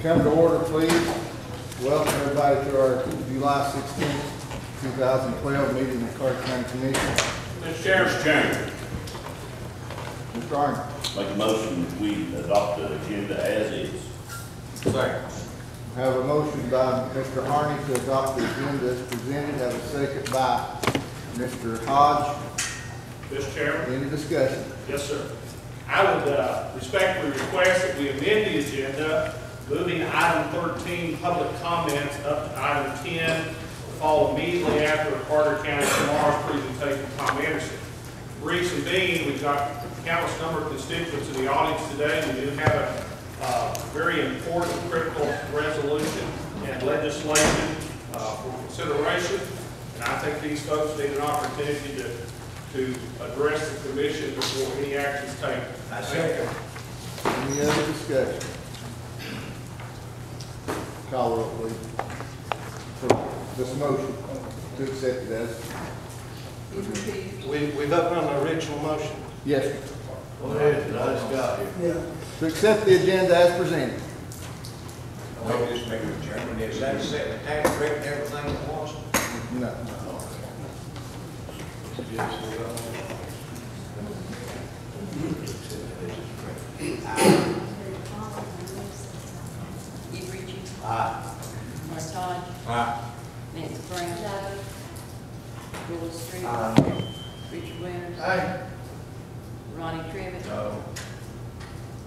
Come to order, please. Welcome everybody to our July 16th, 2012 meeting of Carter County Commission. Mr. Chairman. Mr. Arden. Make a motion, we adopt the agenda as is. Second. I have a motion by Mr. Harney to adopt the agenda as presented. I have a second by Mr. Hodge. Mr. Chairman. Any discussion? Yes, sir. I would respectfully request that we amend the agenda, moving item 13, public comments, up to item 10, to follow immediately after Carter County tomorrow's presentation of Tom Anderson. Reason being, we've got a countless number of constituents in the audience today. We do have a very important, critical resolution and legislation for consideration. And I think these folks need an opportunity to address the commission before any action is taken. I second. Any other discussion? Call the roll, please. For this motion to accept it as. We voted on the original motion. Yes, sir. Go ahead, I just got here. To accept the agenda as presented. Wait, just make it, Chairman, is that set the tax rate and everything at once? No. Aye. Mark Todd. Aye. Nancy Brown. Willis Street. Aye. Richard Winters. Aye. Ronnie Trivet. No.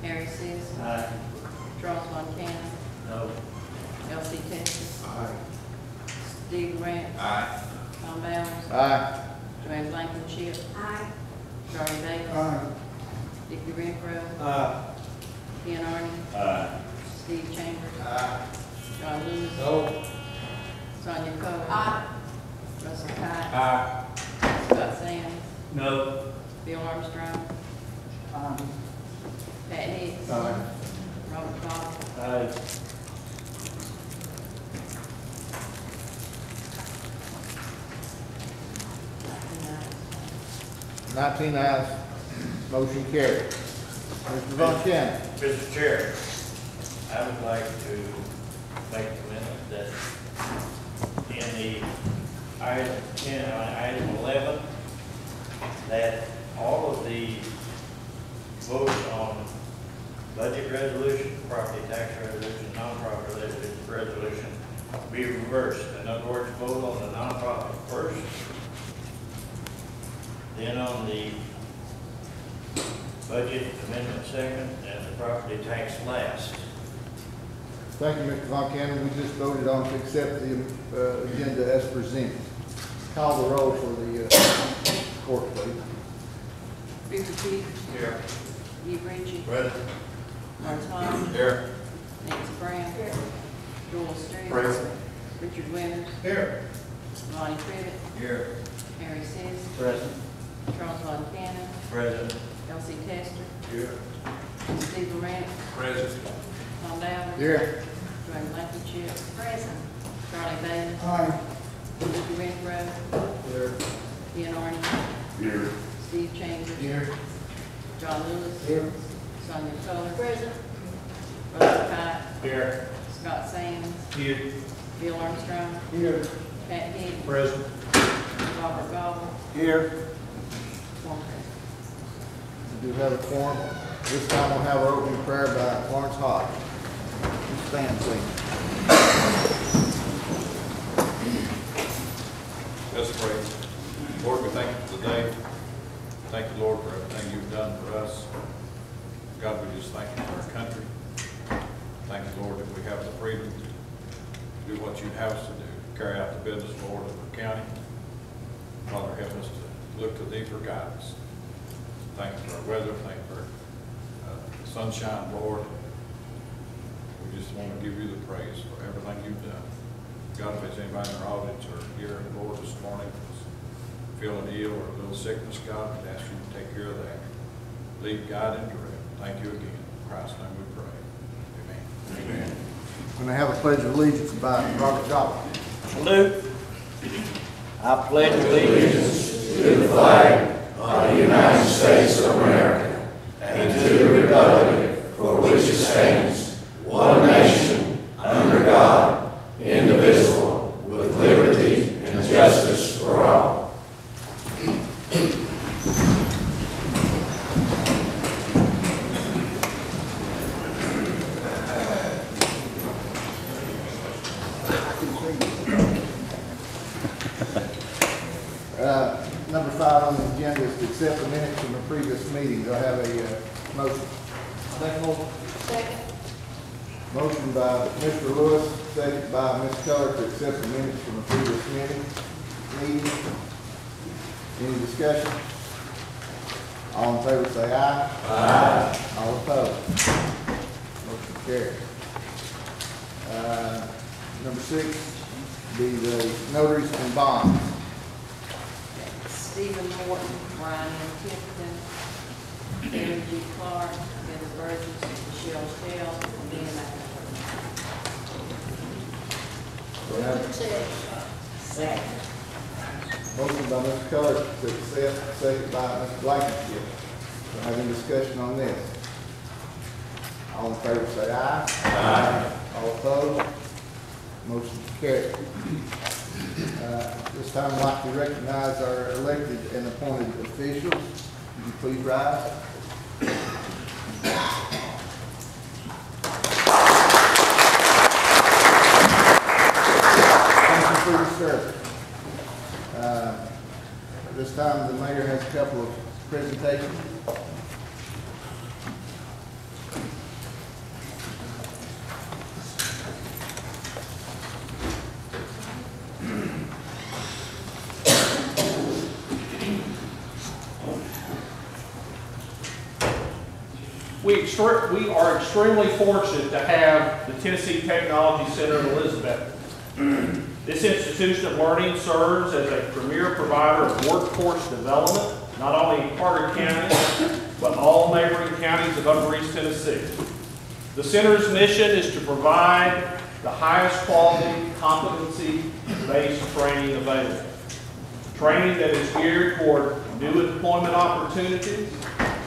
Harry Seas. Aye. Charles Montana. No. Elsie Texas. Aye. Steve Grant. Aye. Tom Bowers. Aye. Joanne Blankenship. Charlie Bates. Aye. Dickie Renfro. Aye. Ken Arden. Aye. Steve Chambers. Aye. John Lewis. No. Sonia Cole. Russell Cott. Aye. Scott Sands. No. Bill Armstrong. Pat Hicks. Aye. Robert Goff. Aye. And 19 ayes. Motion carried. Mr. Von Cannon. Mr. Chair, I would like to make a comment that in the item 10, item 11, that all of the votes on budget resolution, property tax resolution, nonprofit resolution be reversed. In other words, vote on the nonprofit first, then on the budget amendment second, and the property tax last. Thank you, Mr. Von Cannon. We just voted on to accept the agenda as presented. Call the roll for the court, please. Richard Peters. Here. Steve Ritchie. Present. Mark Todd. Here. Nancy Brown. Joel Street. Present. Richard Winters. Here. Ronnie Trivet. Here. Harry Seas. Present. Charles Montana. President. Elsie Tester. Here. Steve Grant. Present. Tom Bowers. Here. Joanne Blankenship. Present. Charlie Bates. Aye. Dickie Renfro. Here. Ken Arden. Here. Steve Chambers. Here. John Lewis. Here. Sonia Cole. Present. Russell Cott. Here. Scott Sands. Here. Bill Armstrong. Here. Pat Hicks. Present. Robert Goff. Here. One present. We do have a quorum. This time we'll have our opening prayer by Lawrence Hodge. Please stand, please. Let's pray. Lord, we thank you for today. Thank you, Lord, for everything you've done for us. God, we just thank you for our country. Thank you, Lord, that we have the freedom to do what you have us to do, carry out the business, Lord, of the county. Father, help us to look to thee for guidance. Thank you for our weather. Thank you for the sunshine, Lord. We just want to give you the praise for everything you've done. God, if there's anybody in our audience or here, Lord, this morning that's feeling ill or a little sickness, God, we ask you to take care of that. Lead, guide, and direct. Thank you again. In Christ's name we pray. Amen. Amen. We're going to have a pledge of allegiance by Robert Goff. Salute. I pledge allegiance to the flag of the United States of America and to the republic for which it stands, one nation, accept the minutes from the previous meeting. Do I have a motion? Second. Motion by Mr. Lewis, second by Ms. Keller to accept the minutes from the previous meeting. Any discussion? All in favor say aye. Aye. All opposed? Motion carries. Number 6 be the notaries and bonds. Stephen Morton, Ryan Tipton, Terry G. Clark, Heather Burgess, Michelle Shell, and Dan Do I have Second. motion by Mr. Keller to accept, second by Mr. Blankenship. Do I have any discussion on this? All in favor say aye. Aye. All opposed? Motion carried. This time I'd like to recognize our elected and appointed officials. Would you please rise? Thank you for your service. At this time, the mayor has a couple of presentations. We are extremely fortunate to have the Tennessee Technology Center in Elizabeth. This institution of learning serves as a premier provider of workforce development, not only in Carter County, but all neighboring counties of Upper East Tennessee. The center's mission is to provide the highest quality, competency-based training available. Training that is geared toward new employment opportunities,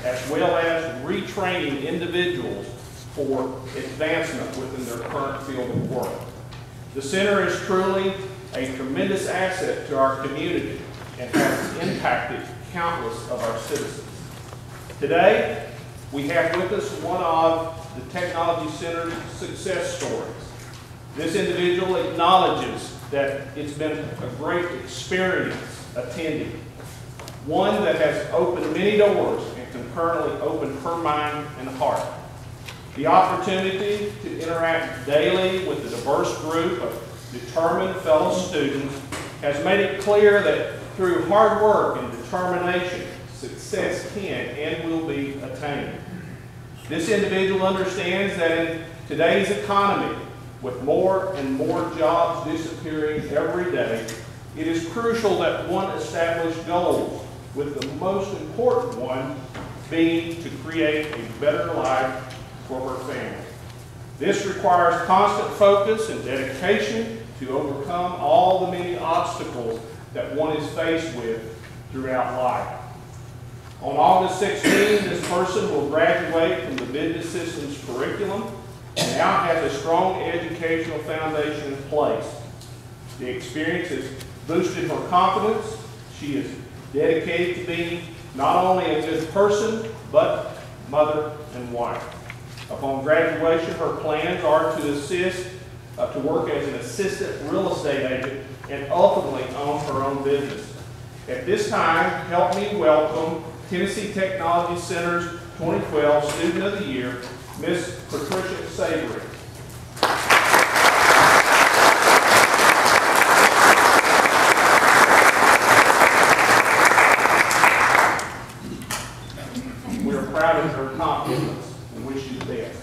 as well as retraining individuals for advancement within their current field of work. The center is truly a tremendous asset to our community and has impacted countless of our citizens. Today, we have with us one of the Technology Center's success stories. This individual acknowledges that it's been a great experience attending, one that has opened many doors and concurrently opened her mind and heart. The opportunity to interact daily with a diverse group of determined fellow students has made it clear that through hard work and determination, success can and will be attained. This individual understands that in today's economy, with more and more jobs disappearing every day, it is crucial that one establish goals, with the most important one being to create a better life for her family. This requires constant focus and dedication to overcome all the many obstacles that one is faced with throughout life. On August 16, this person will graduate from the Business Systems curriculum and now has a strong educational foundation in place. The experience has boosted her confidence. She is dedicated to being not only a good person, but mother and wife. Upon graduation, her plans are to assist, to work as an assistant real estate agent and ultimately own her own business. At this time, help me welcome Tennessee Technology Center's 2012 Student of the Year, Ms. Patricia Savory. We are proud of her accomplishments and wish you the best.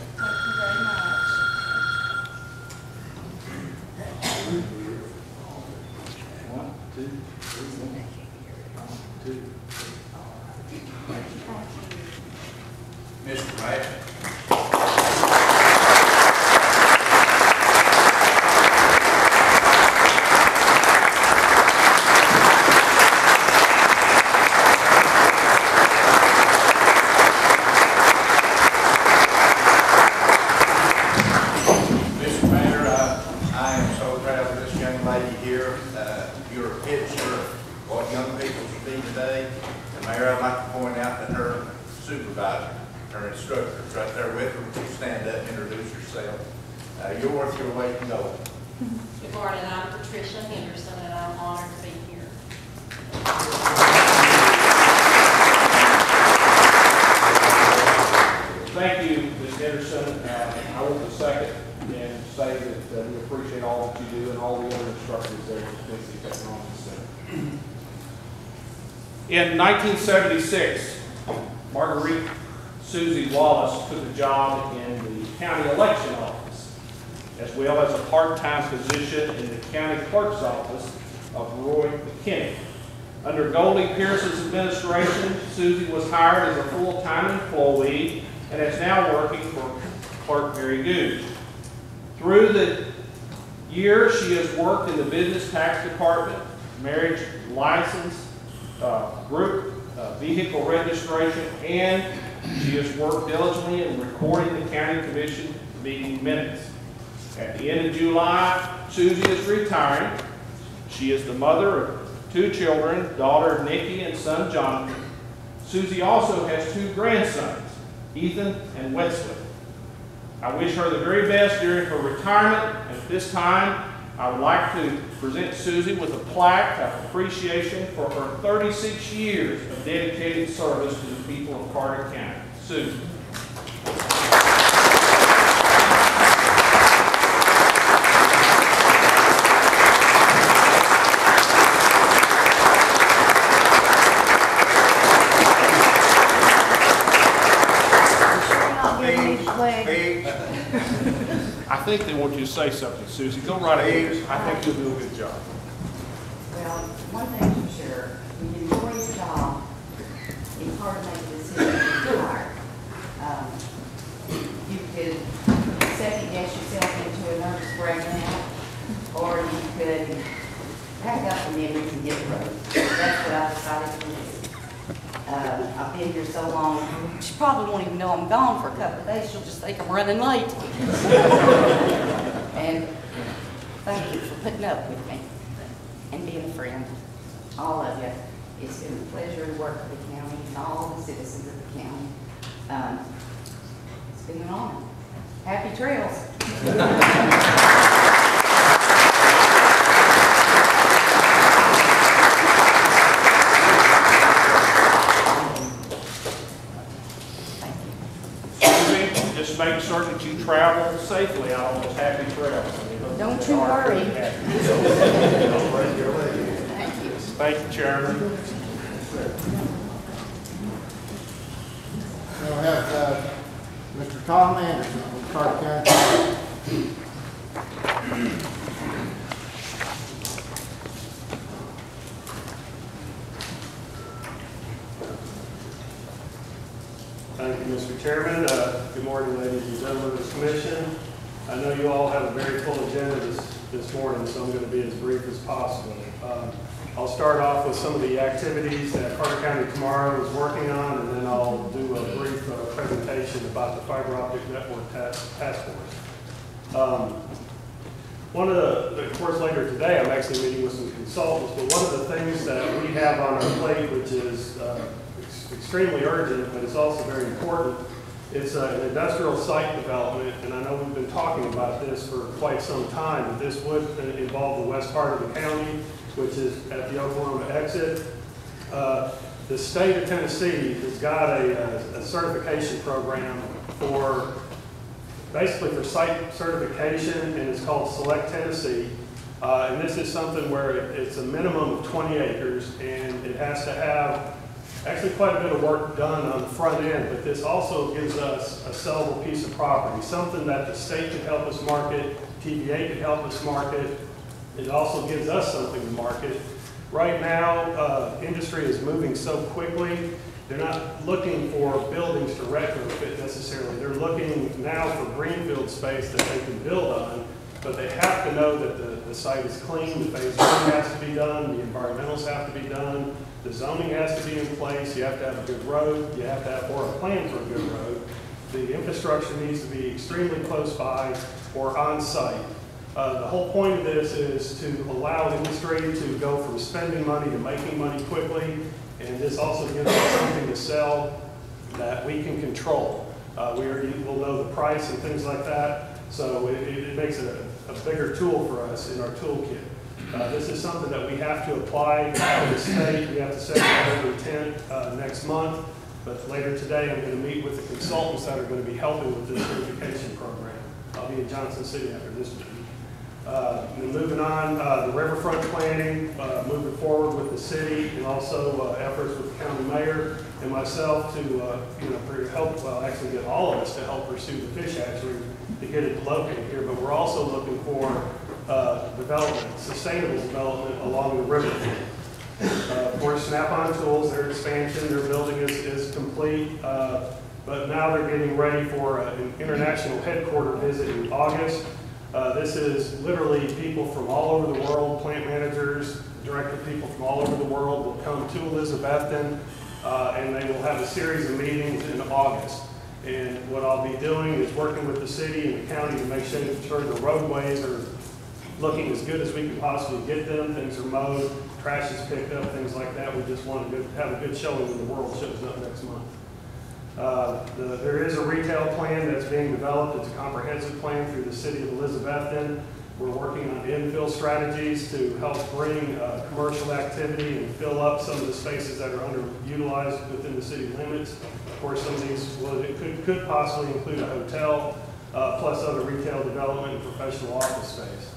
Thank you very much. One, two, three, one, two. Mr. Mayor. Mr. Mayor, I am so proud of this young lady here. You're a picture of what young people should be today. And Mayor, I'd like to point out that her supervisor, her instructor, is right there with her. Would you stand up and introduce yourself? You're worth your weight in gold. Good morning, I'm Patricia Henderson, and I'm honored to be here. Henderson. I want to second and say that we appreciate all that you do and all the other instructors there at the Tennessee Technology Center. In 1976, Marguerite Susie Wallace took a job in the county election office, as well as a part-time position in the county clerk's office of Roy McKinney. Under Goldie Pierce's administration, Susie was hired as a full-time employee and is now working for Clerk Mary Gouge. Through the year, she has worked in the business tax department, marriage license, group, vehicle registration, and she has worked diligently in recording the county commission meeting minutes. At the end of July, Susie is retiring. She is the mother of 2 children, daughter Nikki and son Jonathan. Susie also has 2 grandsons, Ethan and Wesley. I wish her the very best during her retirement, and at this time, I would like to present Susie with a plaque of appreciation for her 36 years of dedicated service to the people of Carter County. Susie. I think they want you to say something, Susie. Go right ahead. I think you'll do a good job. Well, one thing's for sure, when you enjoy your job, it's hard to make a decision to retire. You could second guess yourself into a nervous breakdown, or you could back up and then we can get the road. That's what I decided to do. I've been here so long, she probably won't even know I'm gone for a couple of days. She'll just think I'm running late. And thank you for putting up with me and being a friend. All of you. It's been a pleasure to work for the county and all the citizens of the county. It's been an honor. Happy trails. Just make certain that you travel safely out on those happy trails. Don't you worry. Thank you. Thank you, Chairman. We'll have Mr. Tom Anderson from Carter County. Thank you, Mr. Chairman. Good morning, ladies and gentlemen of the commission. I know you all have a very full agenda this morning, so I'm going to be as brief as possible. I'll start off with some of the activities that Carter County Tomorrow is working on, and then I'll do a brief presentation about the fiber optic network task force. Of course, later today, I'm actually meeting with some consultants, but one of the things that we have on our plate, which is extremely urgent, but it's also very important, is an industrial site development, and I know we've been talking about this for quite some time, but this would involve the west part of the county, which is at the Oklahoma exit. The state of Tennessee has got a certification program for, basically for site certification, and it's called Select Tennessee. And this is something where it's a minimum of 20 acres, and it has to have actually quite a bit of work done on the front end, but this also gives us a sellable piece of property, something that the state could help us market, TVA could help us market. It also gives us something to market. Right now, industry is moving so quickly, they're not looking for buildings to retrofit necessarily. They're looking now for greenfield space that they can build on, but they have to know that the site is clean, the phase one has to be done, the environmentals have to be done, the zoning has to be in place, you have to have a good road, you have to have, or a plan for a good road. The infrastructure needs to be extremely close by or on site. The whole point of this is to allow industry to go from spending money to making money quickly, and this also gives us something to sell that we can control. We already will know the price and things like that, so it makes it a bigger tool for us in our toolkit. This is something that we have to apply to the state. We have to set a letter of intent next month. But later today, I'm going to meet with the consultants that are going to be helping with this certification program. I'll be in Johnson City after this meeting. And moving on, the riverfront planning, moving forward with the city, and also efforts with the county mayor and myself to, help, actually get all of us to help pursue the fish hatchery to get it located here. But we're also looking for development, sustainable development along the river. Of course, Snap-on Tools, their expansion, their building is complete, but now they're getting ready for an international headquarter visit in August. This is literally people from all over the world, plant managers, director people from all over the world will come to Elizabethton, and they will have a series of meetings in August. And what I'll be doing is working with the city and the county to make sure the roadways are looking as good as we can possibly get them. Things are mowed, trash is picked up, things like that. We just want to have a good showing when the world shows up next month. There is a retail plan that's being developed. It's a comprehensive plan through the city of Elizabethton. We're working on infill strategies to help bring commercial activity and fill up some of the spaces that are underutilized within the city limits. Of course, some of these, it could possibly include a hotel, plus other retail development and professional office space.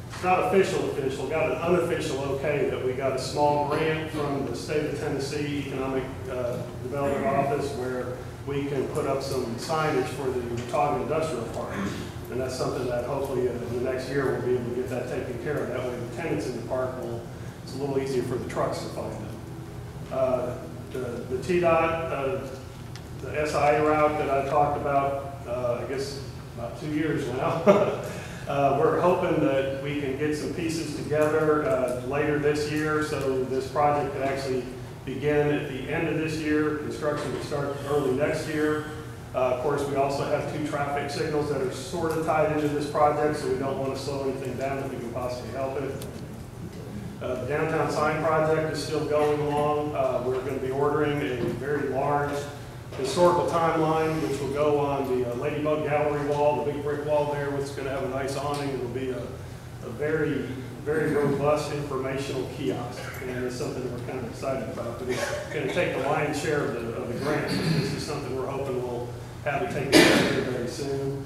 It's not official, got an unofficial okay that we got a small grant from the state of Tennessee Economic Development Office where we can put up some signage for the Watauga Industrial Park. And that's something that hopefully in the next year we'll be able to get that taken care of. That way the tenants in the park it's a little easier for the trucks to find them. The TDOT, the SIA route that I talked about, I guess about 2 years now. We're hoping that we can get some pieces together later this year, so this project could actually begin at the end of this year. Construction will start early next year. Of course, we also have 2 traffic signals that are sort of tied into this project, so we don't want to slow anything down if we can possibly help it. The downtown sign project is still going along. We're going to be ordering a very large historical timeline, which will go on the Ladybug Gallery wall, the big brick wall there, which is going to have a nice awning. It will be a very, very robust informational kiosk, and it's something that we're kind of excited about. But it's going to take the lion's share of the grant. This is something we're hoping we'll have it taken care of very soon.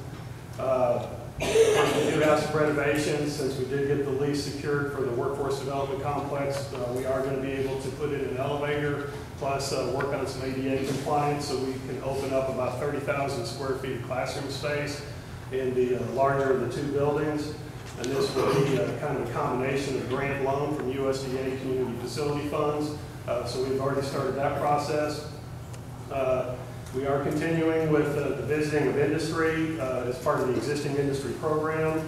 We do have some renovations. Since we did get the lease secured for the workforce development complex, we are going to be able to put in an elevator, plus work on some ADA compliance, so we can open up about 30,000 square feet of classroom space in the larger of the 2 buildings. And this will be kind of a combination of grant loan from USDA Community Facility Funds. So we've already started that process. We are continuing with the visiting of industry as part of the existing industry program.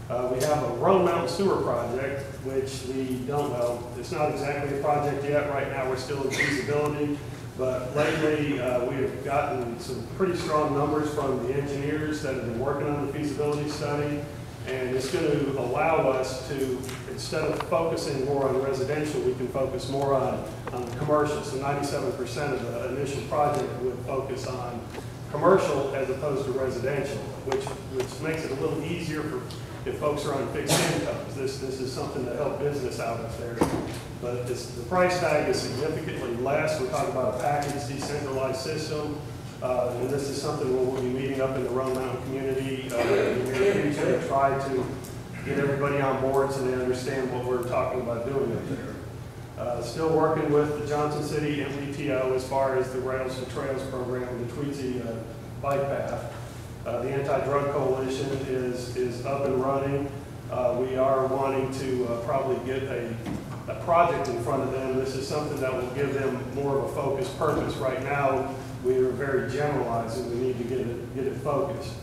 We have a Roan Mountain Sewer project, which it's not exactly a project yet. Right now we're still in feasibility, but lately we have gotten some pretty strong numbers from the engineers that have been working on the feasibility study, and it's going to allow us to, instead of focusing more on residential, we can focus more on commercial. So 97% of the initial project would focus on commercial as opposed to residential, which makes it a little easier if folks are on fixed incomes. This is something to help business out up there. But the price tag is significantly less. We're talking about a packaged, decentralized system. And this is something where we'll be meeting up in the Roan Mountain community in the near future to try to get everybody on board so they understand what we're talking about doing up there. Still working with the Johnson City MDTO as far as the Rails to Trails program, the Tweedsy bike path. The Anti-Drug Coalition is up and running. We are wanting to probably get a project in front of them. This is something that will give them more of a focused purpose. Right now, we are very generalized and we need to get it focused.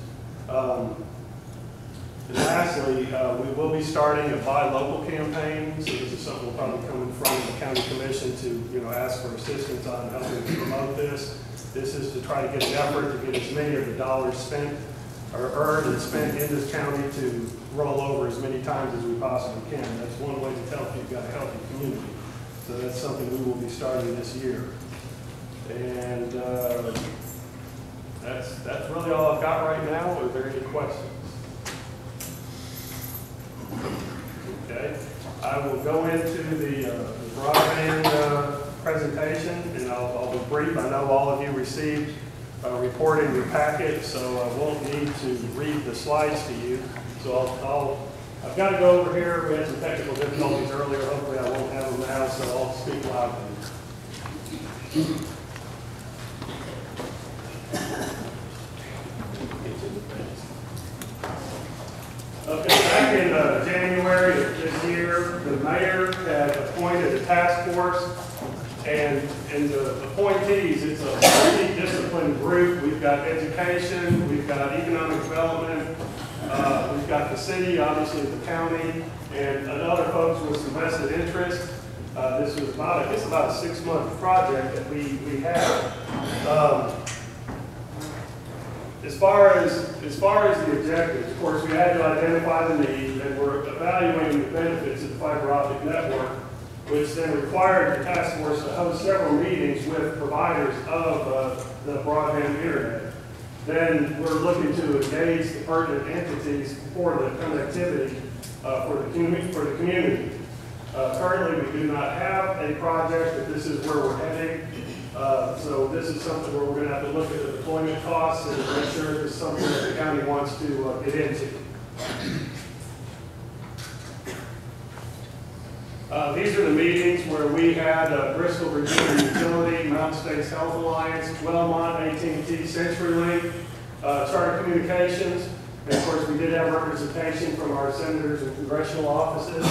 And lastly, we will be starting a buy local campaign. So this is something we'll probably come in front of the county commission to ask for assistance on helping to promote this. This is to try to get an effort to get as many of the dollars spent or earned and spent in this county to roll over as many times as we possibly can. That's one way to tell if you've got a healthy community. So that's something we will be starting this year. And that's really all I've got right now. Are there any questions? Okay. I will go into the broadband presentation, and I'll be brief. I know all of you received a report in your packet, so I won't need to read the slides to you. So I've got to go over here. We had some technical difficulties earlier. Hopefully I won't have them now, so I'll speak loudly. Okay, back in January of this year, the mayor had appointed a task force, and the appointees, it's a multi-disciplined group. We've got education, we've got economic development, we've got the city, obviously the county, and other folks with some vested interest. This was about a 6-month project that we had. As far as the objectives, of course, we had to identify the need, and we're evaluating the benefits of the fiber optic network, which then required the task force to host several meetings with providers of the broadband internet. Then we're looking to engage the pertinent entities for the connectivity for the community. Currently, we do not have a project, but this is where we're heading. So this is something where we're going to have to look at the deployment costs and make sure it's something that the county wants to get into. These are the meetings where we had Bristol Virginia Utility, Mountain States Health Alliance, Wellmont, AT&T, CenturyLink, Charter Communications, and of course we did have representation from our senators and congressional offices.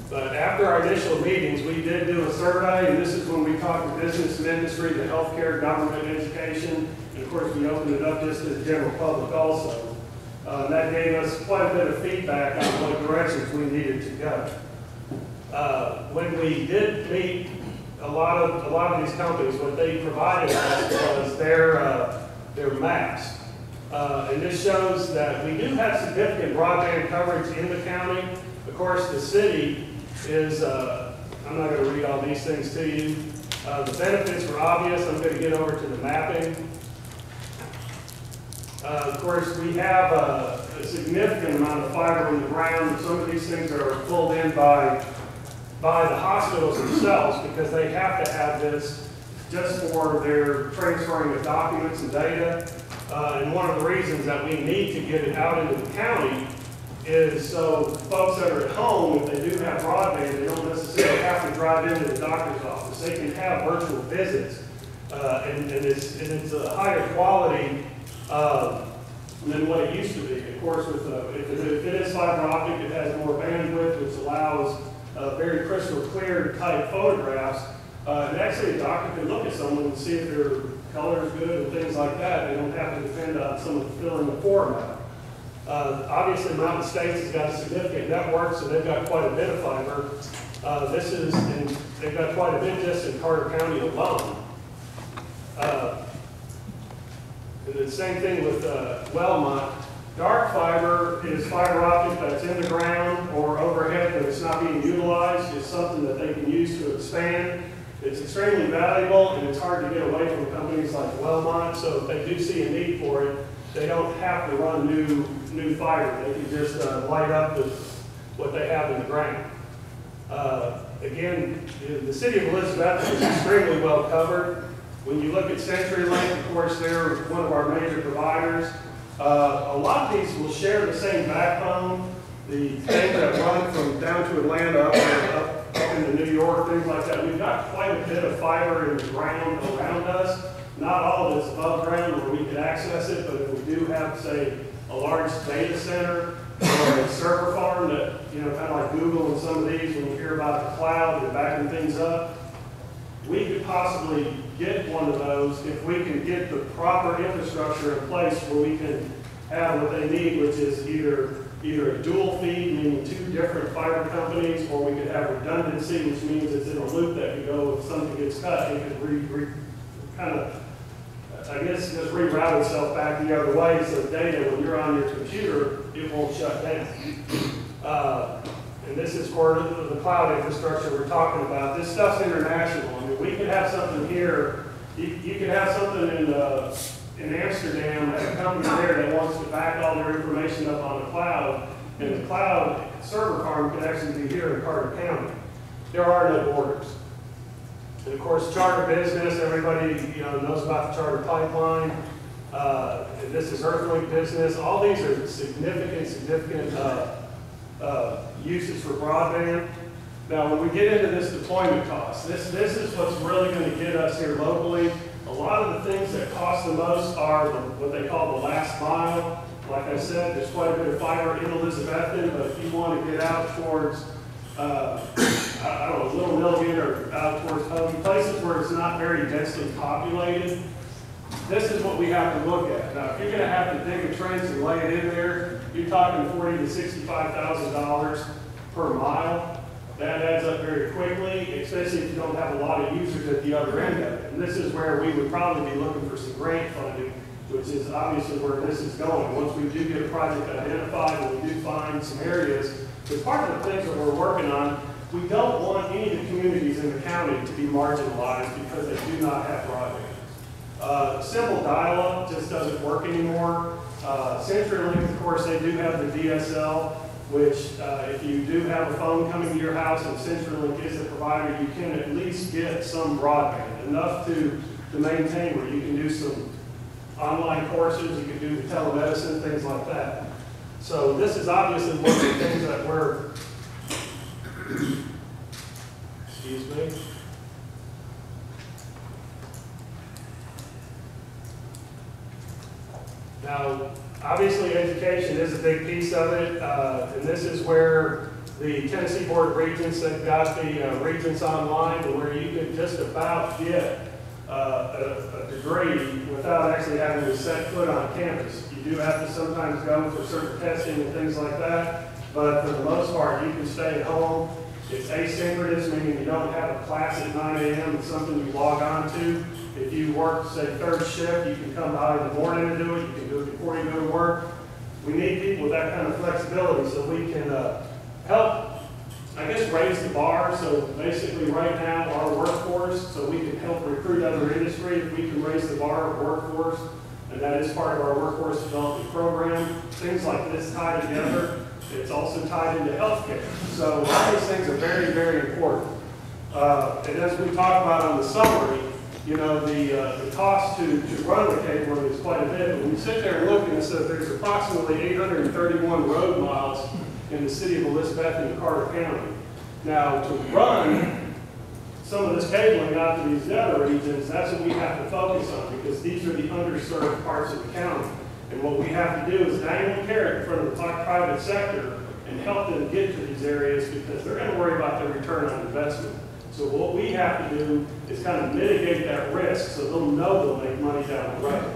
But after our initial meetings, we did do a survey, and this is when we talked to business and industry, the healthcare, government, education, and of course we opened it up just to the general public also. That gave us quite a bit of feedback on what directions we needed to go. When we did meet a lot of these companies, what they provided us was their maps. And this shows that we do have significant broadband coverage in the county. Of course, the city is, I'm not going to read all these things to you. The benefits were obvious. I'm going to get over to the mapping. Of course, we have a significant amount of fiber in the ground. Some of these things are pulled in by the hospitals themselves because they have to have this just for their transferring of documents and data. And one of the reasons that we need to get it out into the county is so folks that are at home, if they do have broadband, they don't necessarily have to drive into the doctor's office. They can have virtual visits, and it's a higher quality than what it used to be. Of course, with if it is fiber optic, it has more bandwidth, which allows very crystal clear type photographs. And actually, a doctor can look at someone and see if their color is good and things like that. They don't have to depend on someone filling the form out. Obviously, Mountain States has got a significant network, so they've got quite a bit of fiber. They've got quite a bit just in Carter County alone. And the same thing with Wellmont. Dark fiber is fiber optic that's in the ground or overhead, but it's not being utilized. It's something that they can use to expand. It's extremely valuable, and it's hard to get away from companies like Wellmont. So if they do see a need for it, they don't have to run new fiber. They can just light up what they have in the ground. Again, the city of Elizabeth is extremely well covered. When you look at CenturyLink, of course, they're one of our major providers. A lot of these will share the same backbone. The things that run from down to Atlanta up into New York, things like that. We've got quite a bit of fiber in the ground around us. Not all of it's above ground where we can access it, but if we do have, say, a large data center or a server farm that, kind of like Google and some of these, when you hear about the cloud, they're backing things up, we could possibly get one of those if we can get the proper infrastructure in place where we can have what they need, which is either a dual feed, meaning 2 different fiber companies, or we could have redundancy, which means it's in a loop that could go if something gets cut, it could just reroute itself back the other way, so data, when you're on your computer, it won't shut down. And this is for the cloud infrastructure we're talking about. This stuff's international. I mean, we could have something here. You could have something in Amsterdam, a company there that wants to back all their information up on the cloud, and the cloud server farm could actually be here in Carter County. There are no borders. And of course, charter business, everybody, knows about the charter pipeline. And this is Earthlink business. All these are significant uses for broadband. Now, when we get into this deployment cost, this is what's really going to get us here locally. A lot of the things that cost the most are what they call the last mile. Like I said, there's quite a bit of fiber in Elizabethton, but if you want to get out towards, Little Milligan or out towards places where it's not very densely populated, this is what we have to look at. Now, if you're going to have to dig a trench and lay it in there, you're talking $40,000 to $65,000 per mile. That adds up very quickly, especially if you don't have a lot of users at the other end of it. And this is where we would probably be looking for some grant funding, which is obviously where this is going. Once we do get a project identified and we do find some areas, because part of the things that we're working on, we don't want any of the communities in the county to be marginalized because they do not have broadband. Simple dial-up just doesn't work anymore. CenturyLink, of course, they do have the DSL, which if you do have a phone coming to your house and CenturyLink is the provider, you can at least get some broadband, enough to maintain where you can do some online courses, you can do the telemedicine, things like that. So this is obviously one of the things that we're, excuse me. Now, obviously education is a big piece of it, and this is where the Tennessee Board of Regents have got the Regents Online, to where you can just about get a degree without actually having to set foot on campus. You do have to sometimes go for certain testing and things like that, but for the most part, you can stay at home. It's asynchronous, meaning you don't have a class at 9 a.m. It's something you log on to. If you work, say, third shift, you can come out in the morning and do it. You can do it before you go to work. We need people with that kind of flexibility so we can help, I guess, raise the bar. So basically right now, our workforce, so we can help recruit other industry, if we can raise the bar of workforce, and that is part of our workforce development program. Things like this tie together. It's also tied into healthcare. So all these things are very, very important. And as we talk about on the summary, the cost to run the cable is quite a bit. When we sit there and look and it says there's approximately 831 road miles in the city of Elizabethton and Carter County. Now, to run some of this cabling out to these other regions, that's what we have to focus on, because these are the underserved parts of the county. And what we have to do is dangle a carrot in front of the private sector and help them get to these areas, because they're going to worry about their return on investment. So what we have to do is kind of mitigate that risk so they'll know they'll make money down the road.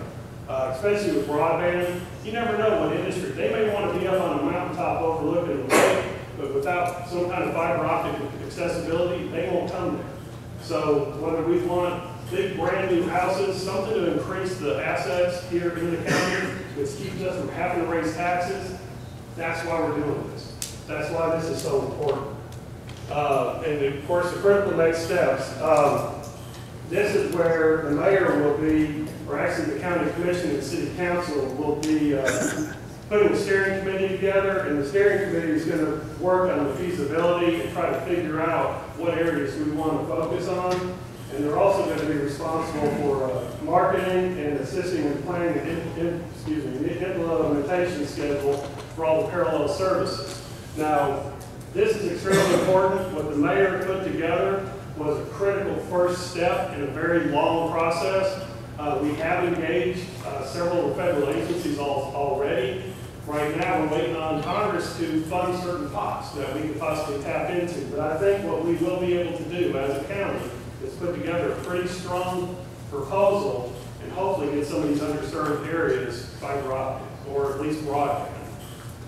Especially with broadband, you never know what industry. They may want to be up on a mountaintop overlooking the lake, but without some kind of fiber optic accessibility, they won't come there. So whether we want big brand new houses, something to increase the assets here in the county, which keeps us from having to raise taxes, that's why we're doing this. That's why this is so important. And of course, the critical next steps. This is where the mayor will be, or actually the county commission and city council will be putting the steering committee together, and the steering committee is going to work on the feasibility and try to figure out what areas we want to focus on. And they're also going to be responsible for marketing and assisting in planning the implementation schedule for all the parallel services. Now, this is extremely important. What the mayor put together was a critical first step in a very long process. We have engaged several of the federal agencies already. Right now, we're waiting on Congress to fund certain pots that we could possibly tap into. But I think what we will be able to do as a county is put together a pretty strong proposal and hopefully get some of these underserved areas fiber optic, or at least broadband.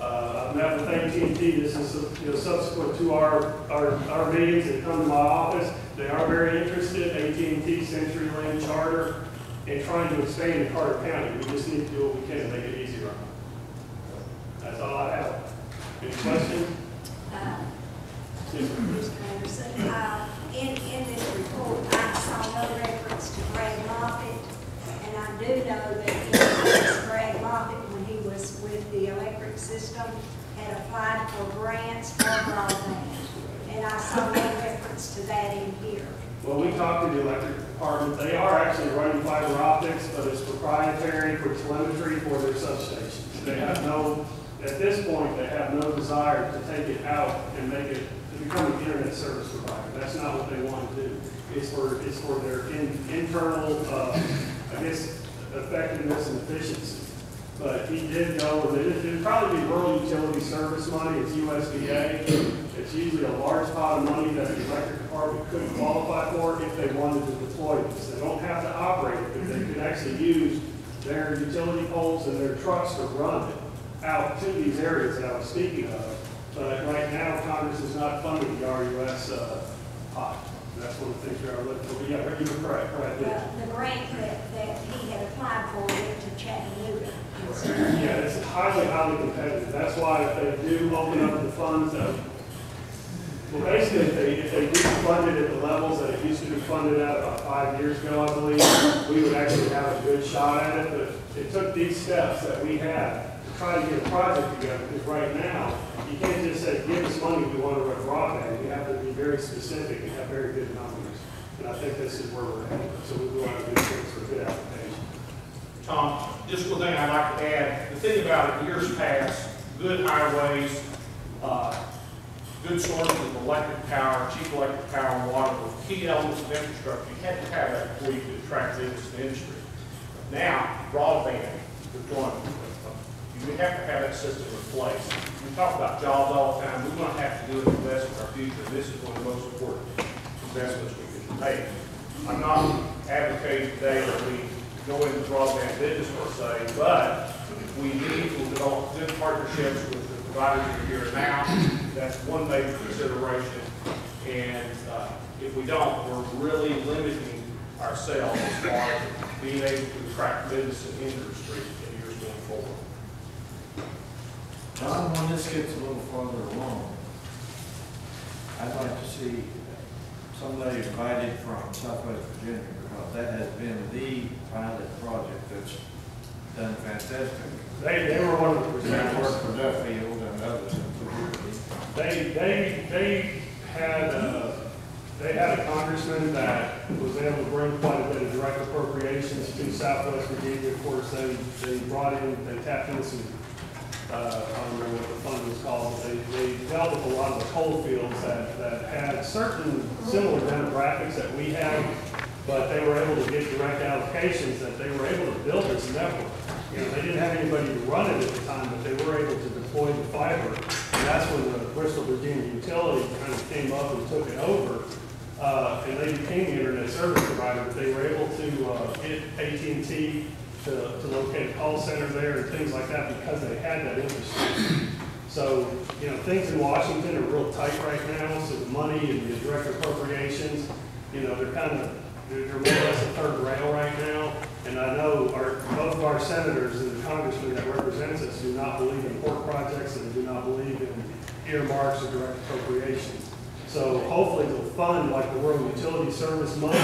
I've met with AT&T. This is subsequent to our meetings that come to my office. They are very interested, AT&T, CenturyLink, Charter, in trying to expand in Carter County. We just need to do what we can to make it easier. That's all I have. Any questions? Mr. Anderson, in this report, I saw no reference to Greg Moffitt, and I do know that Greg Moffitt, when he was with the electric system, had applied for grants for broadband, and I saw no reference to that in here. When we talked to the electric department, they are actually running fiber optics, but it's proprietary for telemetry for their substations. They have no, at this point, they have no desire to take it out and make it, to become an internet service provider. That's not what they want to do. It's for their internal, I guess, effectiveness and efficiency. But he did go, and it'd probably be rural utility service money, it's USDA. It's usually a large pot of money that the electric department could qualify for if they wanted to deploy this. They don't have to operate it, but they could actually use their utility poles and their trucks to run it out to these areas that I was speaking of. But right now, Congress is not funding the RUS pot. That's one of the things we are looking for. But yeah, you were correct, right? The grant that he had applied for went to Chattanooga. Yeah, it's highly, highly competitive. That's why if they do open up the funds, well, basically, if they do fund it at the levels that it used to be funded at about 5 years ago, I believe, we would actually have a good shot at it. But it took these steps that we had to try to get a project together, because right now, you can't just say, give us money, we want to run broadband. You have to be very specific and have very good numbers. And I think this is where we're headed. So we will have a good chance for a good application. Tom, just one thing I'd like to add. The thing about it, years past, good highways, good sources of electric power, cheap electric power and water were key elements of infrastructure. You had to have that before you could attract business to industry. Now, broadband deployment, you have to have that system in place. We talk about jobs all the time. We're going to have to do an investment in our future. This is one of the most important investments we can make. I'm not advocating today that we go into the broadband business per se, but we need to develop good partnerships with the providers that are here now. That's one major consideration. And if we don't, we're really limiting ourselves as far as being able to attract business and industry in years going forward. John, when this gets a little farther along, I'd like to see somebody invited from Southwest Virginia, because that has been the pilot project that's done fantastic. They were one of the That worked presenters. for Duffield and others. They had a congressman that was able to bring quite a bit of direct appropriations to Southwest Virginia. Of course, they brought in, they tapped into some, I don't remember what the fund was called, but they dealt with a lot of the coal fields that had certain similar demographics that we have, but they were able to get direct allocations that they were able to build this network. You know, they didn't have anybody to run it at the time, but they were able to deploy the fiber. And that's when the Bristol, Virginia utility kind of came up and took it over. And they became the internet service provider. They were able to get AT&T to locate a call center there and things like that because they had that infrastructure. So, you know, things in Washington are real tight right now. So the money and the direct appropriations, you know, they're more or less a third rail right now. And I know both of our senators and the congressman that represents us do not believe in port projects and do not believe in earmarks or direct appropriations. So hopefully they'll fund like the rural utility service money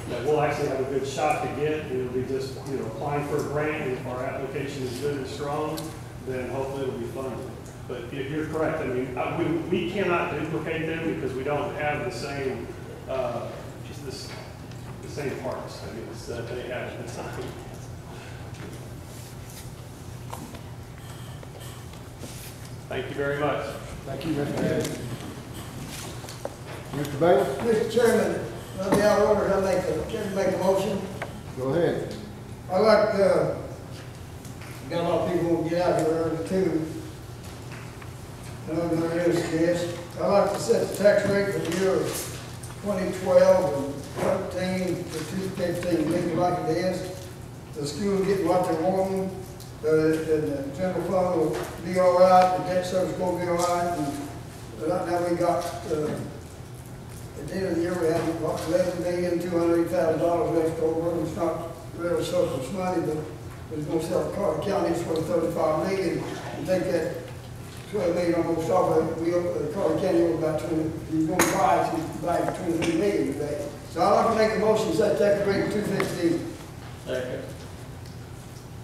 that we'll actually have a good shot to get. It'll be just, you know, applying for a grant, and if our application is good and strong, then hopefully it'll be funded. But you're correct. I mean, we cannot duplicate them because we don't have the same, the same parts, I guess, that they had at the time. Thank you very much. Thank you, Mr. Bailey. Mr. Bailey, Mr. Chairman, let me out of order, I'd like to make a motion. go ahead. I like, got a lot of people who get out here early too. I know there is, yes. I like to set the tax rate for the year of 2012 and 13 to 2015, leave it like it is. The school getting what they want, the general fund will be all right, the debt service will be all right, and right now we got, at the end of the year, we have about $11,208,000 left over. It's not really surplus money, but we're going to sell Carter County for $35 million and take that $12 million almost off of it. We Carter County over about 20. You're going to buy $23 million today. So I'd like to make a motion, set tax rate to 215. Second.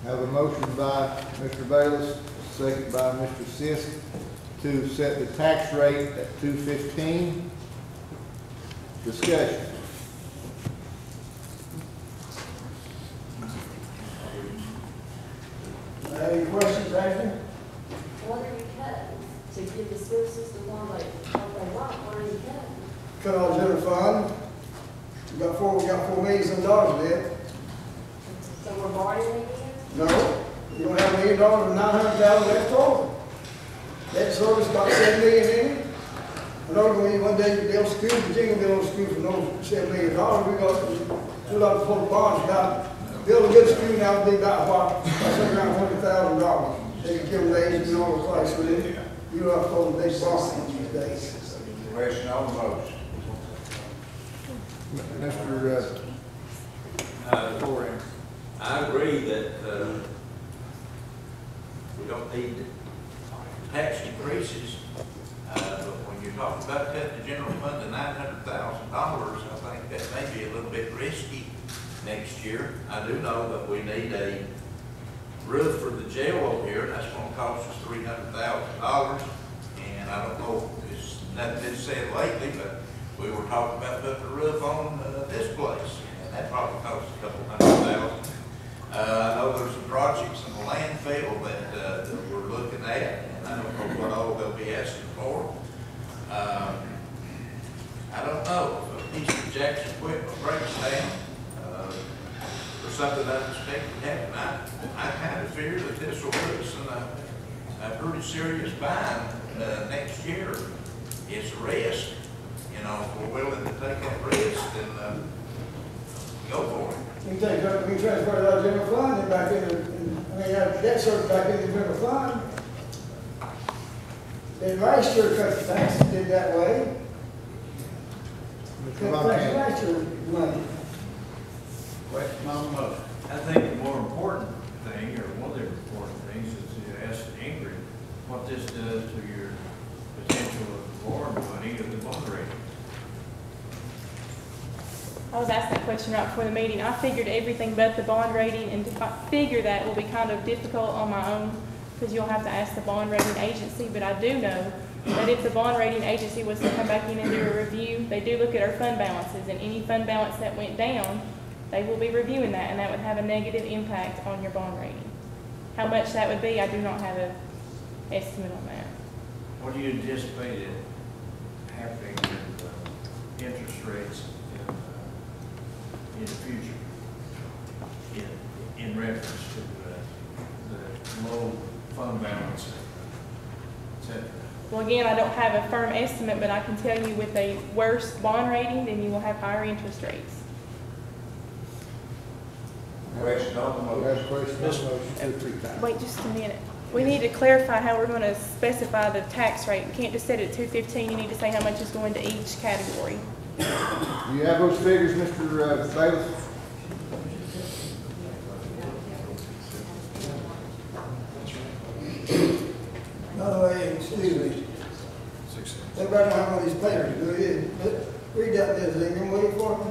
Have a motion by Mr. Bayless, second by Mr. Sisk, to set the tax rate at 215. Discussion. Any questions, Ashley? What are you cutting to give the school system what they want? What are you cutting? Cut our general fund. We got $4 million in it. So we're borrowing again? No, you don't have $1 million and $900,000 left over. That service got $7 million in it. Another one day you build school, Virginia build a school for no $7 million. We got $2 for the bonds. Got build a good school now, it'll be about what, around $100,000. They can give them age and all the price with it. You don't have to hold a big bonds these days. Question on the motion. Mr. Torrance. I agree that we don't need tax increases, but when you're talking about cutting the general fund to $900,000, I think that may be a little bit risky next year. I do know that we need a roof for the jail over here, and that's going to cost us $300,000. And I don't know, it's not been said lately, but we were talking about putting a roof on this place, and that probably cost a couple $100,000. I know there's some projects in the landfill that we're looking at, and I don't know what all they'll be asking for. I don't know, if Eastern Jackson equipment breaks down, or something unexpected happen, I kind of fear that this will put us in a pretty serious bind next year. It's a risk. You know, if we're willing to take that risk, then go for it. We transfer that general fund and back debt service back in the general fund. Then last year cut the taxes, did that way. Cut the taxes last year money. Question on the motion. I think the more important thing, or one of the important things, is to ask Ingrid what this does to your potential of borrowing money of the bond rating. I was asked that question right before the meeting. I figured everything but the bond rating, and to figure that will be kind of difficult on my own because you'll have to ask the bond rating agency. But I do know that if the bond rating agency was to come back in and do a review, they do look at our fund balances, and any fund balance that went down, they will be reviewing that, and that would have a negative impact on your bond rating. How much that would be, I do not have an estimate on that. What do you anticipate happening with interest rates in the future, in reference to the low fund balance, et cetera? Well, again, I don't have a firm estimate, but I can tell you with a worse bond rating, then you will have higher interest rates. Question on the motion. Wait just a minute. We need to clarify how we're going to specify the tax rate. We can't just set it at $215. You need to say how much is going to each category. Do you have those figures, Mr. Davis? No, excuse me. Everybody know how many these papers do it. Read that, Liz, you wait for me?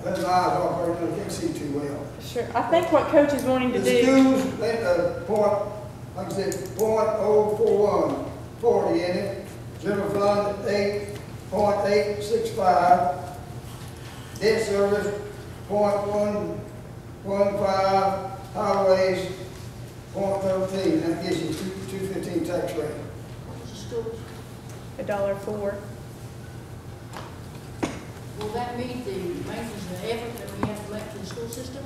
That's my eyes off right now, I can't see too well. Sure. I think what Coach is wanting to The do. schools, like I said, .041, 40 in it. General fund, 8.865. Debt service, .115. Highways, .13. That gives you 215 tax rate. $1.04. Will that meet the maintenance and effort that we have to make to the school system?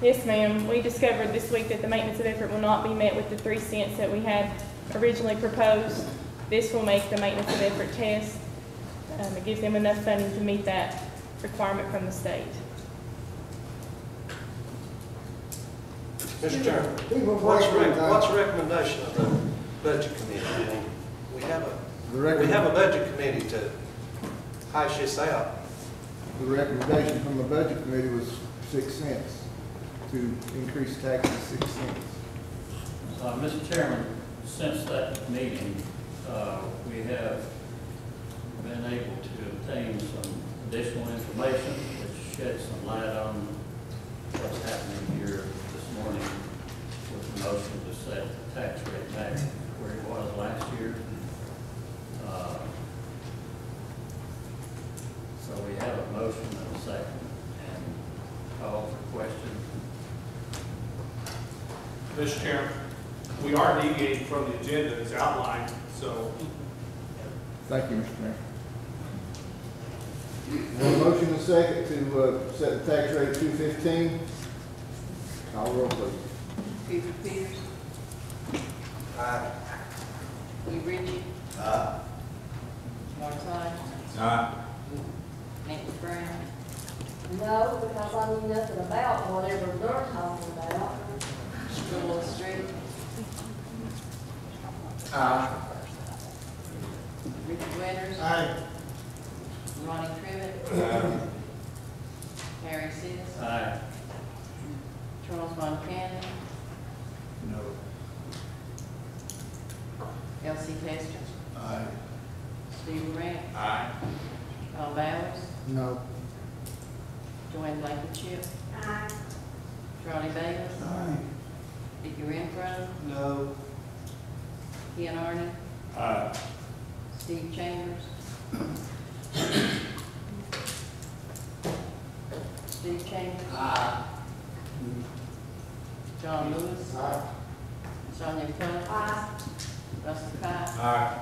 Yes, ma'am. We discovered this week that the maintenance of effort will not be met with the 3 cents that we had originally proposed. This will make the maintenance of effort test. It gives them enough funding to meet that requirement from the state. Mr. Chairman, what's the recommendation of the budget committee? I mean, we have a budget committee to hash this out. The recommendation from the budget committee was 6 cents to increase taxes 6 cents. Mr. Chairman, since that meeting, we have been able to obtain some additional information which sheds some light on what's happening here this morning with the motion to set the tax rate back where it was last year. So we have a motion and a second, and call for question. Mr. Chairman, we are deviating from the agenda as outlined, so. Thank you, Mr. Mayor. One motion and a second to set the tax rate at 215. Call roll, please. Peter Peters, Aye. Lee Ritchie, Aye. Mark Klein, Aye. Nancy Brown, No, because I knew nothing about whatever they're talking about. Joel Street, Aye. Richard Winters, Aye. Ronnie Crivitt, Harry Seas, Aye. Charles Von Cannon, No. Elsie Testor, Aye. Steve Grant, Aye. Carl Bowers, No. Joanne Blankenship, Aye. Charlie Davis, Aye. Dickie Renfro, No. Ken Arden, Aye. Steve Chambers, Steve Chambers, John Lewis, Sonia Coler, Aye. Russell Cott, Aye.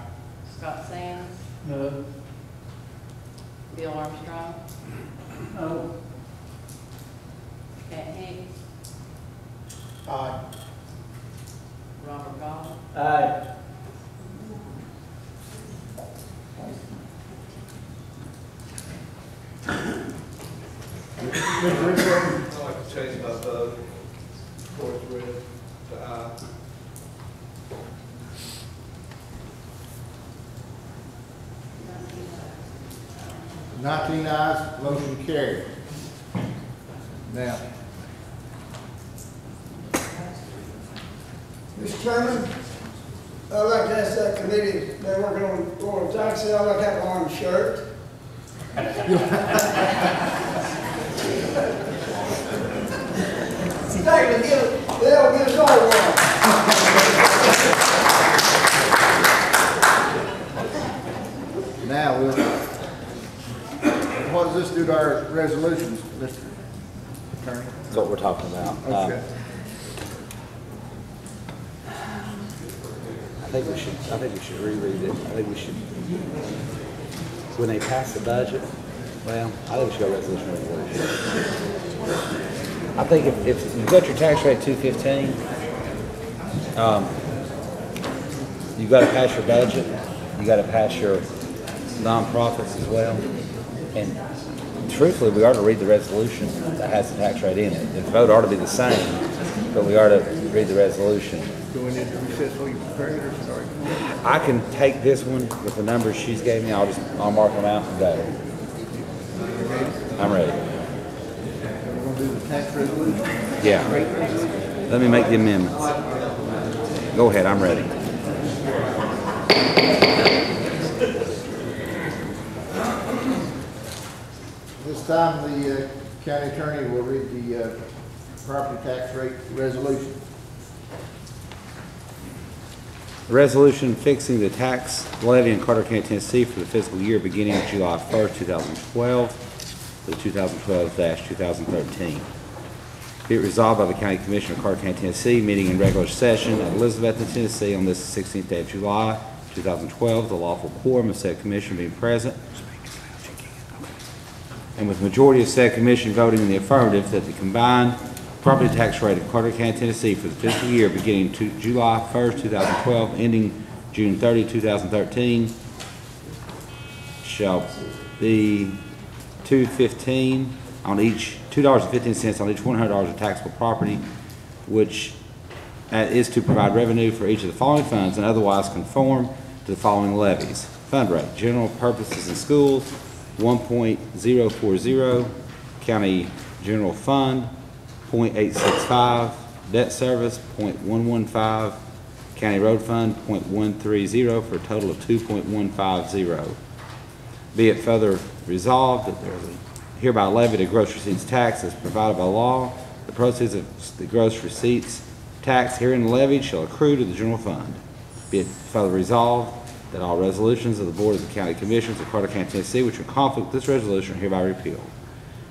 Scott Sands, No. Bill Armstrong, No. Pat Hicks, Aye. Robert Goff, Aye. I'd like to change my vote towards red to aye. 19 ayes, motion carried. Now, Mr. Chairman, I'd like to ask that committee, they're working on tax sale, I'd like to have on a shirt. They'll get us all one. now we'll, what does this do to our resolutions, Mr. Attorney? That's what we're talking about. Okay. I think we should reread it. I think we should, when they pass the budget, well, I think we should go resolution. I think if you've got your tax rate 215, you've got to pass your budget, you got to pass your nonprofits as well. And truthfully, we ought to read the resolution that has the tax rate in it. The vote ought to be the same, but we ought to read the resolution. Do we need to recess while you prepare it or sorry? I can take this one with the numbers she's gave me, I'll mark them out and go. I'm ready. We're going to do the tax resolution? Yeah. Let me make the amendments. Go ahead, I'm ready. This time, the county attorney will read the property tax rate resolution. A resolution fixing the tax levy in Carter County, Tennessee for the fiscal year beginning July 1st, 2012 to 2012-2013. Be it resolved by the County Commission of Carter County, Tennessee, meeting in regular session at Elizabethton, Tennessee on this 16th day of July, 2012, the lawful quorum of said commission being present, and with the majority of said commission voting in the affirmative, that the combined property tax rate of Carter County, Tennessee for the fiscal year beginning July 1st, 2012, ending June 30, 2013, shall be $2.15 on each, $2.15 on each $100 of taxable property, which is to provide revenue for each of the following funds and otherwise conform to the following levies. Fund rate: general purposes in schools, 1.040, county general fund, 0.865, debt service, 0.115, county road fund, 0.130, for a total of 2.150. Be it further resolved that there is hereby levied a gross receipts tax as provided by law. The proceeds of the gross receipts tax herein levied shall accrue to the general fund. Be it further resolved that all resolutions of the Board of the County Commissioners of Carter County, Tennessee, which are in conflict with this resolution, are hereby repealed.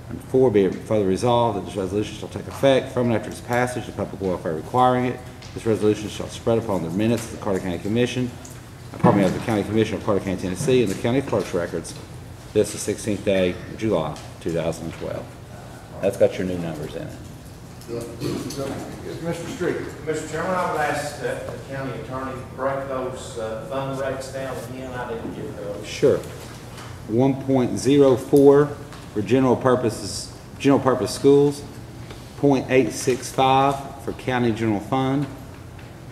Number 4, be it further resolved that this resolution shall take effect from and after its passage, the public welfare requiring it, This resolution shall spread upon the minutes of the Carter County Commission, of the County Commission of Carter County, Tennessee, and the county clerk's records. This is the 16th day of July, 2012. That's got your new numbers in it. Mr. Street. Mr. Chairman, I would ask that the county attorney break those fund rates down again. I didn't get those. Sure. 1.04 for general purpose schools, 0.865 for county general fund,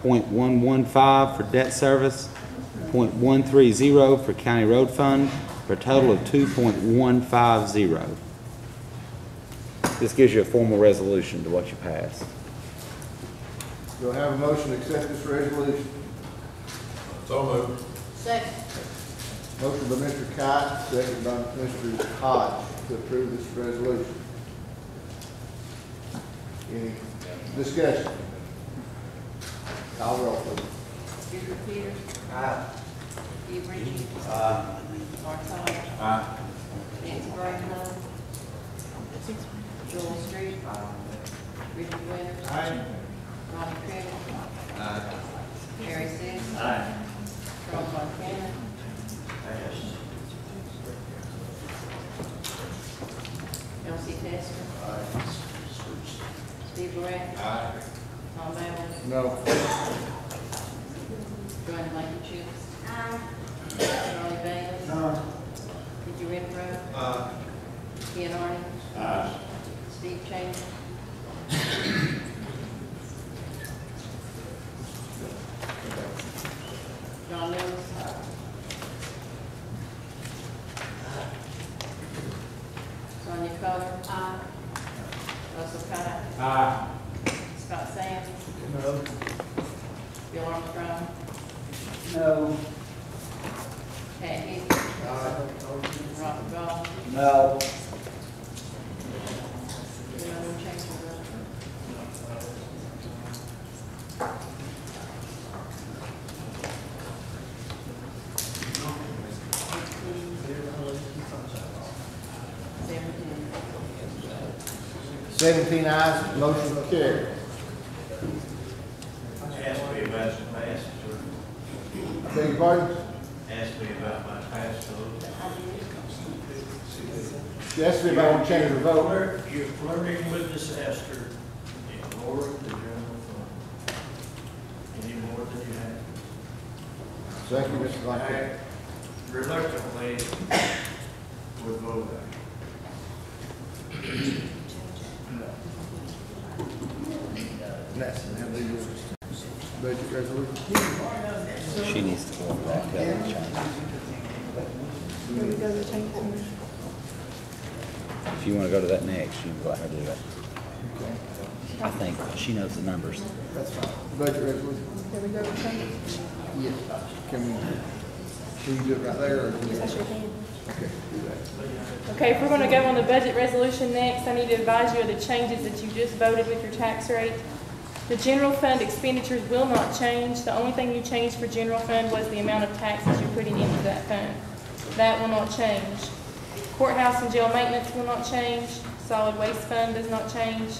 0.115 for debt service, 0.130 for county road fund, for a total of 2.150. This gives you a formal resolution to what you passed. Do I have a motion to accept this resolution? So moved. Second. Motion by Mr. Kite, second by Mr. Hodge to approve this resolution. Any discussion? Call roll, please. Buford Peters. Aye. Steve Ritchie. Mark Hodge. Aye. Nancy Brown. Joel Street. Richard Winters. Ronnie Crivitt. Harry Seas. Charles Montana. Elsie Testor. Steve Ray. Tom Allen. No. Joanne Blankenship. Charlie Bailey. Dickie Renfro. Ken Arden. Steve Chambers. John Lewis. Sonia Coler. Russell Cott. Scott Sands. No. Bill Armstrong. No. Pat Hicks. Robert Goff. No. No change of vote. Seventeen ayes, motion carried. Ask me about some passes, I beg your pardon? ask me about my passes. She asked me if I want to change the vote. You're flirting with disaster, ignore the general fund. Any more than you have. Thank you, Mr. Blankenship. Reluctantly would vote that. Next, budget resolution. She needs to go over that, tell her to change it. If you want to go to that next, you can go ahead and do that. I think she knows the numbers. That's fine. Budget resolution. There we go, change. Yes. Can we do it right there or? That's your hand. Okay, do that. Okay, if we're gonna go on the budget resolution next, I need to advise you of the changes that you just voted with your tax rate. The general fund expenditures will not change. The only thing you changed for general fund was the amount of taxes you're putting into that fund. That will not change. Courthouse and jail maintenance will not change. Solid waste fund does not change.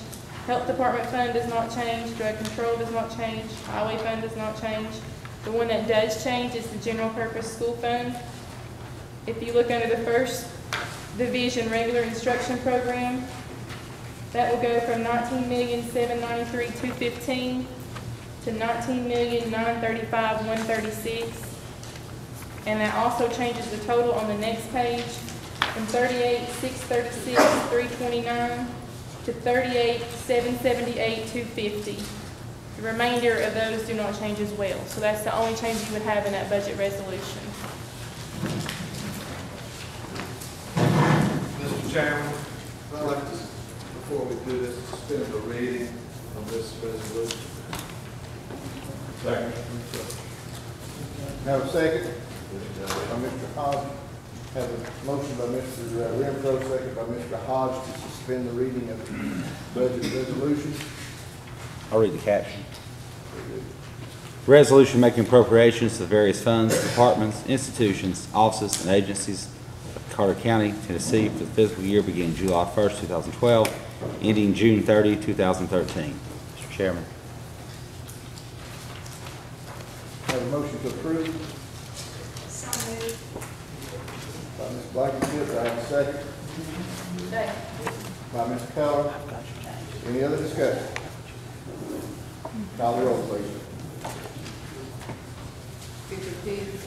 Health department fund does not change. Drug control does not change. Highway fund does not change. The one that does change is the general purpose school fund. If you look under the first division, regular instruction program, that will go from $19,793,215 to $19,935,136. And that also changes the total on the next page from $38,636,329 to $38,778,250. The remainder of those do not change as well. So that's the only change you would have in that budget resolution. Mr. Chairman, I'd like to, before we do this, suspend the reading of this resolution. Second. Have a second by Mr. Hodge. Have a motion by Mr. Renfro, second by Mr. Hodge to suspend the reading of the budget resolution. I'll read the caption. Resolution making appropriations to various funds, departments, institutions, offices, and agencies of Carter County, Tennessee for the fiscal year beginning July 1st, 2012, ending June 30, 2013. Mr. Chairman. Have a motion to approve So moved. by Ms. Blankenship, do I have a second? By Ms. Keller. Any other discussion? Call the roll, please. Richard Peters.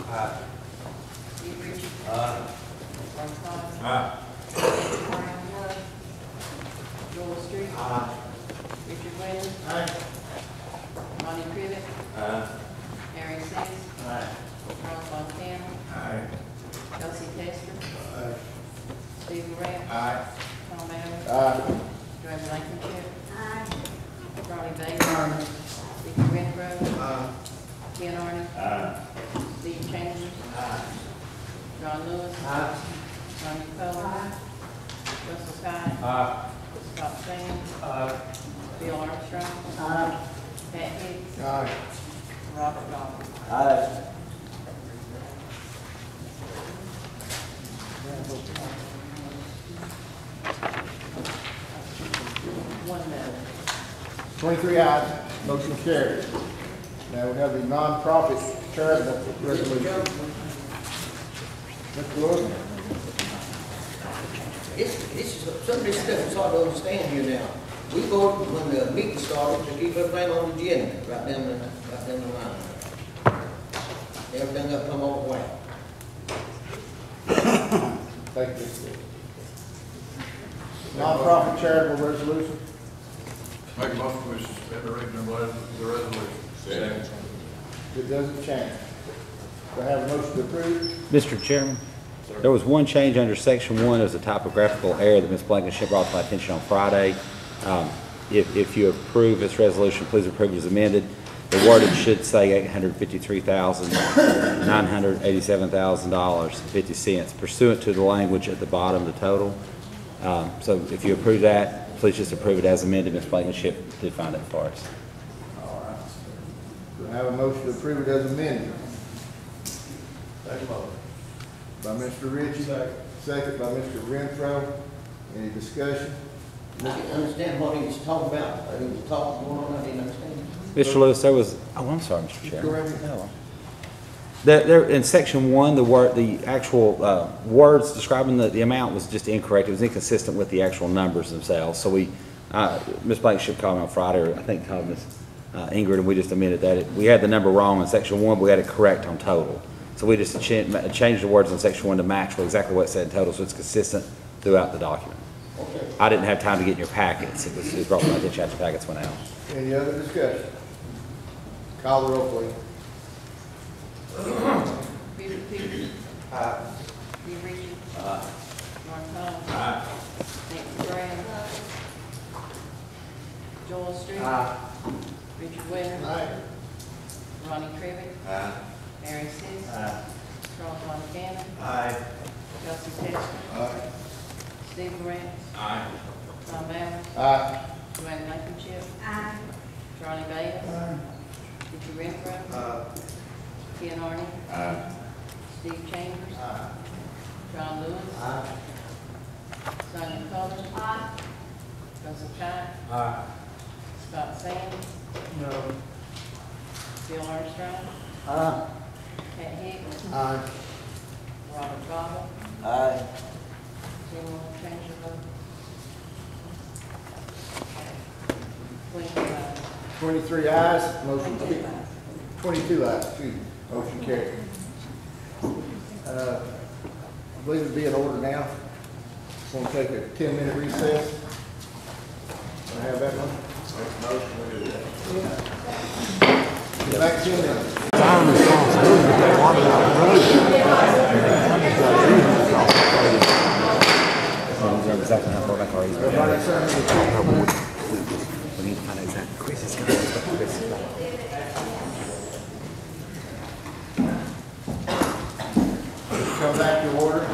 Steve Ritchie. Ron Collinsworth. David Brown. Joel Street. Richard Winters. Ronnie Crivitt. Harry Seas. Charles Montana. Elsie Testor. Steve Ray. Tom Allen. Joanne Blankenship. Ronnie Bailey. Vicky Renfro. Ken Arden. Steve Chambers. John Lewis. Ronnie Cullen. Russell Cott. Scott Sands. Bill Armstrong. Pat Hicks. Robert Goff. One no. 23 ayes, motion carried. Now we have the nonprofit charitable resolution. Mr. Lewis? It's some of this stuff is hard to understand here now. We voted when the meeting started to keep everything on the agenda, right down the line. Everything got come all the way. Thank you, Mr. Lewis. Nonprofit charitable resolution. Make a motion to suspend the reading of the resolution. Second. It doesn't change. Do I have a motion to approve? Mr. Chairman, there was one change under section 1. There was a typographical error that Ms. Blankenship brought to my attention on Friday. If you approve this resolution, please approve it as amended. The wording should say $853,987,50 pursuant to the language at the bottom of the total. So if you approve that, please just approve it as amended. Ms. Blankenship did find it for us. All right. Do I have a motion to approve it as amended? By Mr. Ritchie. Second by Mr. Renfro. Any discussion? I didn't understand what he was talking about. He was talking going on, I didn't understand. Mr. Lewis, there was, I'm sorry, Mr. Chairman. Go right ahead. There, in section 1, the actual words describing the amount was just incorrect. It was inconsistent with the actual numbers themselves. So we, Ms. Blankenship called me on Friday, or I think called Ms. Ingrid, and we just amended that. We had the number wrong in section 1, but we had it correct on total. So we just changed the words in section 1 to match exactly what it said in total, so it's consistent throughout the document. Okay. I didn't have time to get in your packets. It brought to my attention after the packets went out. Any other discussion? Call the roll, please. Richard Peters. Steve Ritchie. Ron Collins. Nancy Brown. Joel Street. Richard Winters. Ronnie Crivitt. Harry Seas. Charles Montana. Elsie Testor. Steve Grant. Tom Allen. Joanne Blankenship. Charlie Bailey. Richard Renfro. Ken Arden. Steve Chambers. John Lewis. Sonia Coler. Russell Cott. Scott Sands. Bill Armstrong. Pat Hicks. Robert Goff. Anyone want to change your vote? 23 ayes, motion carried. 22 ayes, excuse me, motion carried. I believe it'll be in order now. Going to take a 10-minute recess. Can I have that one? Get back 10 minutes. Exactly how far back are you? Everybody sign the check. We need to find out exactly. Chris is going to Chris is going. Come back to order.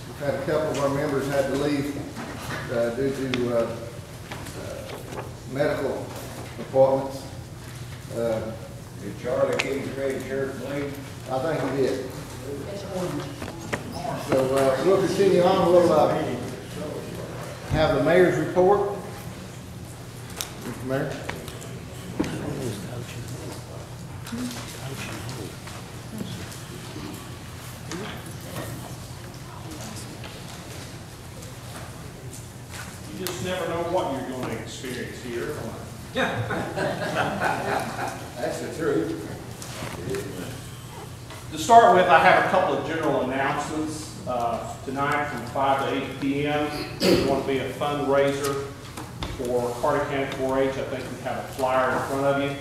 We've had a couple of our members had to leave due to medical appointments. Did Charlie King's red shirt leave? I think he did. So we'll continue on. We'll have the mayor's report. Mr. Mayor. You just never know what you're going to experience here. That's the truth. To start with, I have a couple of general announcements tonight from 5 to 8 p.m. There's going to be a fundraiser for Carter County 4-H. I think we have a flyer in front of you.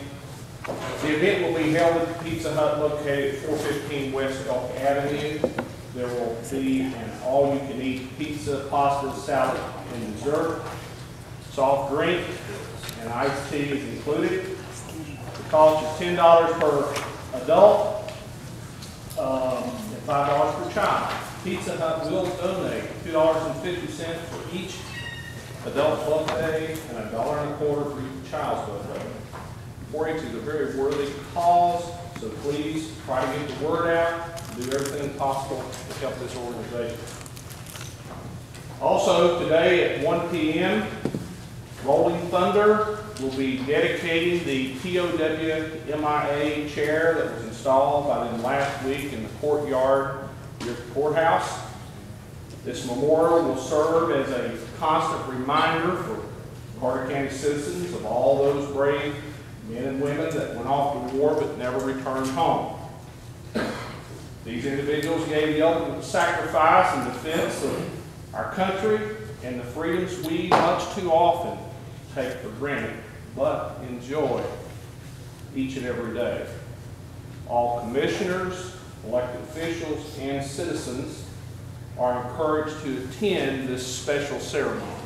The event will be held at the Pizza Hut located at 415 West Elk Avenue. There will be an all-you-can-eat pizza, pasta, salad, and dessert. Soft drink and iced tea is included. The cost is $10 per adult and $5 per child. Pizza Hut will donate $2.50 for each adult buffet and $1.25 for each child's buffet. 4-H is a very worthy cause, so please try to get the word out, do everything possible to help this organization. Also, today at 1 p.m., Rolling Thunder will be dedicating the TOW-MIA chair that was installed by them last week in the courtyard here at the courthouse. This memorial will serve as a constant reminder for Carter County citizens of all those brave men and women that went off to war but never returned home. These individuals gave the ultimate sacrifice in defense of our country and the freedoms we much too often take for granted, but enjoy each and every day. All commissioners, elected officials, and citizens are encouraged to attend this special ceremony.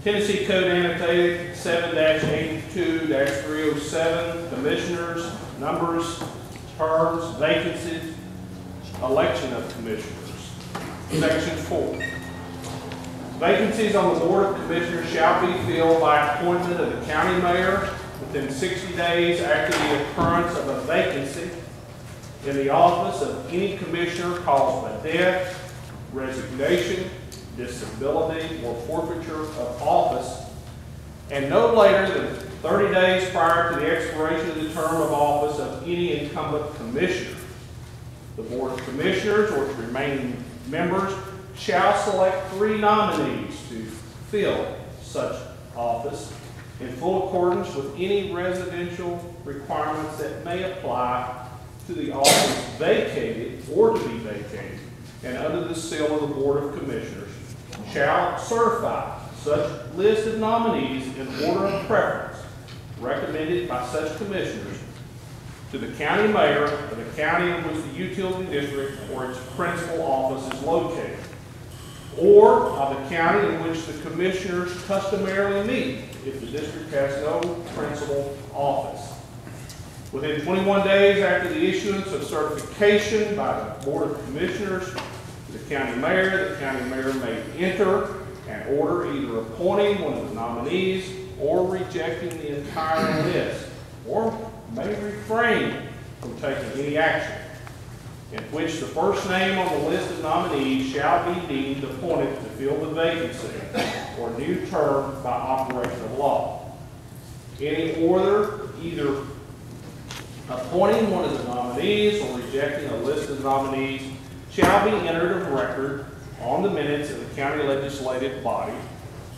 Tennessee Code Annotated 7-82-307, Commissioners, Numbers, Terms, Vacancies, Election of Commissioners. Section 4. Vacancies on the Board of Commissioners shall be filled by appointment of the county mayor within 60 days after the occurrence of a vacancy in the office of any commissioner caused by death, resignation, disability, or forfeiture of office, and no later than 30 days prior to the expiration of the term of office of any incumbent commissioner. The Board of Commissioners or its remaining members shall select 3 nominees to fill such office in full accordance with any residential requirements that may apply to the office vacated or to be vacated, and under the seal of the Board of Commissioners shall certify such list of nominees in order of preference recommended by such commissioners to the county mayor of the county in which the utility district or its principal office is located, or of the county in which the commissioners customarily meet if the district has no principal office. Within 21 days after the issuance of certification by the Board of Commissioners to the county mayor may enter an order either appointing one of the nominees or rejecting the entire list, or may refrain from taking any action, in which the first name on the list of nominees shall be deemed appointed to fill the vacancy or new term by operation of law. Any order either appointing one of the nominees or rejecting a list of nominees shall be entered of record on the minutes of the county legislative body,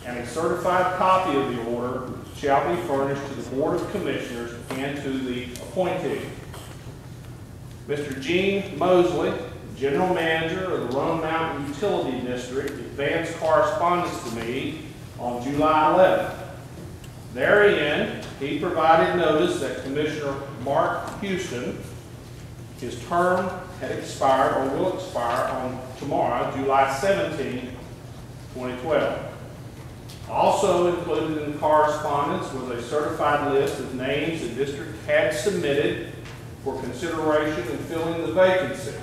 and a certified copy of the order shall be furnished to the Board of Commissioners and to the appointee. Mr. Gene Mosley, General Manager of the Lone Mountain Utility District, advanced correspondence to me on July 11th. Therein, he provided notice that Commissioner Mark Houston, his term had expired or will expire on tomorrow, July 17, 2012. Also included in the correspondence was a certified list of names the district had submitted for consideration in filling the vacancy.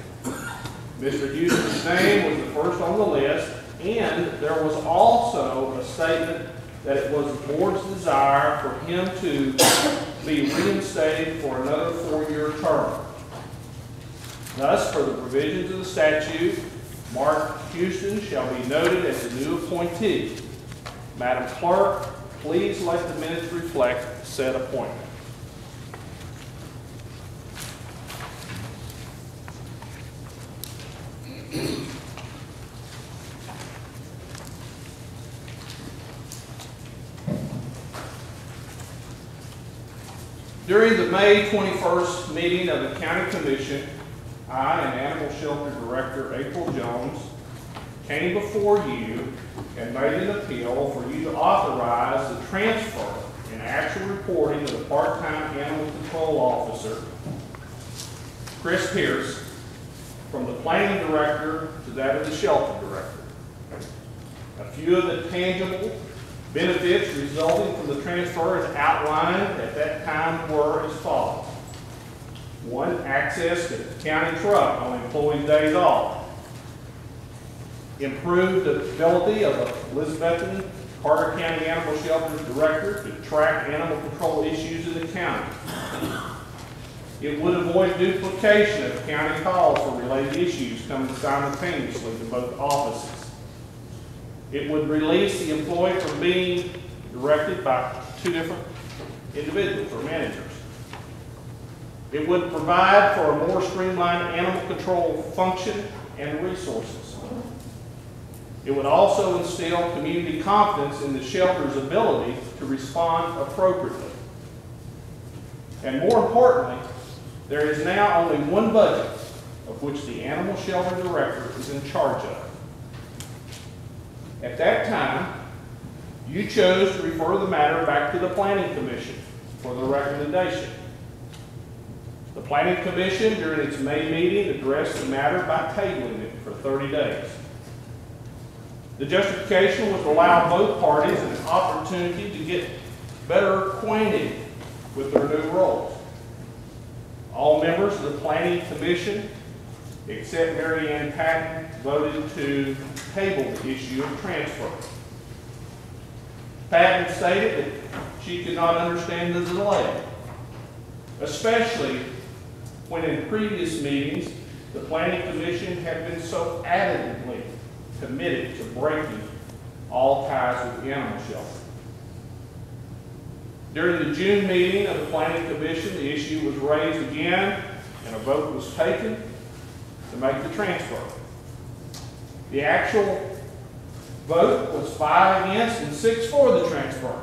Mr. Houston's name was the first on the list, and there was also a statement that it was the board's desire for him to be reinstated for another 4-year term. Thus, for the provisions of the statute, Mark Houston shall be noted as the new appointee. Madam Clerk, please let the minutes reflect said appointment. During the May 21st meeting of the County Commission, I and Animal Shelter Director April Jones came before you and made an appeal for you to authorize the transfer and actual reporting of the part-time animal control officer, Chris Pierce, from the planning director to that of the shelter director. A few of the tangible benefits resulting from the transfer as outlined at that time were as follows. One, access to the county truck on employee days off. Improved ability of Elizabethan Carter County Animal Shelter Director to track animal control issues in the county. It would avoid duplication of county calls for related issues coming simultaneously to both offices. It would release the employee from being directed by two different individuals or managers. It would provide for a more streamlined animal control function and resources. It would also instill community confidence in the shelter's ability to respond appropriately. And more importantly, there is now only one budget of which the animal shelter director is in charge of. At that time, you chose to refer the matter back to the Planning Commission for the recommendation. The Planning Commission, during its May meeting, addressed the matter by tabling it for 30 days. The justification was to allow both parties an opportunity to get better acquainted with their new roles. All members of the Planning Commission, except Mary Ann Patton, voted to table the issue of transfer. Patton stated that she could not understand the delay, especially when in previous meetings the Planning Commission had been so adamantly committed to breaking all ties with the animal shelter. During the June meeting of the Planning Commission, the issue was raised again and a vote was taken to make the transfer. The actual vote was 5 against and 6 for the transfer.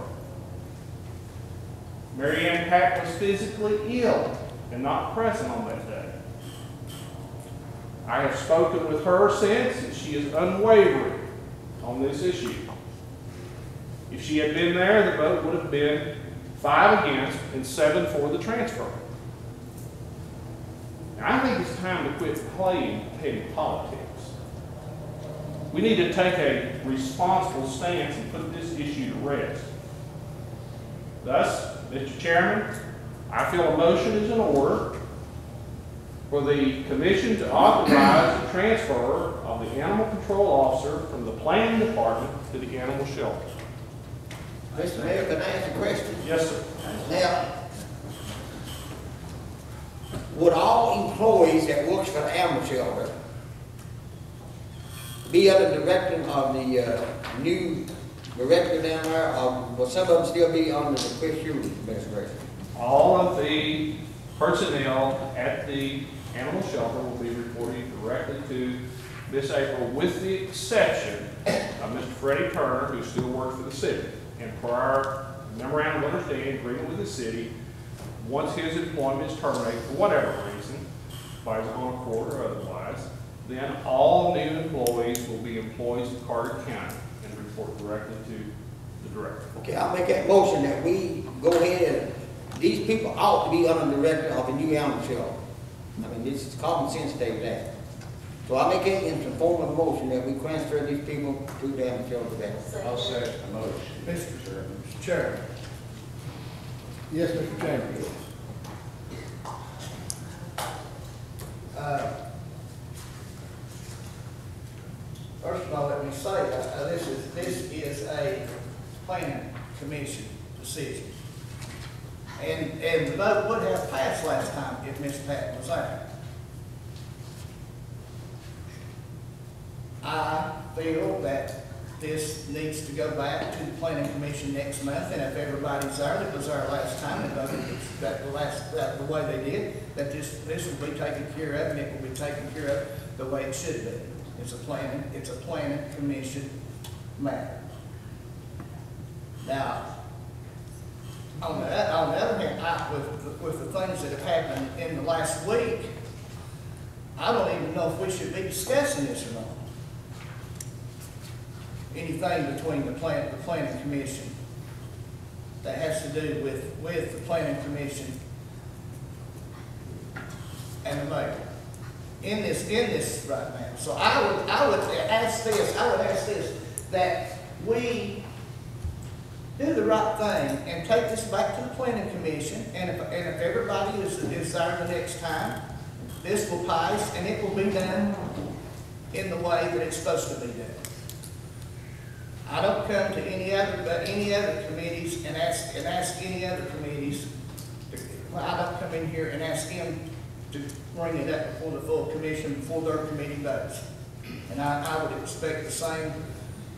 Mary Ann Pack was physically ill and not present on that day. I have spoken with her since, and she is unwavering on this issue. If she had been there, the vote would have been 5 against and 7 for the transfer. Now, I think it's time to quit playing petty politics. We need to take a responsible stance and put this issue to rest. Thus, Mr. Chairman, I feel a motion is in order for the commission to authorize the transfer of the animal control officer from the planning department to the animal shelter. Mr. Mayor, can I ask a question? Yes, sir. Now, would all employees that works for the animal shelter be under the direction of the new director down there, or will some of them still be under the Chris Hughes administration? All of the personnel at the animal shelter will be reporting directly to Miss April, with the exception of Mr. Freddie Turner, who still works for the city. And per our memorandum of understanding agreement with the city, once his employment is terminated for whatever reason, by his own accord or otherwise, then all new employees will be employees of Carter County and report directly to the director. Okay, I'll make that motion that we go ahead, these people ought to be under the director of the new animal shelter. I mean, this is common sense, David, that. So I make it in the form of a motion that we transfer these people to the animal shelter there. I'll second the motion. Mr. Chairman. Yes, Mr. Chairman. First of all, let me say, this is a planning commission decision. And the vote would have passed last time if Ms. Patton was there. I feel that this needs to go back to the planning commission next month, and if everybody's there that was there last time and voted the way they did, that this will be taken care of, and it will be taken care of the way it should be. It's a planning commission matter. Now, on the other hand, with the things that have happened in the last week, I don't even know if we should be discussing this or not. Anything between the planning commission that has to do with the planning commission and the mayor in this right now. So I would ask this, that we do the right thing and take this back to the planning commission, and if everybody is there the next time, this will pass and it will be done in the way that it's supposed to be done. I don't come to any other committees and ask any other committees. I don't come in here and ask them to bring it up before the full commission, before their committee votes. And I would expect the same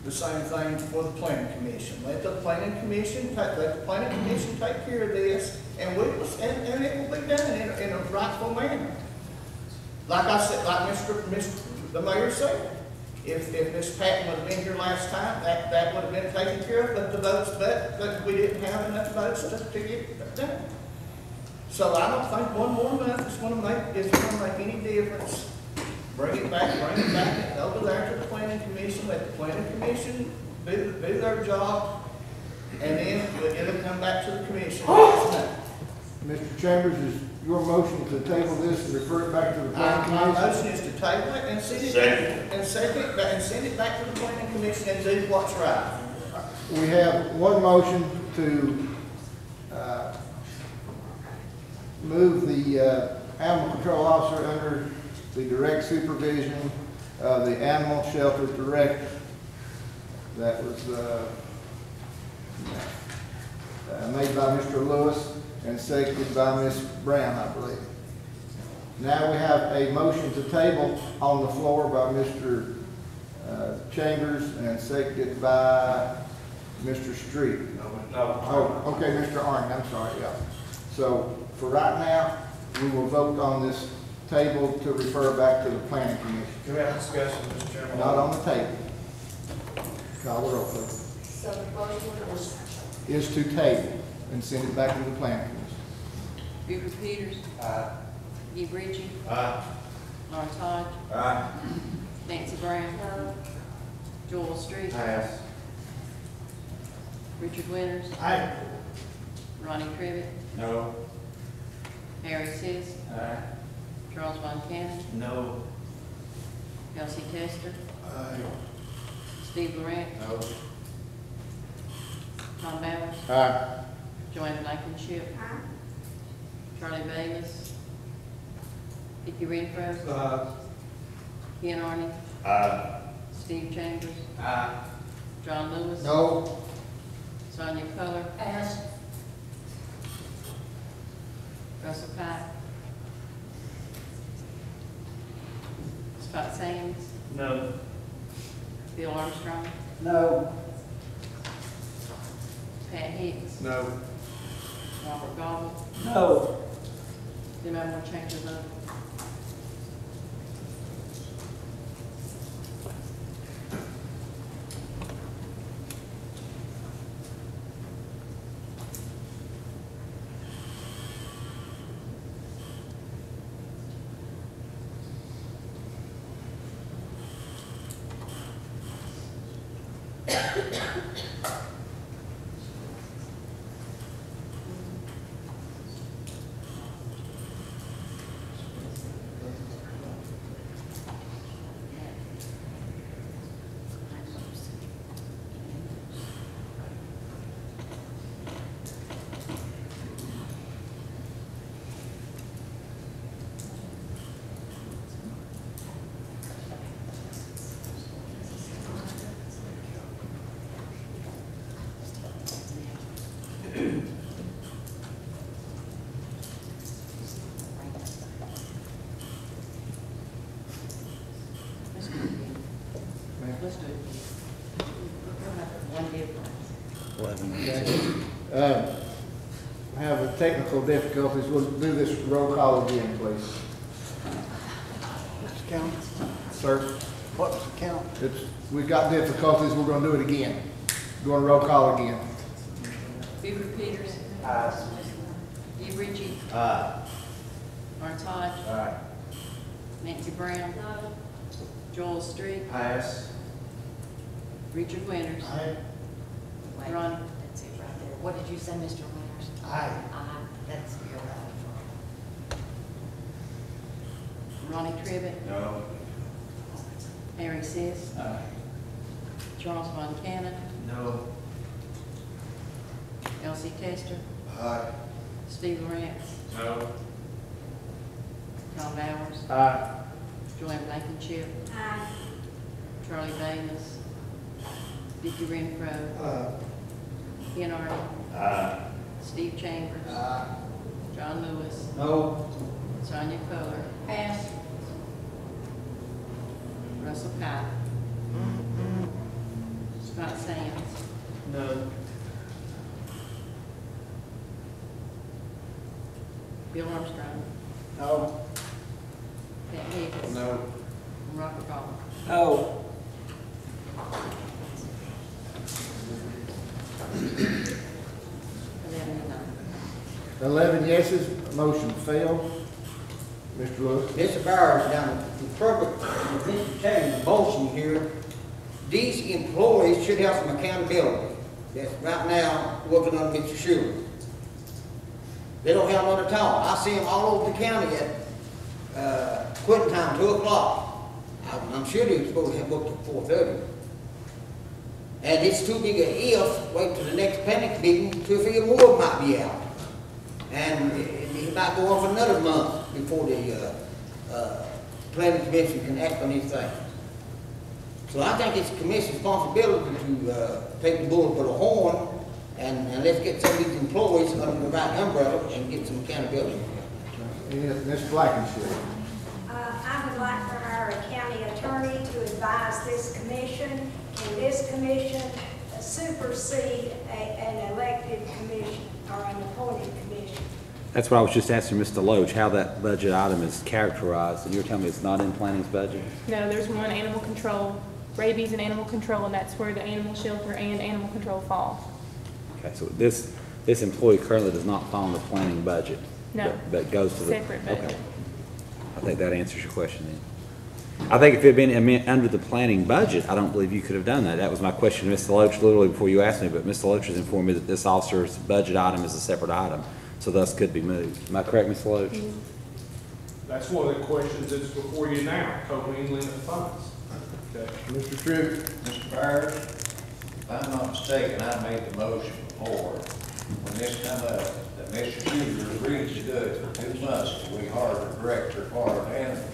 thing for the planning commission. Let the planning commission take care of this, and it will be done in a rightful manner. Like I said, like the mayor said, if Ms. Patton would have been here last time, that would have been taken care of, but we didn't have enough votes to get it done. So I don't think one more month is going to make any difference. Bring it back over there to the planning commission, let the planning commission do their job, and then it'll come back to the commission. Mr. Chambers, is your motion to table this and refer it back to the planning commission? My motion is to table it and send it back to the planning commission and do what's right. We have one motion to move the animal control officer under the direct supervision of the animal shelter director. That was made by Mr. Lewis and seconded by Ms. Brown, I believe. Now we have a motion to table on the floor by Mr. Chambers and seconded by Mr. Street. Oh, okay, Mr. Arning, I'm sorry, yeah. So for right now, we will vote on this table to refer back to the planning commission. Can we have a discussion, Mr. Chairman? Not on the table. Call the roll, please. So the first one was Is to table and send it back to the planning commission. Buford Peters. Aye. Guy Ritchie. Aye. Lawrence Hodge. Aye. Nancy Brown. Joel Street. Aye. Richard Winters. Aye. Ronnie Crivitt. No. Harry Seas. Aye. Charles Von Cannon. No. Elsie Tester. Aye. Steve Laurent. No. Tom Bowers. Aye. Joanne Blankenship. Charlie Bayless. Vicki Renfro. Aye. Ken Arning. Aye. Steve Chambers. Aye. John Lewis. No. Sonia Coler. Russell Pike. Scott Sands. No. Bill Armstrong. No. Pat Hicks. No. Robert Goble. No. Do I want to change the vote? one difference. Okay. Have a technical difficulties, we'll do this roll call again, please. What's the count? Sir? What's the count? We've got difficulties, we're gonna do it again. Going roll call again. Buford Peters. Aye. Steve Ritchie. Aye. Lawrence Hodge. Aye. Nancy Brown. No. Joel Street. Pass. Richard Winters. Aye. Ronnie. That's it right there. What did you say, Mr. Winters? Aye. Aye, that's your right. Ronnie Tribbett. No. Harry Seas. Aye. Charles Montana. No. Elsie Tester. Aye. Steve Lawrence. No. Tom Bowers. Aye. Joanne Blankenship. Aye. Charlie Davis. Dickie Renfro. Ken Arden. Aye. Steve Chambers. John Lewis. No. Sonia Coler. Pass. Russell Cott. Scott Sands. No. Bill Armstrong. No. Pat Hicks. No. And Robert Goff. No. 11 yeses, motion failed. Mr. Lewis? Mr. Bowers, down the purpose of Mr. Chairman's motion here, these employees should have some accountability. That's right now working on Mr. Schuler. They don't have none at all. I see them all over the county at quitting time, 2 o'clock. I'm sure they're supposed to have worked till 4:30. And it's too big a if, wait till the next planning meeting, 2 or 3 more might be out. And it might go on for another month before the planning commission can act on these things. So I think it's the commission's responsibility to take the bull by the horn and let's get some of these employees under the right umbrella and get some accountability. Ms. Blankenship? I would like for our county attorney to advise this commission. Can this commission supersede an elected commission or an appointed commission? That's what I was just asking Mr. Loach, how that budget item is characterized, and you're telling me it's not in planning's budget? No, there's one animal control, rabies and animal control, and that's where the animal shelter and animal control fall. Okay, so this employee currently does not fall in the planning budget? No. But goes to the... Separate budget. Okay. I think that answers your question then. I think if it had been under the planning budget, I don't believe you could have done that. That was my question to Mr. Loach literally before you asked me, but Mr. Loach has informed me that this officer's budget item is a separate item, so thus could be moved. Am I correct, Mr. Loach? That's one of the questions that's before you now, commingling of funds. Okay. Mr. Tribbett? Mr. Byers, if I'm not mistaken, I made the motion before, when this come up, that Mr. Schuler agreed to do it for 2 months till we hired a director for our animal shelter.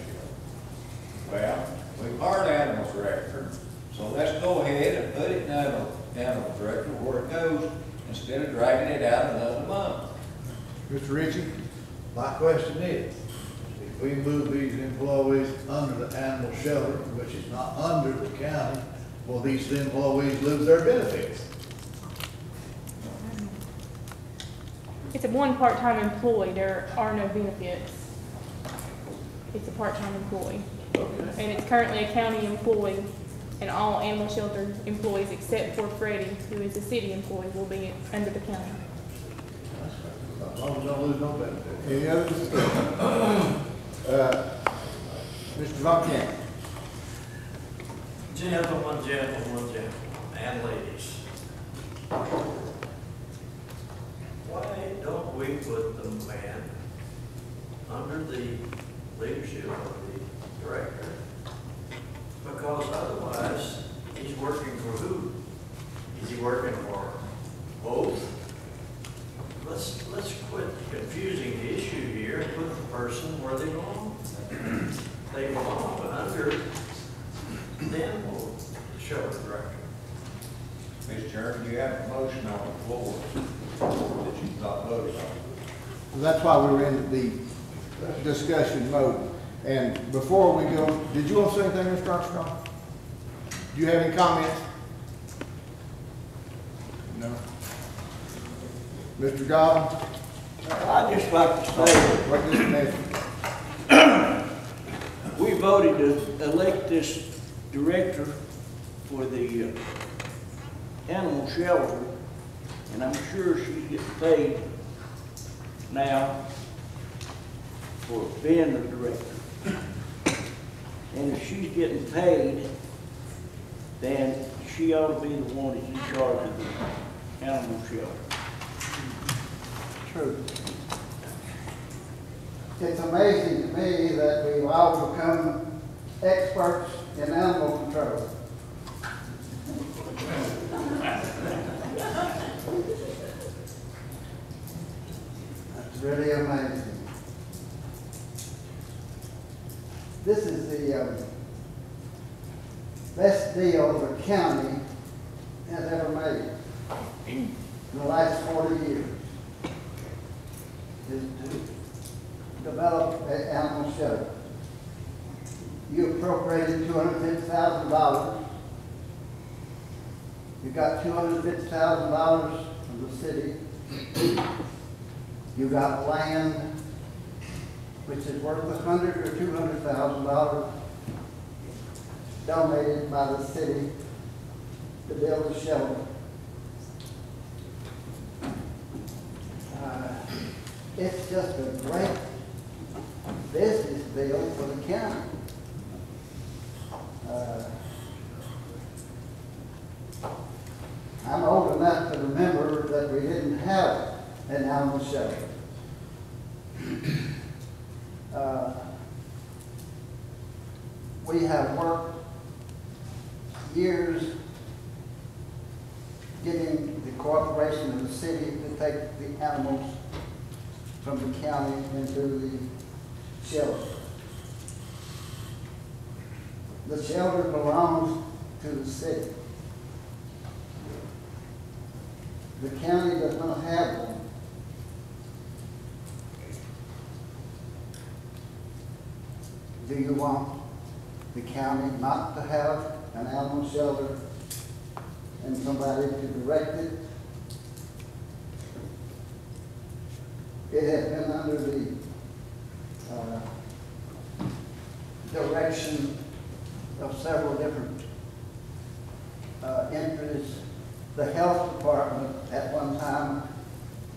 Well, we've hired an animal director, so let's go ahead and put it in animal director where it goes, instead of dragging it out another month. Mr. Ritchie? My question is, if we move these employees under the animal shelter, which is not under the county, will these employees lose their benefits? It's a one part-time employee, there are no benefits. It's a part-time employee. And it's currently a county employee, and all animal shelter employees except for Freddie, who is a city employee, will be under the county. As long as we don't lose no benefits. Any other discussion? Mr. Von Camp? Gentlemen, and ladies. Why don't we put the man under the leadership of the director? Because otherwise, he's working for who? Is he working for both? Let's quit confusing the issue here and put the person where they belong. They belong under the animal shelter director. Mr. Chairman, you have a motion on the floor that you've not voted on. That's why we were in the discussion mode. And before we go, did you want to say anything, Mr. Armstrong? Do you have any comments? No. Mr. Godwin? I'd just like to say, What just a minute. we voted to elect this director for the animal shelter, and I'm sure she's getting paid now for being the director. And if she's getting paid, then she ought to be the one that's in charge of the animal shelter. True. It's amazing to me that we've all become experts in animal control. That's really amazing. This is the best deal the county has ever made in the last 40 years. Is to develop an animal shelter. You appropriated $250,000. You got $250,000 from the city. You got land, which is worth $100,000 or $200,000, donated by the city to build a shelter. It's just a great business deal for the county. I'm old enough to remember that we didn't have an animal shelter. We have worked years getting the cooperation of the city to take the animals from the county into the shelter. The shelter belongs to the city. The county does not have one. Do you want the county not to have an animal shelter and somebody to direct it? It has been under the direction of several different entities. The health department at one time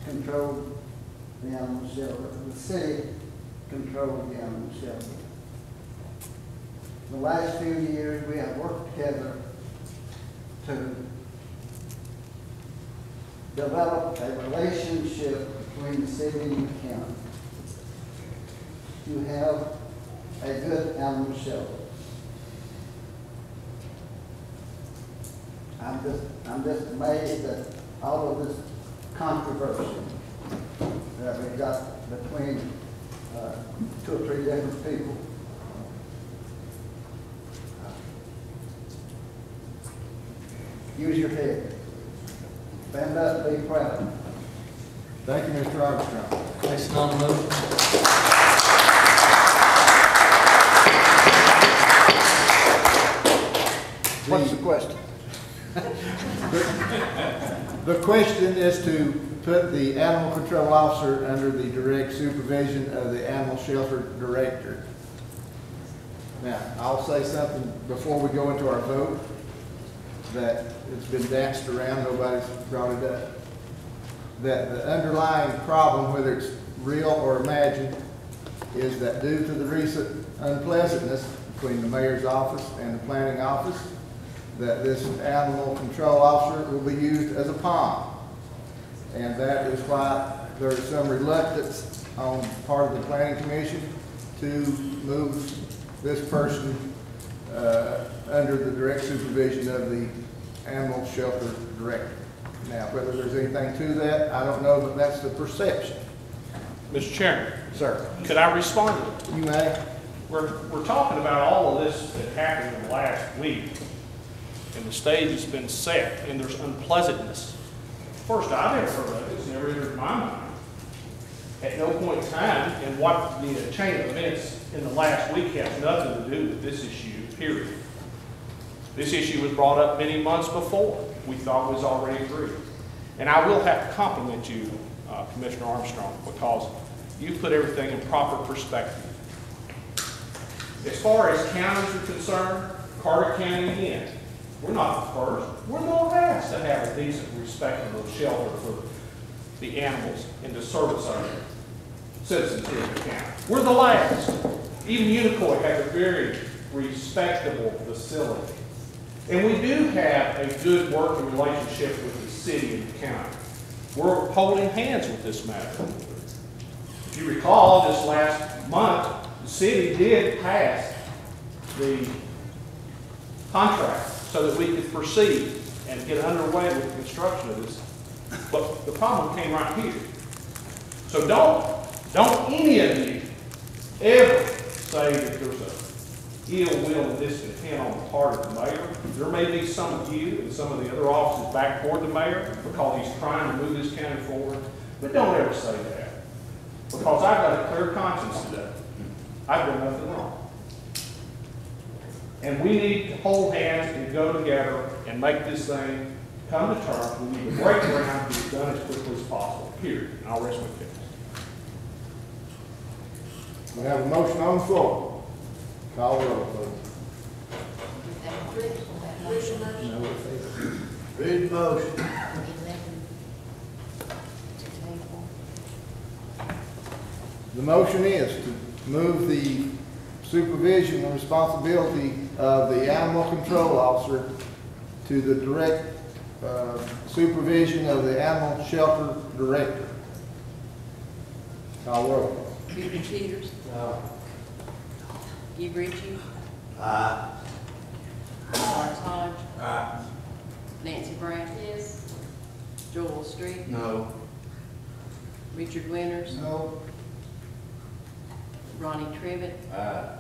controlled the animal shelter. The city controlled the animal shelter. The last few years we have worked together to develop a relationship between the city and the county to have a good animal shelter. I'm just amazed at all of this controversy that we've got between 2 or 3 different people. Use your head. Stand up, be proud. Thank you, Mr. Armstrong. Placing on the motion. What's the question? The question is to put the animal control officer under the direct supervision of the animal shelter director. Now, I'll say something before we go into our vote that it's been danced around, nobody's brought it up. That the underlying problem, whether it's real or imagined, is that due to the recent unpleasantness between the mayor's office and the planning office, that this animal control officer will be used as a pawn. And that is why there is some reluctance on part of the planning commission to move this person under the direct supervision of the animal shelter director. Now, whether there's anything to that, I don't know, but that's the perception. Mr. Chairman. Sir. Could I respond to it? You may. We're talking about all of this that happened in the last week, and the stage has been set, and there's unpleasantness. First, I've never heard of it. It's never entered my mind. At no point in time, and what the chain of events in the last week has nothing to do with this issue, period. This issue was brought up many months before. We thought it was already agreed. And I will have to compliment you, Commissioner Armstrong, because you put everything in proper perspective. As far as counties are concerned, Carter County again, we're not the first. We're the last to have a decent, respectable shelter for the animals in the service of citizens here in the county. We're the last. Even Unicoi has a very respectable facility. And we do have a good working relationship with the city and the county. We're holding hands with this matter. If you recall, this last month, the city did pass the contract so that we could proceed and get underway with the construction of this. But the problem came right here. So don't any of you ever say that there's a ill will and discontent on the part of the mayor. There may be some of you and some of the other officers back toward the mayor because he's trying to move this county forward. But don't ever say that. Because I've got a clear conscience today. I've done nothing wrong. And we need to hold hands and go together and make this thing come to terms. We need to break ground and get it done as quickly as possible, period. And I'll rest my case. We have a motion on the floor. Call the roll, please. Read the motion. The motion is to move the supervision and responsibility of the animal control officer to the direct supervision of the animal shelter director. Call the roll. Peter Peters. No. Guy Ritchie. Aye. Lawrence Hodge. Aye. Nancy Brown. Yes. Joel Street. No. Richard Winters. No. Ronnie Tribbett. Aye.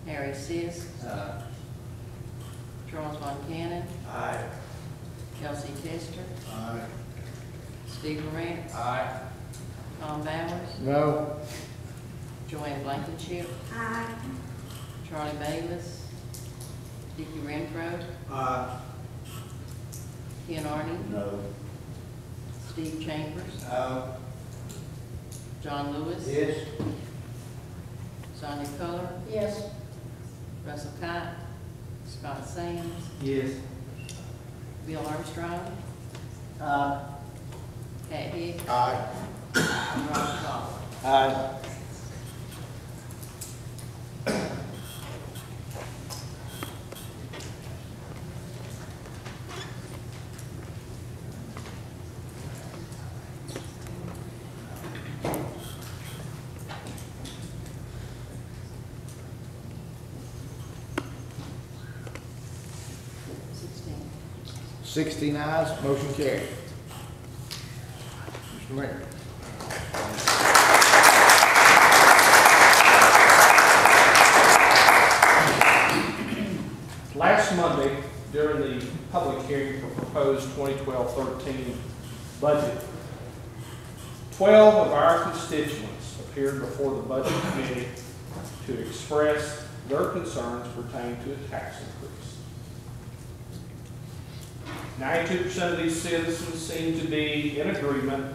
Harry Sisk. Aye. Charles Von Cannon. Aye. Kelsey Tester. Aye. Steve Morant. Aye. Tom Bowers. No. Joanne Blankenship. Aye. Charlie Bayless. Dickie Renfro. Aye. Ken Arden. No. Steve Chambers. Aye. John Lewis. Yes. Sonia Culler. Yes. Russell Cott. Scott Sands. Yes. Bill Armstrong. Pat Hicks. Aye. And Ron Collar. Aye. Sixteen. 16 ayes, motion carried. Mr. Mayor. Last Monday, during the public hearing for proposed 2012-13 budget, 12 of our constituents appeared before the Budget Committee to express their concerns pertaining to a tax increase. 92% of these citizens seem to be in agreement,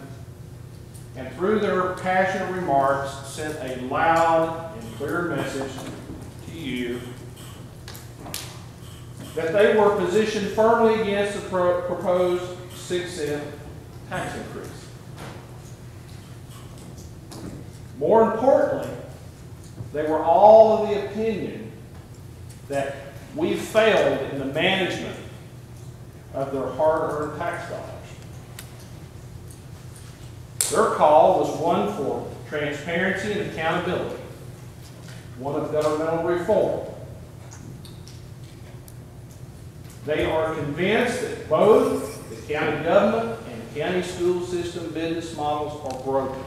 and through their passionate remarks sent a loud and clear message to you that they were positioned firmly against the proposed 6-cent tax increase. More importantly, they were all of the opinion that we failed in the management of their hard-earned tax dollars. Their call was one for transparency and accountability, one of governmental reform. They are convinced that both the county government and county school system business models are broken.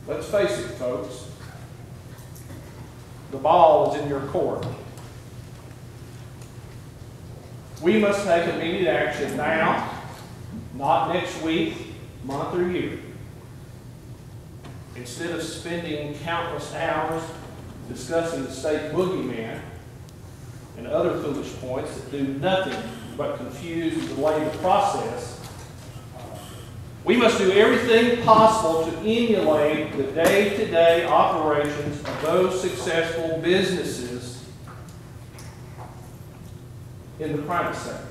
Let's face it, folks. The ball is in your court. We must take immediate action now, not next week, month, or year. Instead of spending countless hours discussing the state boogeyman, and other foolish points that do nothing but confuse and delay the process. We must do everything possible to emulate the day-to-day operations of those successful businesses in the private sector.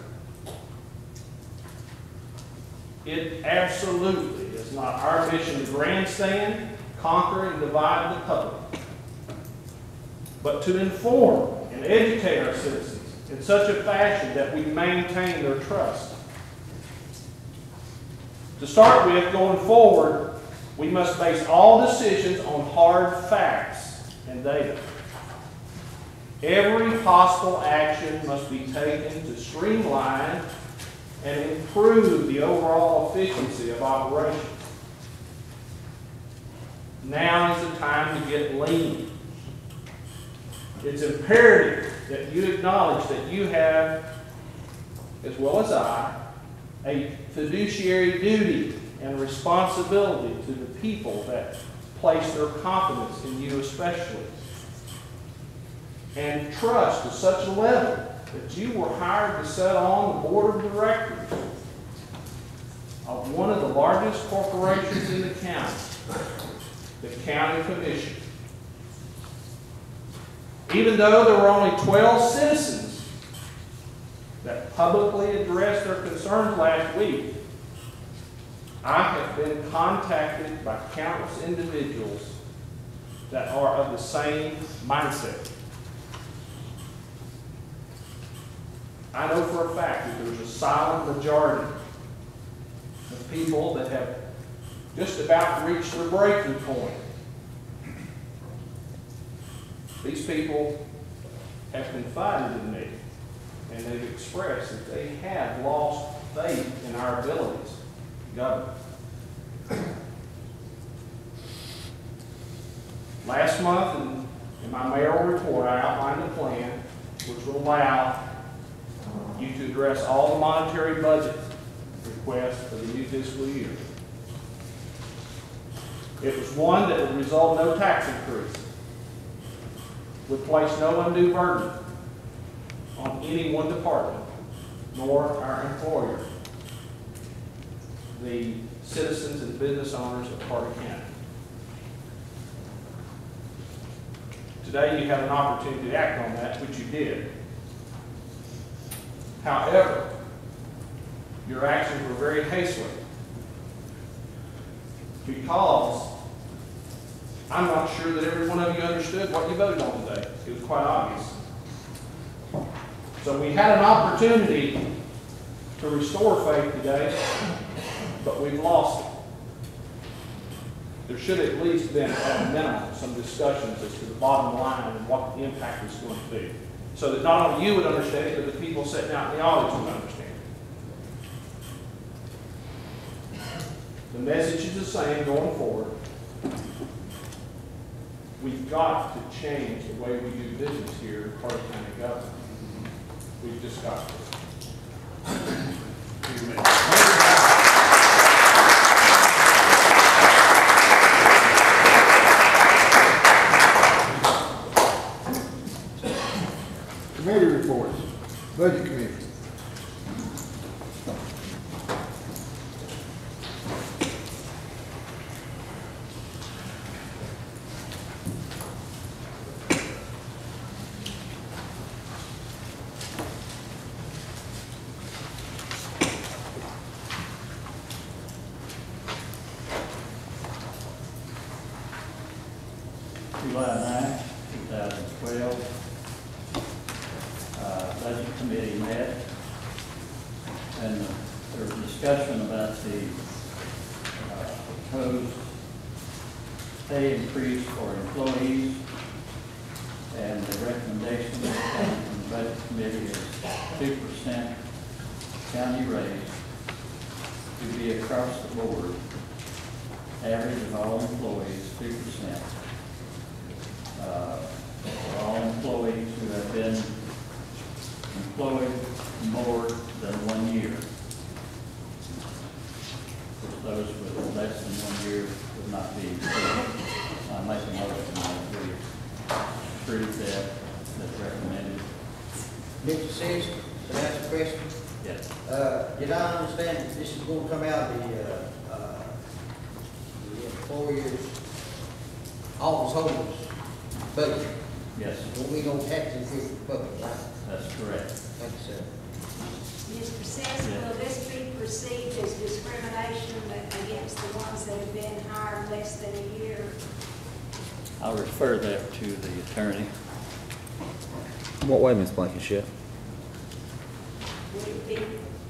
It absolutely is not our mission to grandstand, conquer, and divide the public, but to inform and educate our citizens in such a fashion that we maintain their trust. To start with, going forward, we must base all decisions on hard facts and data. Every possible action must be taken to streamline and improve the overall efficiency of operations. Now is the time to get lean. It's imperative that you acknowledge that you have, as well as I, a fiduciary duty and responsibility to the people that place their confidence in you especially. And trust to such a level that you were hired to sit on the board of directors of one of the largest corporations in the county, the County Commission. Even though there were only 12 citizens that publicly addressed their concerns last week, I have been contacted by countless individuals that are of the same mindset. I know for a fact that there's a silent majority of people that have just about reached their breaking point. These people have confided in me, and they've expressed that they have lost faith in our abilities to govern. Last month, in my mayoral report, I outlined a plan which will allow you to address all the monetary budget requests for the new fiscal year. It was one that would result in no tax increase, would place no undue burden on any one department, nor our employer, the citizens and business owners of Carter County. Today you have an opportunity to act on that, which you did. However, your actions were very hastily, because I'm not sure that every one of you understood what you voted on today. It was quite obvious. So we had an opportunity to restore faith today, but we've lost it. There should have at least been, at a minimum, some discussions as to the bottom line and what the impact was going to be, so that not only you would understand it, but the people sitting out in the audience would understand it. The message is the same going forward. We've got to change the way we do business here in Carter County government. We've just got to. Committee reports. Budget Committee. July 9, 2012. Budget Committee met, and there was discussion about the proposed pay increase for employees, and the recommendation from the Budget Committee is 2% county raise to be across the board, average of all employees, 2%. For all employees who have been employed more than 1 year. For those with less than 1 year would not be included. I make a motion that we approve that, that's recommended. says, can I ask a question? Yes. Did I understand that this is gonna come out of the employers, office holders budget? Yes, When we don't tax increase the public, right? that's correct. Thank you, sir. Mr. Sessom, will this be perceived as discrimination against the ones that have been hired less than a year? I'll refer that to the attorney. What way, Ms. Blankenship? Would it be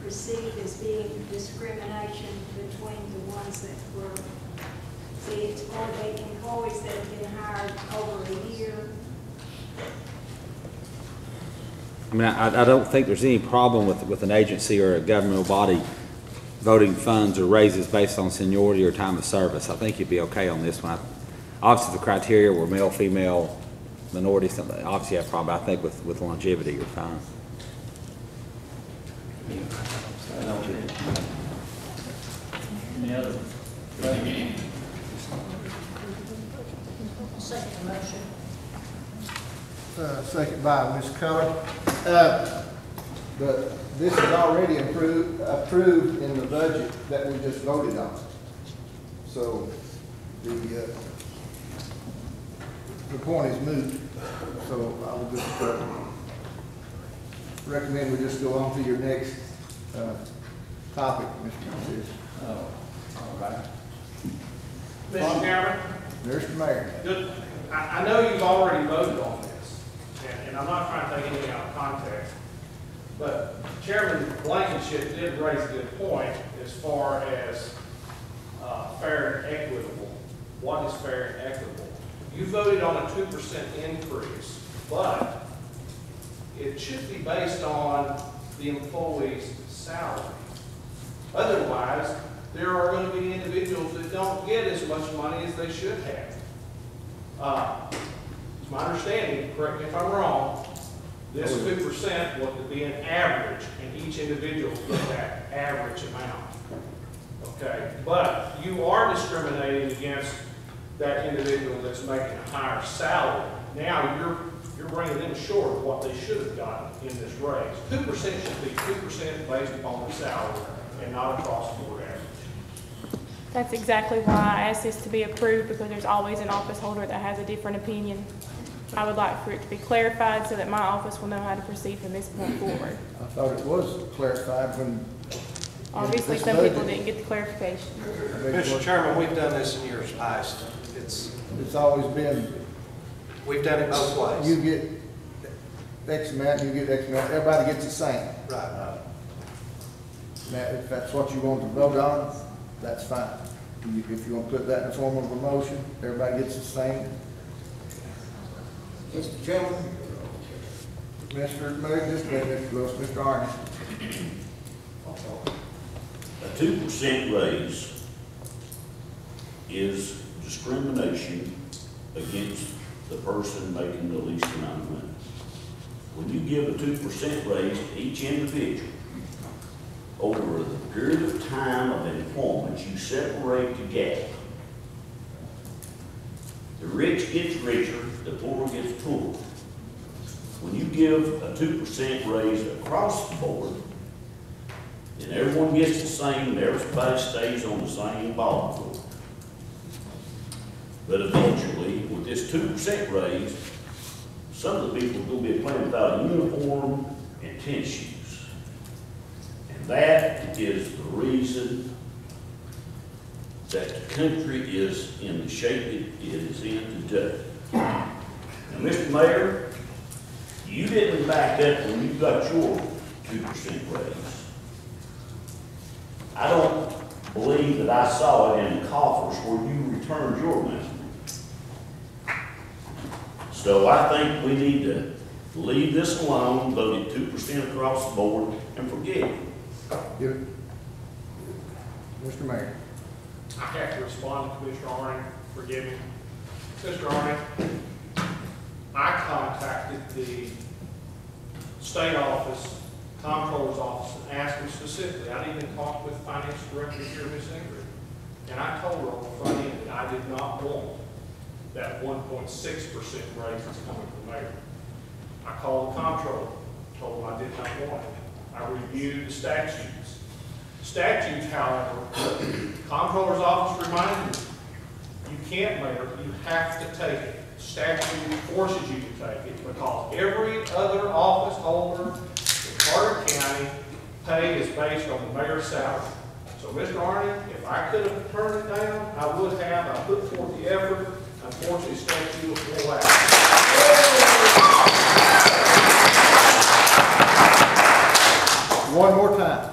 perceived as being discrimination between the ones that were, see, it's for the employees that have been hired over a year? I mean, I don't think there's any problem with an agency or a governmental body voting funds or raises based on seniority or time of service. I think you'd be okay on this one. Obviously, the criteria were male, female, minority, something, obviously you have a problem. I think with longevity, you're fine. Any other? Second motion. Second by Ms. Keller. This is already approved in the budget that we just voted on. So the point is moot. So I will just recommend we just go on to your next topic, Mr. Francis. Oh, all right. Mr. Chairman? Mr. Mayor. I know you've already voted on this, and I'm not trying to take anything out of context, but Chairman Blankenship did raise a good point as far as fair and equitable. What is fair and equitable? You voted on a 2% increase, but it should be based on the employee's salary. Otherwise, there are going to be individuals that don't get as much money as they should have. It's my understanding, correct me if I'm wrong, this 2% would be an average, and each individual gets that average amount. Okay, but you are discriminating against that individual that's making a higher salary. Now you're bringing them short of what they should have gotten in this raise. 2% should be 2% based upon the salary and not across the board average. That's exactly why I asked this to be approved, because there's always an office holder that has a different opinion. I would like for it to be clarified so that my office will know how to proceed from this point forward. I thought it was clarified when. Obviously, some people didn't get the clarification. Mr. Chairman, we've done this in years past. It's always been. We've done it both ways. You get X amount, you get X amount, everybody gets the same. Right. Now, if that's what you want to vote on, that's fine. If you want to put that in the form of a motion, everybody gets the same. Mr. Chairman? Mr. Mayor, just a minute, Mr. Arnett. A 2% raise is discrimination against the person making the least amount of money. When you give a 2% raise to each individual, over the period of time of employment, you separate the gap. The rich gets richer, the poor gets poorer. When you give a 2% raise across the board, then everyone gets the same, and everybody stays on the same ball field. But eventually, with this 2% raise, some of the people are going to be playing without a uniform and tennis shoes. And that is the reason that the country is in the shape it is in today. Now, Mr. Mayor, you didn't back up when you got your 2% raise. I don't believe that I saw it in the coffers where you returned your money. So I think we need to leave this alone, vote it 2% across the board, and forget it. Mr. Mayor. I have to respond to Commissioner Arnett, forgive me. Mr. Arnett, I contacted the state office, comptroller's office, and asked them specifically. I didn't even talk with the finance director here, Ms. Ingrid. And I told her on the front end that I did not want that 1.6% raise that's coming from the mayor. I called the comptroller. told them I did not want it. I reviewed the statutes. Statutes, however, Comptroller's Office reminded me, you can't, Mayor, you have to take it. Statute forces you to take it because every other office holder in Carter County pay is based on the mayor's salary. So, Mr. Arney, if I could have turned it down, I would have. I put forth the effort. Unfortunately, statute will pull out. One more time,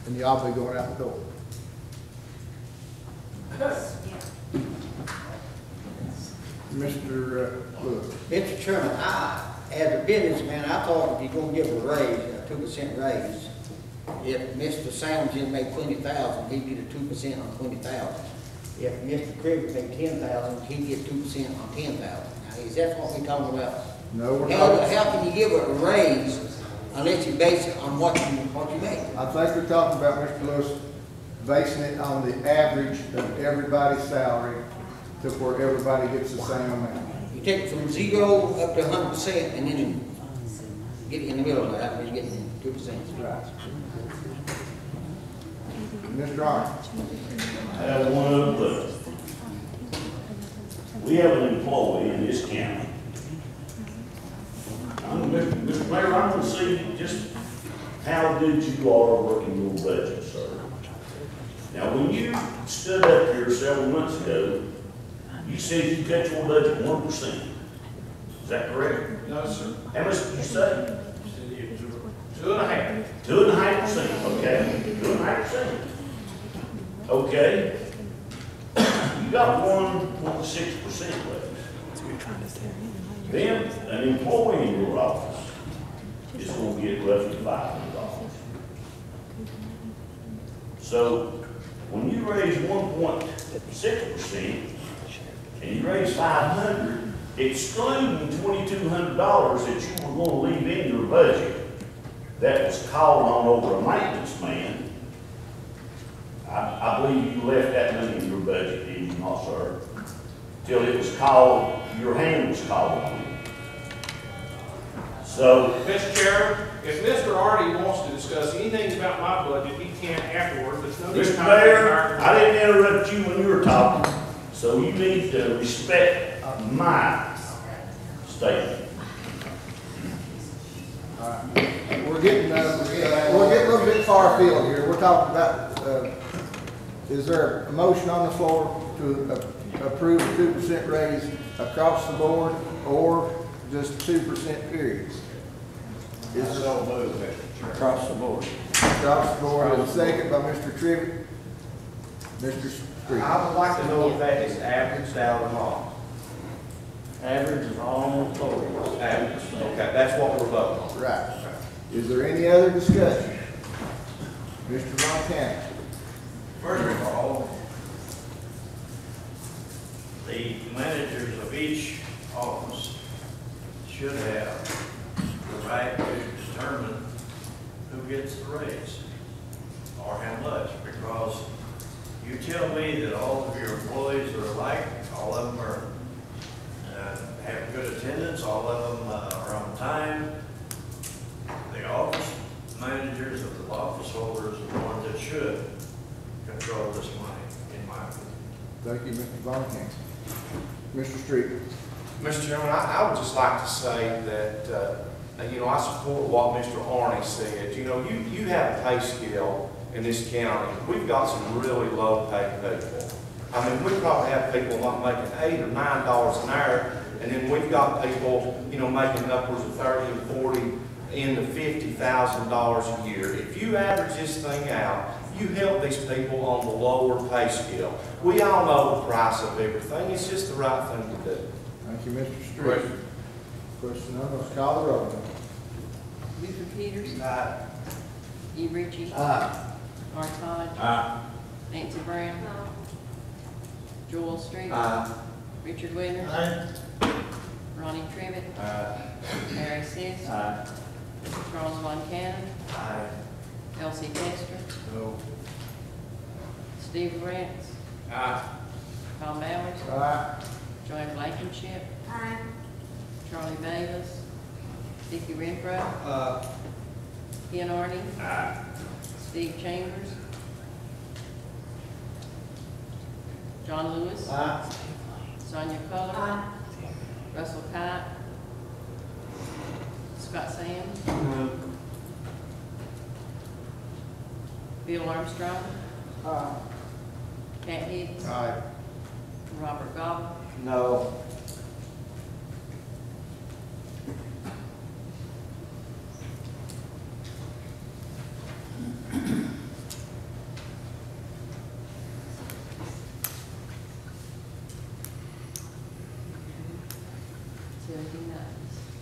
and y'all be going out the door. Mr. Lewis. Mr. Chairman, as a businessman, I thought if you're gonna give a raise, a 2% raise, if Mr. Samson made 20,000, he'd get a 2% on 20,000. If Mr. Krieger made 10,000, he'd get 2% on 10,000. Now, is that what we're talking about? No, we're not. How can you give a raise unless you base it on what you make? I think we're talking about, Mr. Lewis, basing it on the average of everybody's salary to where everybody gets the same amount. You take it from 0 up to 100% and then get it in the middle of that, and you get 2%. Right. Mr. Arnott. I have one other thing. We have an employee in this county. Mr. Mayor, I'm gonna see just how good you are working your budget, sir. Now, when you stood up here several months ago, you said you cut your budget 1%. Is that correct? No, sir. How much did you say? 2.5%. 2.5%, okay, 2.5%. Okay. You got 1.6% left. Then an employee in your office is going to get roughly $500. So when you raise 1.6% and you raise $500, excluding $2,200 that you were going to leave in your budget, that was called on over a maintenance man. I believe you left that money in your budget, did you not, sir? Till it was called, your hand was called on it. So, Mr. Chairman, if Mr. Arney wants to discuss anything about my budget, he can afterwards. There's no need to Mr. Mayor, I didn't interrupt you when you were talking, so you need to respect my statement. We're getting a little bit far afield here. We're talking about, is there a motion on the floor to approve a 2% raise across the board or just 2% periods? Is it all moved, Mr. Chairman? Across the board. Across the board, and a second by Mr. Trivett. Mr. Street. I would like to know if that is averaged out or not. Average is all employees. Average, okay, that's what we're voting on. Right. Is there any other discussion? Mr. Montana. First of all, the managers of each office should have the right to determine who gets the raise or how much, because you tell me that all of your employees are alike, all of them are have good attendance, all of them are on time. The office managers of the office holders are the ones that should control this money, in my opinion. Thank you, Mr. Bonkamp. Mr. Street. Mr. Chairman, I would just like to say that, I support what Mr. Arney said. You have a pay scale in this county. We've got some really low paid people. I mean, we probably have people not making $8 or $9 an hour, and then we've got people, making upwards of 30 and 40 into $50,000 a year. If you average this thing out, you help these people on the lower pay scale. We all know the price of everything. It's just the right thing to do. Thank you, Mr. Street. Question number, let's call the roll. Buford Peters. Aye. E. Ritchie. Aye. Art Todd. Aye. Nancy Brown. Joel Street. Aye. Richard Winters. Aye. Ronnie Tribbett. Aye. Harry Seas. Aye. Charles Von Cannon. Aye. Elsie Testor. No. Steve Rance. Aye. Tom Bowers. Aye. Joanne Blankenship. Aye. Charlie Davis. Dickie Renfro. Ken Arden. Steve Chambers. John Lewis. Sonia Coler. Russell Cott. Scott Sands. Bill Armstrong. Pat Hicks. Robert Goff. No.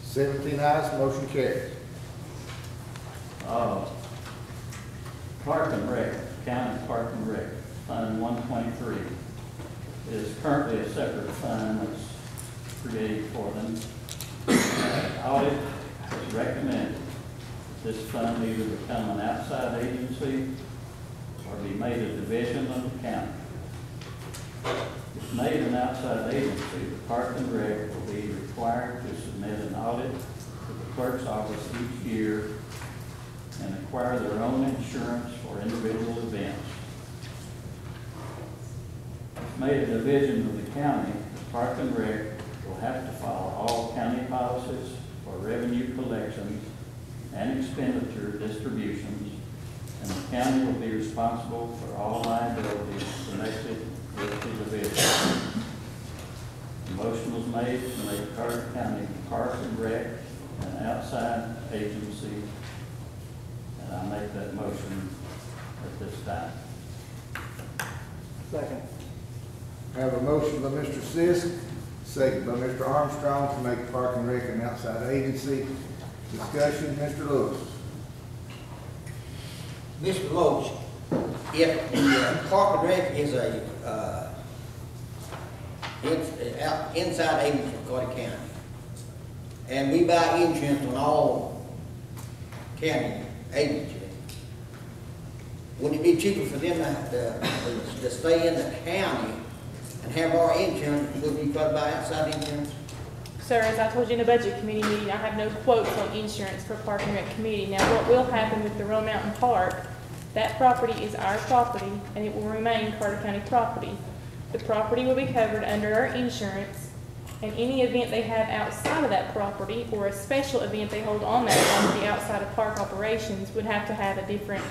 Seventeen ayes, motion carries. Park and Rec, County Park and Rec, Fund 123, is currently a separate fund that's created for them. Audit has recommended that this fund either become an outside agency or be made a division of the county. If made an outside agency, the Park and Rec will be required to submit an audit to the clerk's office each year and acquire their own insurance for individual events. If made a division of the county, the Park and Rec will have to follow all county policies for revenue collections and expenditure distributions, and the county will be responsible for all liabilities connected with the division. The motion was made to make Carter County Park and Rec an outside agency, and I make that motion at this time. Second. I have a motion by Mr. Sisk, second by Mr. Armstrong to make Park and Rec an outside agency. Discussion, Mr. Lewis. Mr. Loach, if the Park and Rec is a inside agency of Carter County, and we buy insurance on all county agencies, wouldn't it be cheaper for them to stay in the county and have our insurance, would we covered by outside insurance? Sir, as I told you in the budget committee meeting, I have no quotes on insurance for Park and Rec committee. Now, what will happen with the Roan Mountain Park, that property is our property, and it will remain Carter County property. The property will be covered under our insurance, and any event they have outside of that property, or a special event they hold on that property outside of park operations, would have to have a different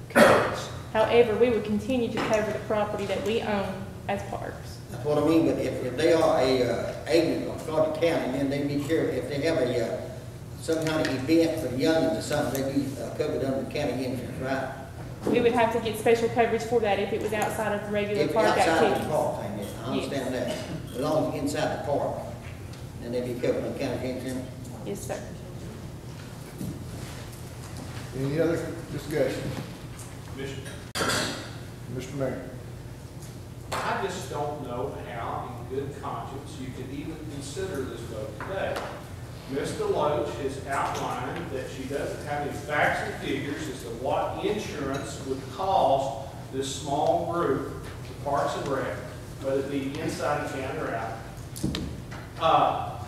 coverage. However, we would continue to cover the property that we own as parks. That's what I mean, but if they are a agent of Carter County, then they be careful, if they have a, some kind of event for the youngins or something, they be covered under county insurance, right? We would have to get special coverage for that if it was outside of the regular If park outside activities. of the park thing, yes, I understand that. As long as it's inside the park, then they be covered under county insurance. Yes, sir. Any other discussion? Mr. Mayor. I just don't know how, in good conscience, you could even consider this vote today. Ms. Deloach has outlined that she doesn't have any facts and figures as to what insurance would cost this small group, the Parks and Rec, whether it be inside the county or out.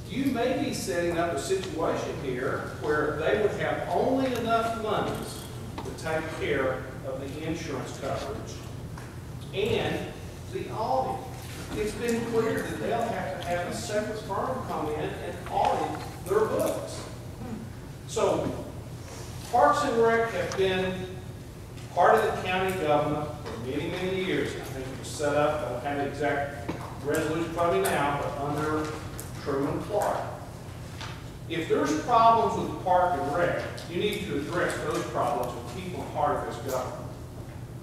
You may be setting up a situation here where they would have only enough monies to take care of the insurance coverage and the audit. It's been clear that they'll have to have a separate firm come in and audit their books. So Parks and Rec have been part of the county government for many, many years. I think it was set up, I don't have the exact resolution from me now, but under Truman Clark. If there's problems with Park and Rec, you need to address those problems and keep them part of this government.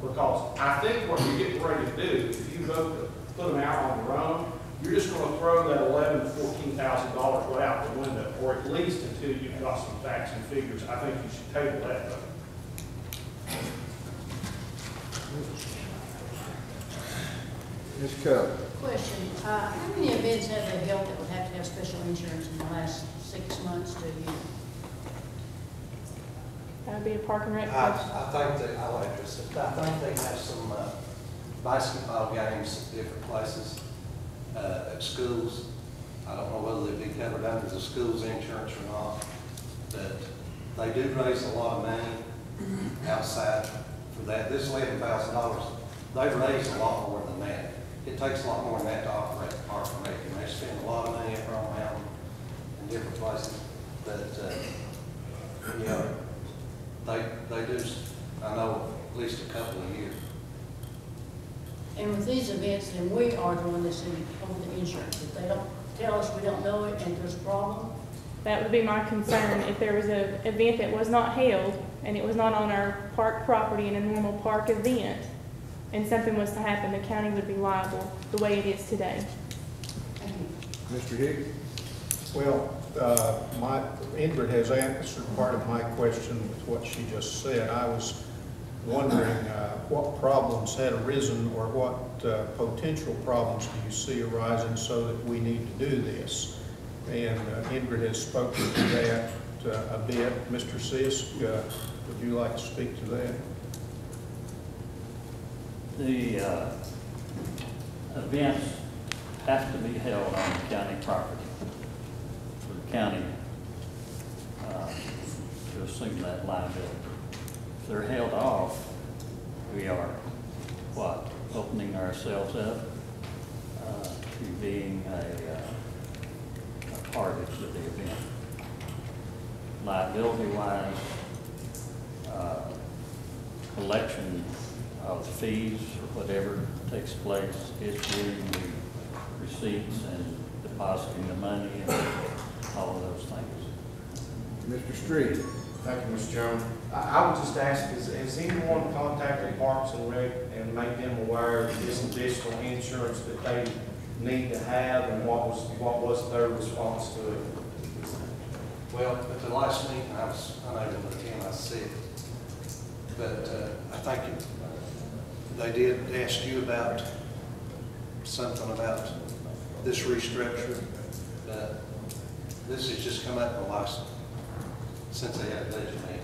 Because I think what you're getting ready to do, if you vote to put them out on your own, you're just going to throw that $11,000 to $14,000 right out the window, or at least until you've got some facts and figures. I think you should table that vote. Ms. Cup. Question, how many events have they held that would have to have special insurance in the last 6 months to a year? That would be a Park and Rec I question. think they have some basketball games at different places, at schools. I don't know whether they'd be covered under the school's insurance or not, but they do raise a lot of money outside for that. This $11,000, they raise a lot more than that. It takes a lot more than that to operate the park and rec, and they spend a lot of money up on Mountain and different places. But, you know, they do, I know, at least a couple of years. And with these events, then we are doing this over the insurance. If they don't tell us we don't know it and there's a problem, That would be my concern. If there was an event that was not held and it was not on our park property in a normal park event, and something was to happen, the county would be liable the way it is today. Mr. Higgs? Well, Ingrid has answered part of my question with what she just said. I was wondering what problems had arisen or what potential problems do you see arising so that we need to do this? And Ingrid has spoken to that a bit. Mr. Sisk, would you like to speak to that? The events have to be held on the county property for the county to assume that liability. If they're held off, we are, opening ourselves up to being a party to the event. Liability-wise, collection of fees or whatever takes place, issuing the receipts and depositing the money and all of those things. Mr. Street. Thank you, Mr. Chairman. I would just ask, has anyone contacted Parks and Rec and made them aware of this additional insurance that they need to have, and what was their response to it? Well, at the last meeting, I was unable to attend, I was sick. But I think they did ask you about something about this restructure. This has just come up in the last, since they had a budget meeting.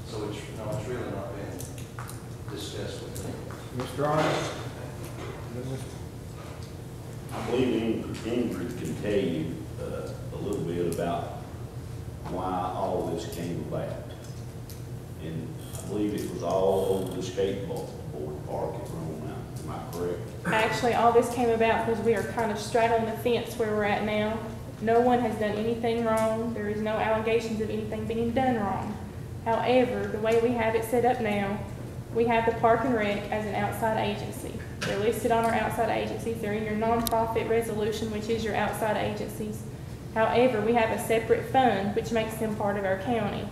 So it's, it's really not been discussed with them. Mr. Arnold? I believe Ingrid can tell you a little bit about why all this came about. And I believe it was all over the skateboard park at Rome Mountain. Am I correct? Actually, all this came about because we are kind of straddling the fence where we're at now. No one has done anything wrong. There is no allegations of anything being done wrong. However, the way we have it set up now, we have the Park and Rec as an outside agency. They're listed on our outside agencies. They're in your nonprofit resolution, which is your outside agencies. However, we have a separate fund, which makes them part of our county.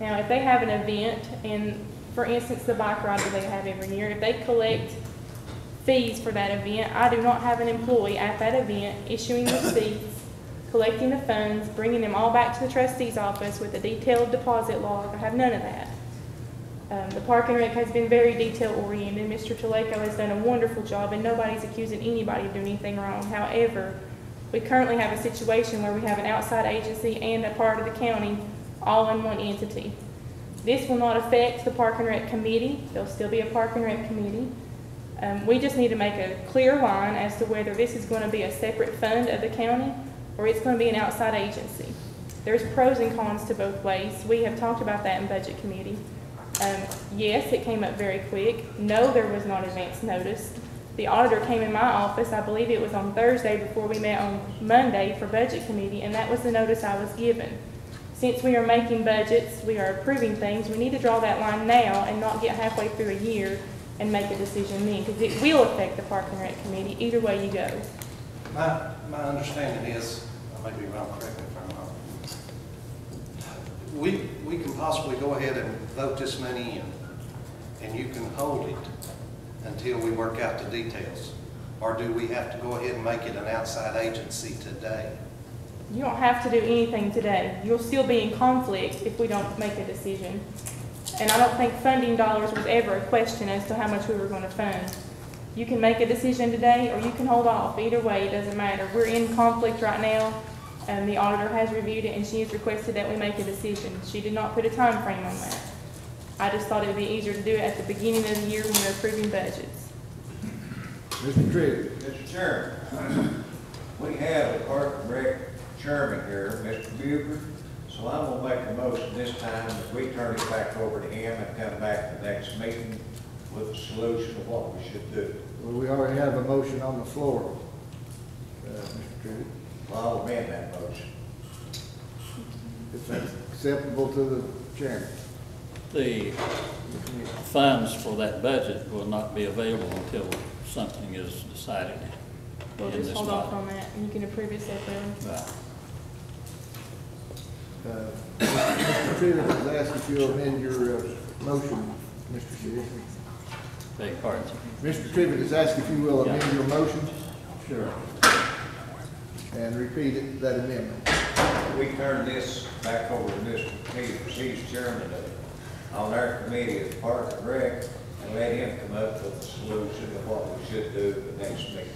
Now, if they have an event, and for instance, the bike ride that they have every year, if they collect fees for that event, I do not have an employee at that event issuing receipts, collecting the funds, bringing them all back to the trustee's office with a detailed deposit log. I have none of that. The Park and Rec has been very detail-oriented. Mr. Chaleco has done a wonderful job, and nobody's accusing anybody of doing anything wrong. However, we currently have a situation where we have an outside agency and a part of the county all in one entity. This will not affect the Park and Rec committee. There'll still be a Park and Rec committee. We just need to make a clear line as to whether this is going to be a separate fund of the county or it's going to be an outside agency. There's pros and cons to both ways. We have talked about that in budget committee. Yes, it came up very quick. No, there was not advance notice. The auditor came in my office, I believe it was on Thursday before we met on Monday for budget committee, and that was the notice I was given. Since we are making budgets, we are approving things, we need to draw that line now and not get halfway through a year and make a decision then, because it will affect the Park and Rec committee either way you go. My understanding is, I may be wrong, correct me if I'm wrong, we can possibly go ahead and vote this money in, and you can hold it until we work out the details. Or do we have to go ahead and make it an outside agency today? You don't have to do anything today. You'll still be in conflict if we don't make a decision. And I don't think funding dollars was ever a question as to how much we were going to fund. You can make a decision today or you can hold off. Either way, it doesn't matter. We're in conflict right now. The auditor has reviewed it and she has requested that we make a decision. She did not put a time frame on that. I just thought it would be easier to do it at the beginning of the year when we're approving budgets. Mr. Trigg. Mr. Chairman, We have a Park and Rec chairman here, Mr. Buford, so I'm gonna make a motion this time that we turn it back over to him and come back to the next meeting with a solution of what we should do. Well, we already have a motion on the floor, Mr. Trivett. Well, I'll amend that motion. If that's acceptable to the chairman. The funds for that budget will not be available until something is decided We'll in just this hold off body. on that, and you can approve it separately. Right. Mr. Trivett has asked if you'll amend your motion, Mr. Sheriff. Beg your pardon. Mr. Trivett has asked if you will amend your motion Sure. and repeat it, that amendment. We turn this back over to Mr. Peter, he's chairman of it, on our committee of Park and Rec, and let him come up with a solution of what we should do at the next meeting.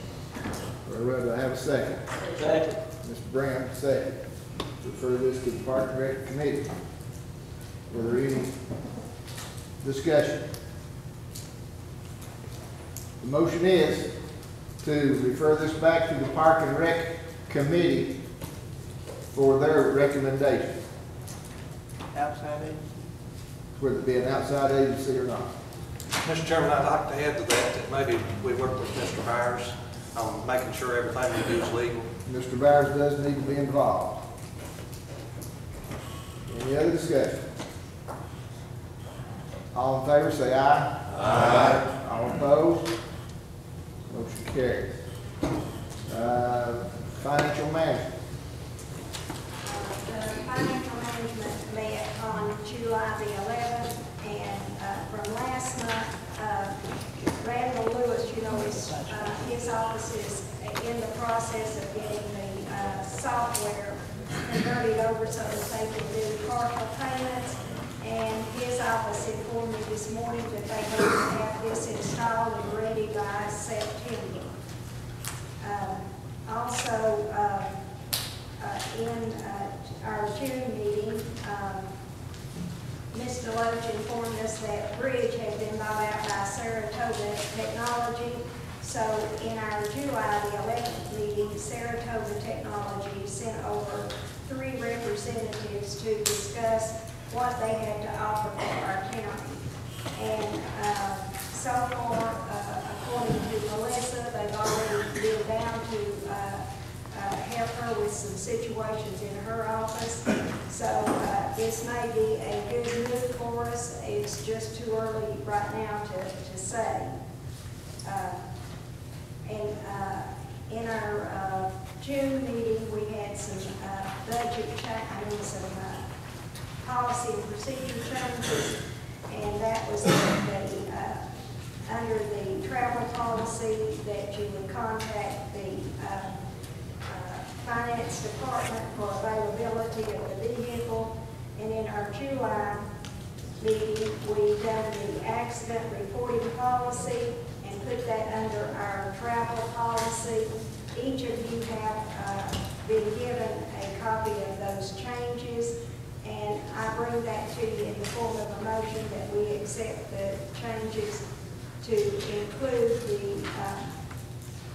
Very well, do I have a second? Second. Mr. Brown, second. Refer this to the Park and Rec Committee. Were there any discussion? The motion is to refer this back to the Park and Rec Committee for their recommendation, Outside agency? whether it be an outside agency or not. Mr. Chairman, I'd like to add to that maybe we work with Mr. Byers on making sure everything we do is legal. Mr. Byers does need to be involved. Any other discussion? All in favor, say aye. Aye. All opposed? Motion carries. Financial management. The financial management met on July the 11th, and from last month, Randall Lewis, you know, his office is in the process of getting the software converted over so that they can do partial payments. And his office informed me this morning that they hope to have this installed and ready by September. Also, in our June meeting, Mr. Loach informed us that Bridge had been bought out by Saratoga Technology. So in our July the 11th meeting, Saratoga Technology sent over 3 representatives to discuss what they had to offer for our county. And so far, according to Melissa, they've already been down to help her with some situations in her office. So this may be a good move for us. It's just too early right now to say. In our June meeting, we had some some policy and procedure changes, and that was under the travel policy that you would contact the finance department for availability of the vehicle. And in our July meeting, we done the accident reporting policy and put that under our travel policy. Each of you have been given a copy of those changes, and I bring that to you in the form of a motion that we accept the changes to include the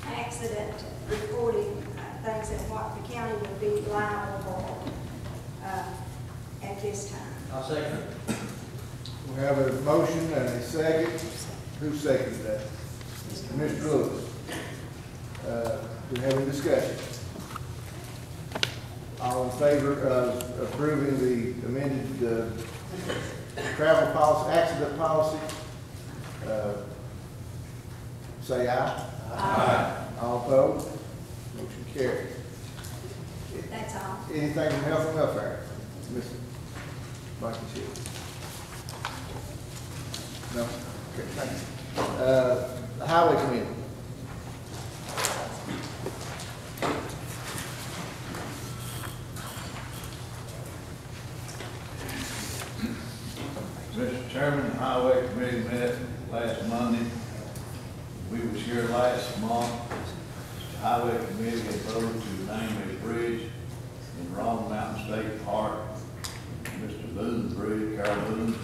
accident reporting things and what the county would be liable for at this time. I'll second it. We have a motion and a second. Who seconded that? Mr. Lewis. Do we have any discussion? All in favor of approving the amended travel policy, accident policy, say aye. Aye. All opposed? Motion carries. That's all. Anything from health and welfare? Ms. Blankenship? No? Okay, thank you. The highway committee. Mr. Chairman, the Highway Committee met last Monday. We was here last month. The Highway Committee had voted to name a bridge in Round Mountain State Park. Mr. Boone's bridge, Carol Boone,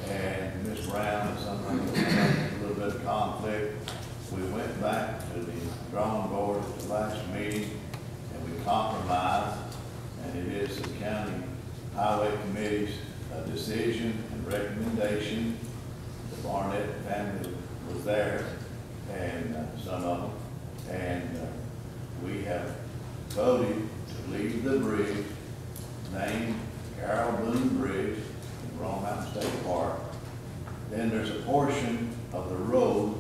and Ms. Brown, and something, a little bit of conflict. We went back to the drawing board to the last meeting, and we compromised, and it is the county highway committee's decision and recommendation. The Barnett family was there, and some of them, and we have voted to leave the bridge named Carroll Boone Bridge in Wrong Mountain State Park. Then there's a portion of the road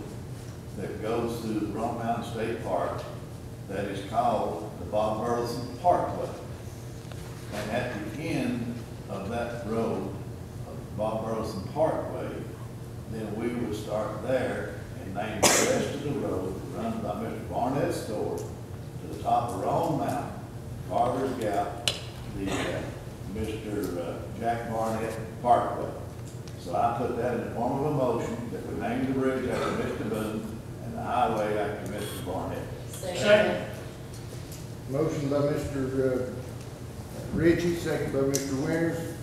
that goes through the Wrong Mountain State Park that is called the Bob Burleson Parkway. And at the end of that road, of Bob Burleson Parkway, then we would start there and name the rest of the road run by Mr. Barnett's store to the top of Wrong Mountain, Carter's Gap, the Mr. Jack Barnett Parkway. So I put that in the form of a motion that we name the bridge after Mr. Boone and the highway after Mr. Barnett. Second. Motion by Mr. Ritchie, second by Mr. Winters,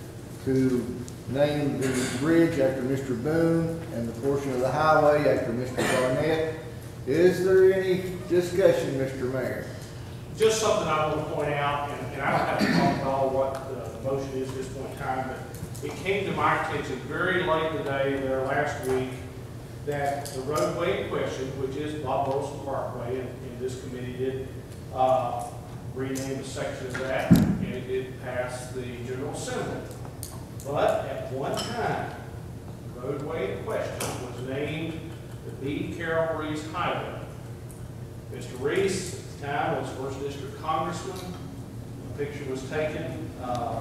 to name the bridge after Mr. Boone and the portion of the highway after Mr. Barnett. Is there any discussion, Mr. Mayor? Just something I want to point out, and I don't have to talk about all what the motion is at this point in time, but it came to my attention very late today, there last week, that the roadway in question, which is Bob Burleson Parkway, and this committee did rename a section of that, and it did pass the General Assembly. But at one time, the roadway in question was named the B. Carroll Reese Highway. Mr. Reese, at the time, was First District Congressman. A picture was taken, a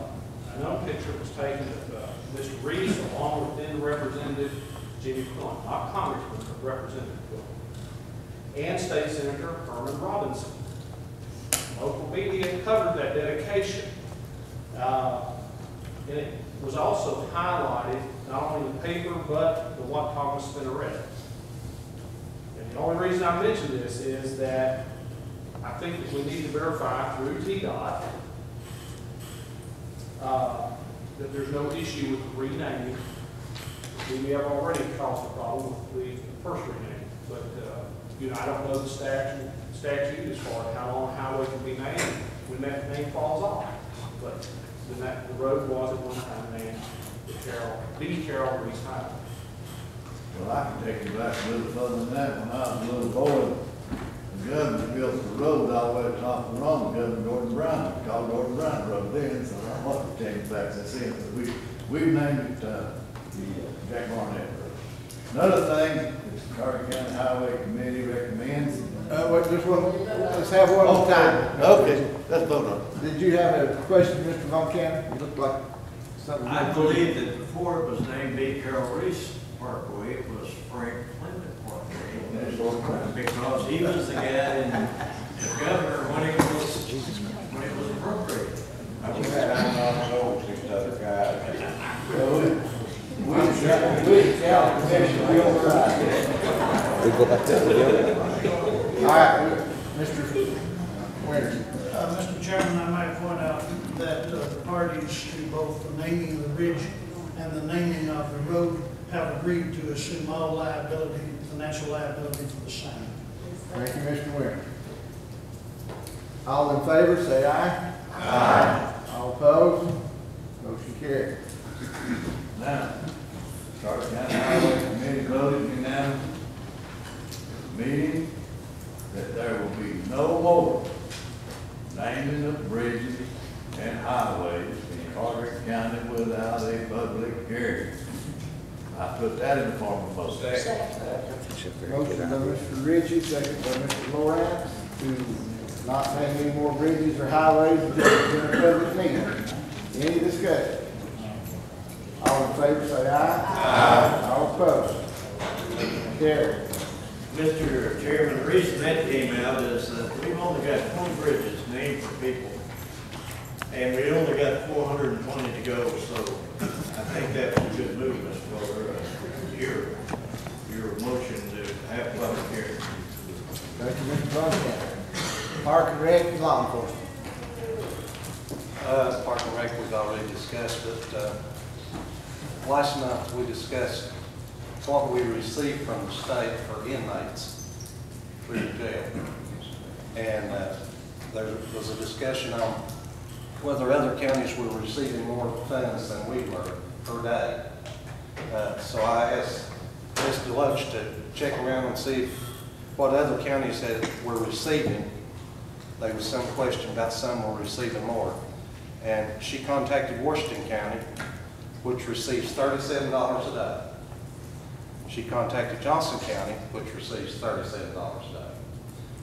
known picture was taken of Mr. Reese along with then Representative Jimmy Quillen, not Congressman, but Representative Quillen, and State Senator Herman Robinson. Local media covered that dedication. And it was also highlighted not only in the paper, but the Watauga Spinneret. And the only reason I mention this is that I think that we need to verify through TDOT that there's no issue with renaming. We have already caused a problem with the first rename, but you know, I don't know the statute as far as how long a highway can be named when that name falls off. But the road was at one time named the Carroll Reese Highway. Well, I can take you back a little further than that. When I was a little boy, the governor built the road all the way to the top of the Rome, Governor Gordon Brown. It was called Gordon Brown Road then, so I must have changed back since then. But we named it the Jack Barnett Road. Another thing, the Carter County Highway Committee recommends. Wait, just one, let's have one at a time. Okay, let's vote on it. Did you have a question, Mr. Von Cannon? You looked like something. I believe that before it was named B. Carroll Reese Parkway, it was Frank Clinton Parkway. Because he was the guy in the governor when it was appropriated. I was not know six other guys. We go back to the All right, Mr. Winters. Mr. Chairman, I might point out that the parties to both the naming of the bridge and the naming of the road have agreed to assume all liability, financial liability for the same. Thank you, Mr. Winters. All in favor, say aye. Aye. All opposed? Motion carried. Now, Carter County Highway Committee voted unanimously meeting that there will be no more naming of bridges and highways in Carter County without a public hearing. I put that in the form of a motion. Motion by Mr. Ritchie, second by Mr. Lawrence, to not name any more bridges or highways until it's in a public meeting. Any discussion? All in favor, say aye. Aye. All opposed? Carried. Mr. Chairman, the reason that came out is that we've only got 20 bridges named for people, and we only got 420 to go, so I think that's a good movement for your motion to have public hearing. Thank you, Mr. Von. Park and Rec and Law Enforcement. Park and Rec we've already discussed, but last month we discussed what we received from the state for inmates through the jail. And there was a discussion on whether other counties were receiving more funds than we were per day. So I asked Ms. Deloach to check around and see what other counties that were receiving. There was some question about some were receiving more. And she contacted Washington County, which receives $37 a day. She contacted Johnson County, which receives $37 a day.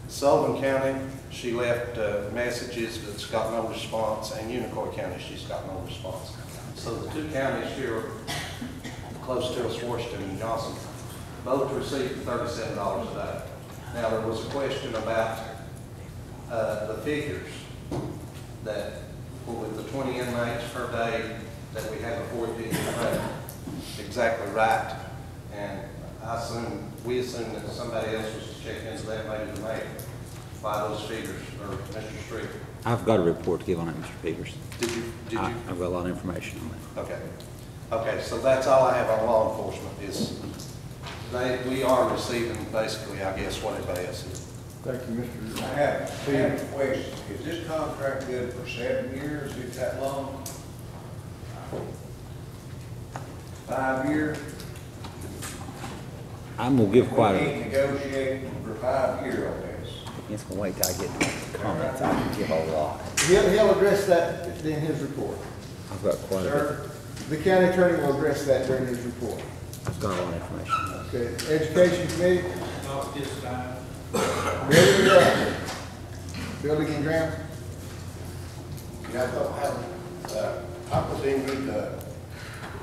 Sullivan County, she left messages, but it's got no response, and Unicoi County, she's got no response. So the two counties here close to us, Washington and Johnson, both received $37 a day. Now, there was a question about the figures that with the 20 inmates per day that we have a 14 rate. Exactly right. And we assume that somebody else was to check into that, maybe the mayor, by those figures, or Mr. Street. I've got a report to give on it, Mr. Peters. Did you? I've got a lot of information on that. Okay. Okay, so that's all I have on law enforcement is we are receiving basically, I guess, what everybody else is. Thank you, Mr. I have a question. Is this contract good for 7 years? Is it that long? 5 years? I'm gonna give quite We a. can't negotiate for 5 years on this. It's gonna wait till I get to comments. I can give a lot. He'll address that in his report. I've got quite a Sir, the county attorney will address that during his report. bit. I've got a lot of information. Okay, education committee, Not this time. building and grounds. Building and grounds. Yeah, I thought, I was Ingrid,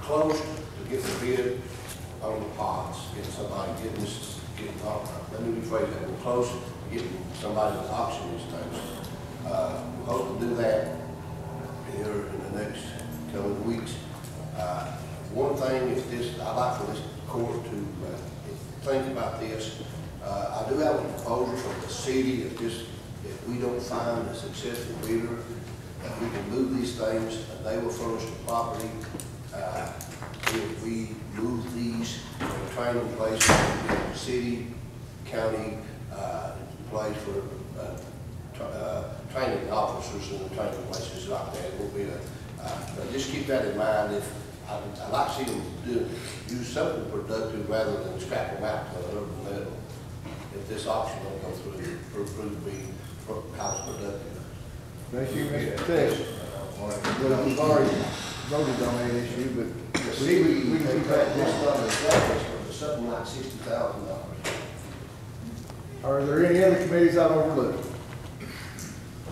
close to get the bid on the pods, getting somebody, getting let me rephrase that, we're close to getting somebody to auction these things. We hope to do that here in the next coming weeks. One thing is this, I'd like for this court to think about this. I do have a proposal from the city if we don't find a successful bidder, that we can move these things, and they will furnish the property. If we move these from training places in the city, county, place for training officers and training places like that, it will be but just keep that in mind. If I'd like to see them use something productive rather than scrap them out to another metal. If this auction don't go through, it will prove to be house productive. Thank you, Mr. Tesh. Well, we've already voted on that issue, but we can keep that this number for something like $60,000. are there any other committees I've overlooked?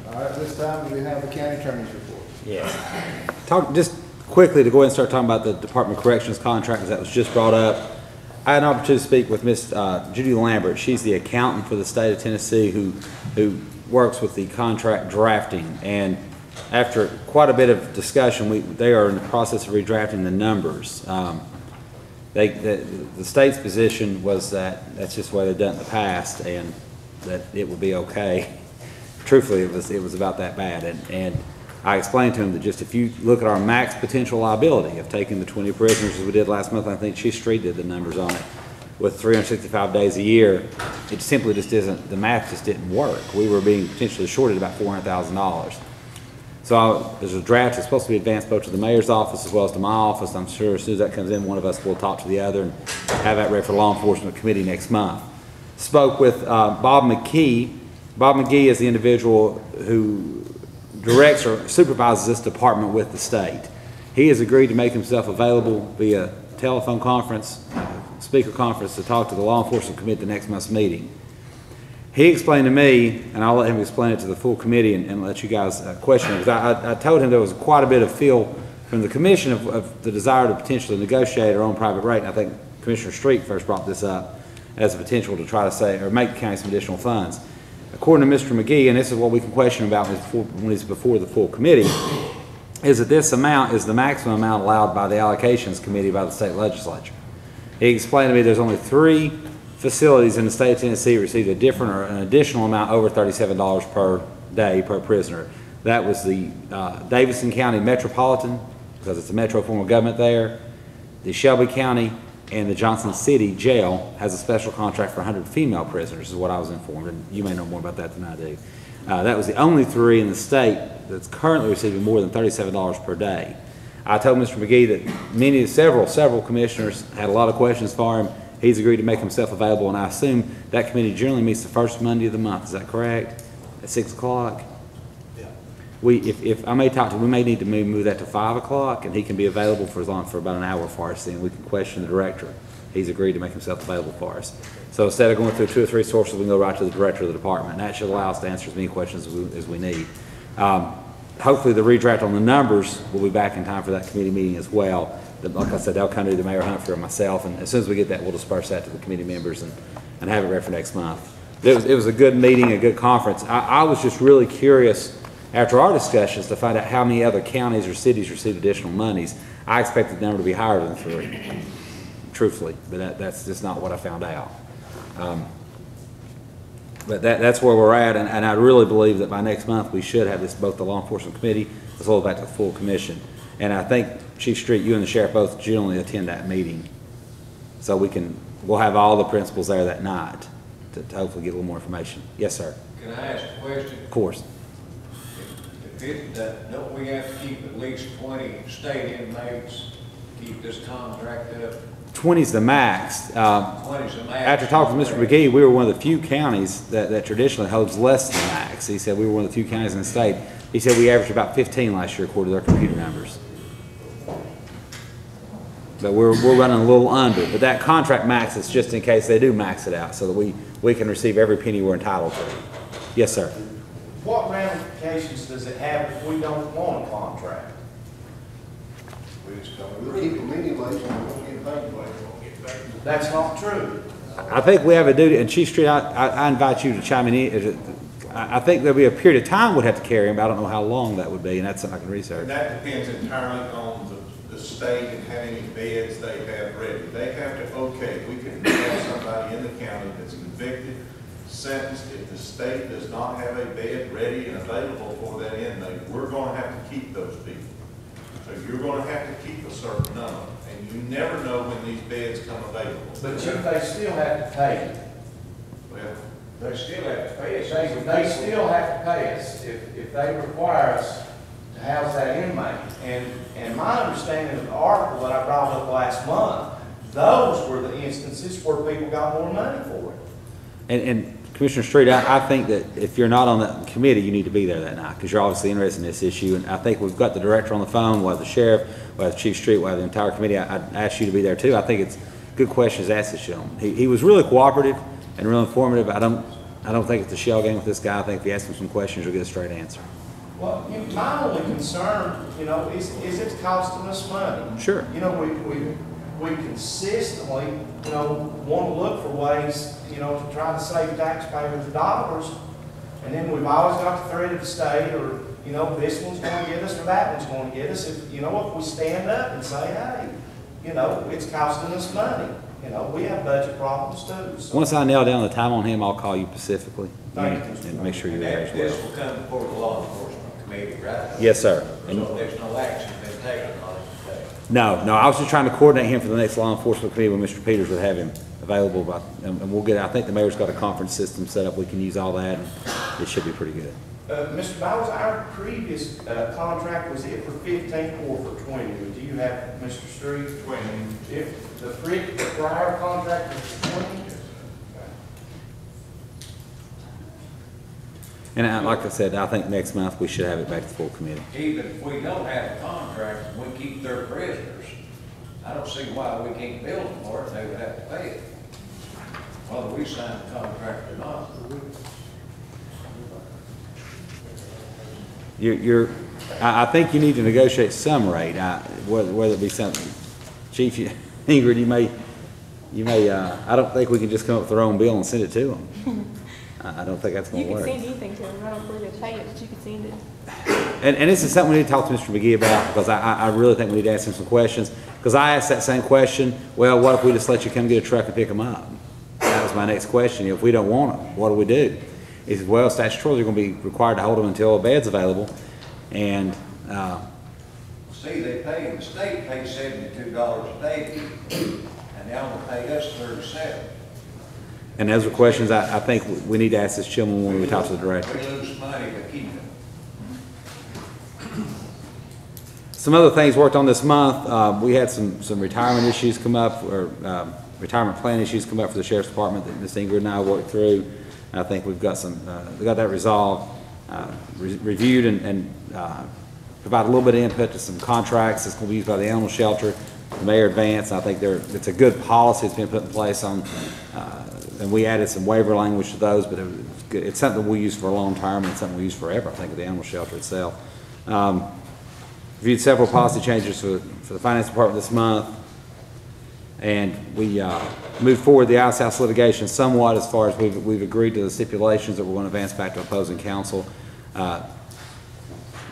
All right, this time we have the county attorney's report. Yeah. Talk just quickly to go ahead and start talking about the Department of Corrections contract, because that was just brought up. I had an opportunity to speak with Miss Judy Lambert. She's the accountant for the state of Tennessee who works with the contract drafting. And after quite a bit of discussion, they are in the process of redrafting the numbers. The state's position was that that's just the way they've done it in the past, and that it would be okay. Truthfully, it was about that bad. And I explained to him that just if you look at our max potential liability of taking the 20 prisoners as we did last month, I think Chief Street did the numbers on it, with 365 days a year, it simply just isn't, the math just didn't work. We were being potentially shorted about $400,000. So there's a draft that's supposed to be advanced both to the mayor's office as well as to my office. I'm sure as soon as that comes in, one of us will talk to the other and have that ready for law enforcement committee next month. Spoke with Bob McKee. Bob McGee is the individual who directs or supervises this department with the state. He has agreed to make himself available via telephone conference, speaker conference, to talk to the law enforcement committee at the next month's meeting. He explained to me, and I'll let him explain it to the full committee and let you guys question it, because I told him there was quite a bit of feel from the commission of the desire to potentially negotiate our own private rate. And I think Commissioner Street first brought this up as a potential to try to say, or make the county some additional funds. According to Mr. McGee, and this is what we can question about when he's before the full committee, is that this amount is the maximum amount allowed by the allocations committee by the state legislature. He explained to me there's only 3 facilities in the state of Tennessee received a different or an additional amount over $37 per day per prisoner. That was the Davidson County Metropolitan, because it's a metro form of government there, the Shelby County and the Johnson City Jail has a special contract for 100 female prisoners, is what I was informed, and you may know more about that than I do. That was the only 3 in the state that's currently receiving more than $37 per day. I told Mr. McGee that several commissioners had a lot of questions for him. He's agreed to make himself available, and I assume that committee generally meets the first Monday of the month. Is that correct? At 6 o'clock? Yeah. If I may talk to him, we may need to move that to 5 o'clock, and he can be available for about an hour for us, then we can question the director. He's agreed to make himself available for us. So instead of going through 2 or 3 sources, we can go right to the director of the department, and that should allow us to answer as many questions as we need. Hopefully the redraft on the numbers will be back in time for that committee meeting as well. Like I said, they'll come to the Mayor Humphrey or myself, and as soon as we get that, we'll disperse that to the committee members and have it ready for next month. It was a good meeting, a good conference. I was just really curious after our discussions to find out how many other counties or cities received additional monies. I expected the number to be higher than 3, truthfully, but that's just not what I found out. But that's where we're at, and I really believe that by next month we should have this, both the law enforcement committee as well as back to the full commission. And I think Chief Street, you and the sheriff both generally attend that meeting, so we'll have all the principals there that night to hopefully get a little more information. Yes, sir. Can I ask a question? Of course. Don't we have to keep at least 20 state inmates, keep this contract up? 20's the max. 20's the max. After talking to Mr. McGee, we were one of the few counties that traditionally holds less than the max. He said we were one of the few counties in the state. He said we averaged about 15 last year according to their computer numbers. But we're running a little under. But that contract max is just in case they do max it out so that we can receive every penny we're entitled to. Yes, sir. What ramifications does it have if we don't want a contract? We'll keep them anyways, and we won't get paid for it. That's not true. I think we have a duty, and Chief Street, I invite you to chime in. I think there'll be a period of time we'd have to carry them, but I don't know how long that would be, and that's something I can research. And that depends entirely on the state and how many beds they have ready. They have to, okay, we can have somebody in the county that's convicted, sentenced. If the state does not have a bed ready and available for that inmate, we're going to have to keep those people. So you're going to have to keep a certain number, and you never know when these beds come available. But they still have to pay. Well, They still have to pay us. They still have to pay us if they require us to house that inmate. And my understanding of the article that I brought up last month, those were the instances where people got more money for it. And Commissioner Street, I think that if you're not on that committee, you need to be there that night because you're obviously interested in this issue. And I think we've got the director on the phone, we'll have the sheriff, we'll have Chief Street, we'll have the entire committee. I'd ask you to be there too. I think it's good questions asked this gentleman. He was really cooperative and real informative. I don't think it's a shell game with this guy. I think if you ask him some questions, you'll get a straight answer. Well, my only concern, is it's costing us money. Sure. We consistently, want to look for ways, to try to save taxpayers dollars. And then we've always got the threat of the state or, this one's going to get us or that one's going to get us. If we stand up and say, hey, it's costing us money. We have budget problems too. So. Once I nail down the time on him, I'll call you specifically. Thank you. And make sure you're there as well. This will come before the law enforcement committee, right? Yes, sir. So there's no action been taken on it today? No, I was just trying to coordinate him for the next law enforcement committee when Mr. Peters would have him available. And we'll get, I think the mayor's got a conference system set up. We can use all that, and it should be pretty good. Mr. Bowles, our previous contract, was it for 15 or for 20? Do you have, Mr. Street? 20. If the prior contract was for 20? And like I said, I think next month we should have it back to the full committee. Even if we don't have a contract, we keep their prisoners. I don't see why we can't bill them for it, they would have to pay it. Whether we sign the contract or not. I think you need to negotiate some rate, whether it be something. Chief Ingrid, you may. I don't think we can just come up with our own bill and send it to them. I don't think that's going to work. You can send anything to them. I don't believe they pay it, but you can send it. And this is something we need to talk to Mr. McGee about because I really think we need to ask him some questions. Because I asked that same question. Well, what if we just let you come get a truck and pick them up? That was my next question. If we don't want them, what do we do? He said, well, statutorily, you're going to be required to hold them until a bed's available. And see, the state pays $72 a day, and and y'all will pay us 37. And those are questions I think we need to ask this gentleman when we talk to the director. We lose money to keep it. Some other things worked on this month. We had some retirement issues come up, or retirement plan issues come up for the Sheriff's Department that Ms. Ingrid and I worked through. And I think we've got we got that resolved, reviewed, and provide a little bit of input to some contracts that's going to be used by the animal shelter. The mayor advanced. I think it's a good policy that's been put in place on, and we added some waiver language to those, but it's something we'll use for a long term, and it's something we use forever, I think, at the animal shelter itself. Reviewed several policy changes for the finance department this month, and we moved forward the Ice House litigation somewhat, as far as we've agreed to the stipulations that we're going to advance back to opposing counsel.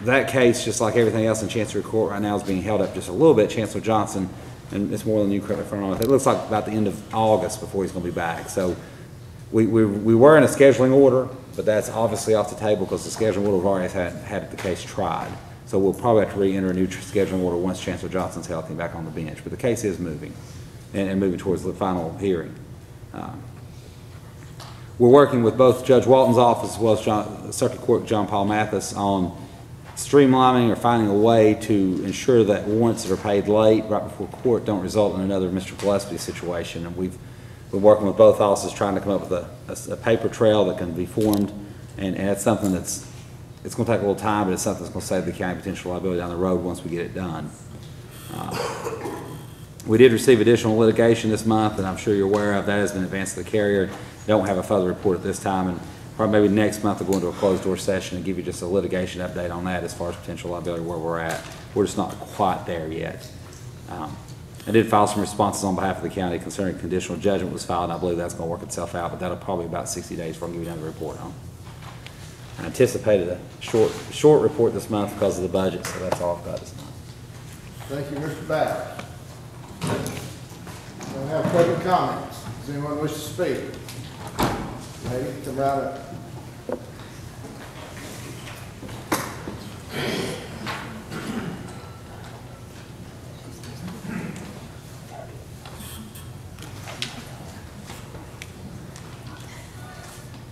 That case, just like everything else in Chancery Court right now, is being held up just a little bit. Chancellor Johnson, and it's more than you correct me if I'm wrong, it looks like about the end of August before he's going to be back. So we were in a scheduling order, but that's obviously off the table because the scheduling order already had the case tried. So we'll probably have to re-enter a new scheduling order once Chancellor Johnson's healthy and back on the bench. But the case is moving and moving towards the final hearing. We're working with both Judge Walton's office as well as Circuit Court John Paul Mathis on streamlining or finding a way to ensure that warrants that are paid late right before court don't result in another Mr. Gillespie situation. And we've been working with both offices trying to come up with a paper trail that can be formed, and it's something it's going to take a little time, but it's something that's going to save the county potential liability down the road once we get it done. We did receive additional litigation this month, and I'm sure you're aware of that has been advanced to the carrier. Don't have a further report at this time, and probably maybe next month we'll go into a closed door session and give you just a litigation update on that as far as potential liability, where we're at. We're just not quite there yet. I did file some responses on behalf of the county concerning conditional judgment was filed, and I believe that's going to work itself out, but that'll probably be about 60 days before I give you another report on. I anticipated a short report this month because of the budget, so that's all I've got this month. Thank you, Mr. Bowers. We'll have public comments. Does anyone wish to speak? Lady, come right up.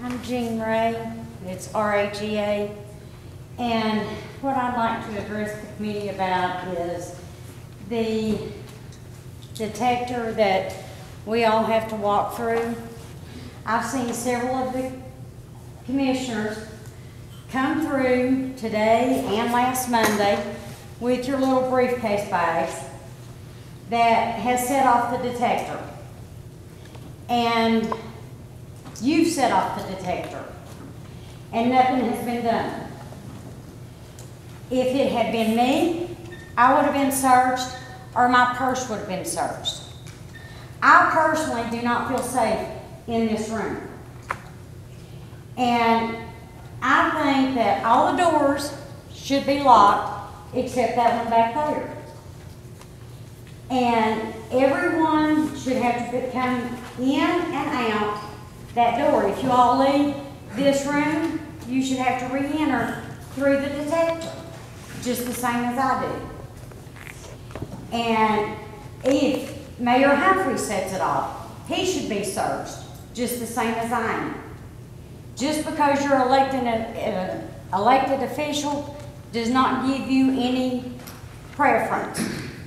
I'm Jean Ray, it's R-A-G-A, and what I'd like to address the committee about is the detector that we all have to walk through. I've seen several of the commissioners come through today and last Monday with your little briefcase bags that has set off the detector. And you've set off the detector, and nothing has been done. If it had been me, I would have been searched, or my purse would have been searched. I personally do not feel safe in this room. And I think that all the doors should be locked except that one back there. And everyone should have to come in and out that door. If you all leave this room, you should have to re-enter through the detector, just the same as I do. And if Mayor Humphrey sets it off, he should be searched, just the same as I am. Just because you're an elected official does not give you any preference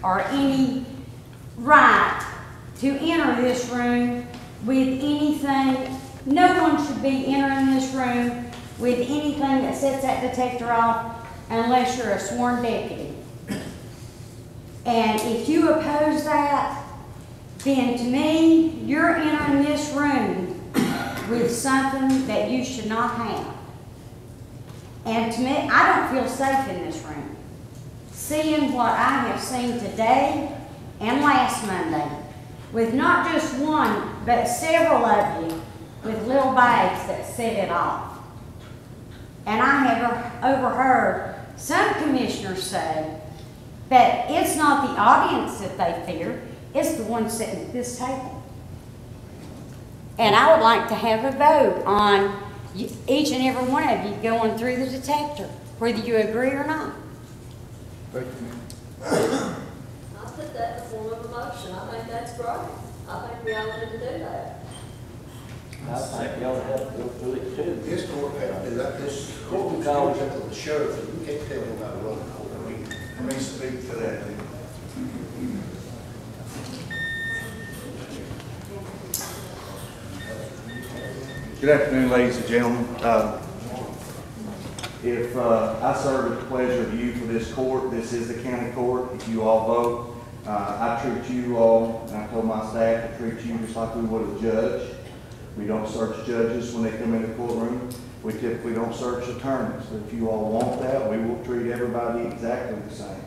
or any right to enter this room with anything. No one should be entering this room with anything that sets that detector off unless you're a sworn deputy. And if you oppose that, then to me, you're entering this room with something that you should not have. And to me, I don't feel safe in this room. Seeing what I have seen today and last Monday, with not just one, but several of you with little bags that set it off. And I have overheard some commissioners say that it's not the audience that they fear, it's the one sitting at this table. And I would like to have a vote on each and every one of you going through the detector, whether you agree or not. Thank you. I'll put that in the form of a motion. I think that's great. I think we all need to do that. I think y'all have to go through it too. This court had to do that, this court was always up to the sheriff, and you can't tell him how to run the court. Let me speak to that. Good afternoon, ladies and gentlemen. If I serve at the pleasure of you for this court, this is the county court. If you all vote, I treat you all, and I told my staff to treat you just like we would a judge. We don't search judges when they come in the courtroom. We typically don't search attorneys. But if you all want that, we will treat everybody exactly the same.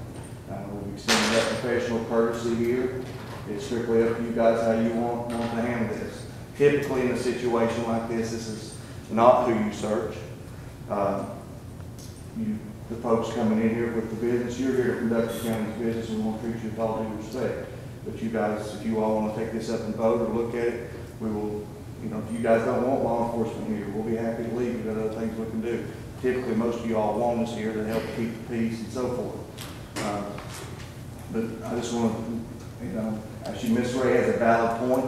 We've extended that professional courtesy here. It's strictly up to you guys how you want to handle this. Typically in a situation like this is not who you search. The folks coming in here with the business, you're here to conduct the county's business, and we want to treat you with all due respect. But you guys, if you all want to take this up and vote or look at it, we will, you know, if you guys don't want law enforcement here, we'll be happy to leave. We've got other things we can do. Typically, most of you all want us here to help keep the peace and so forth. But I just want to, you know, actually Ms. Ray has a valid point.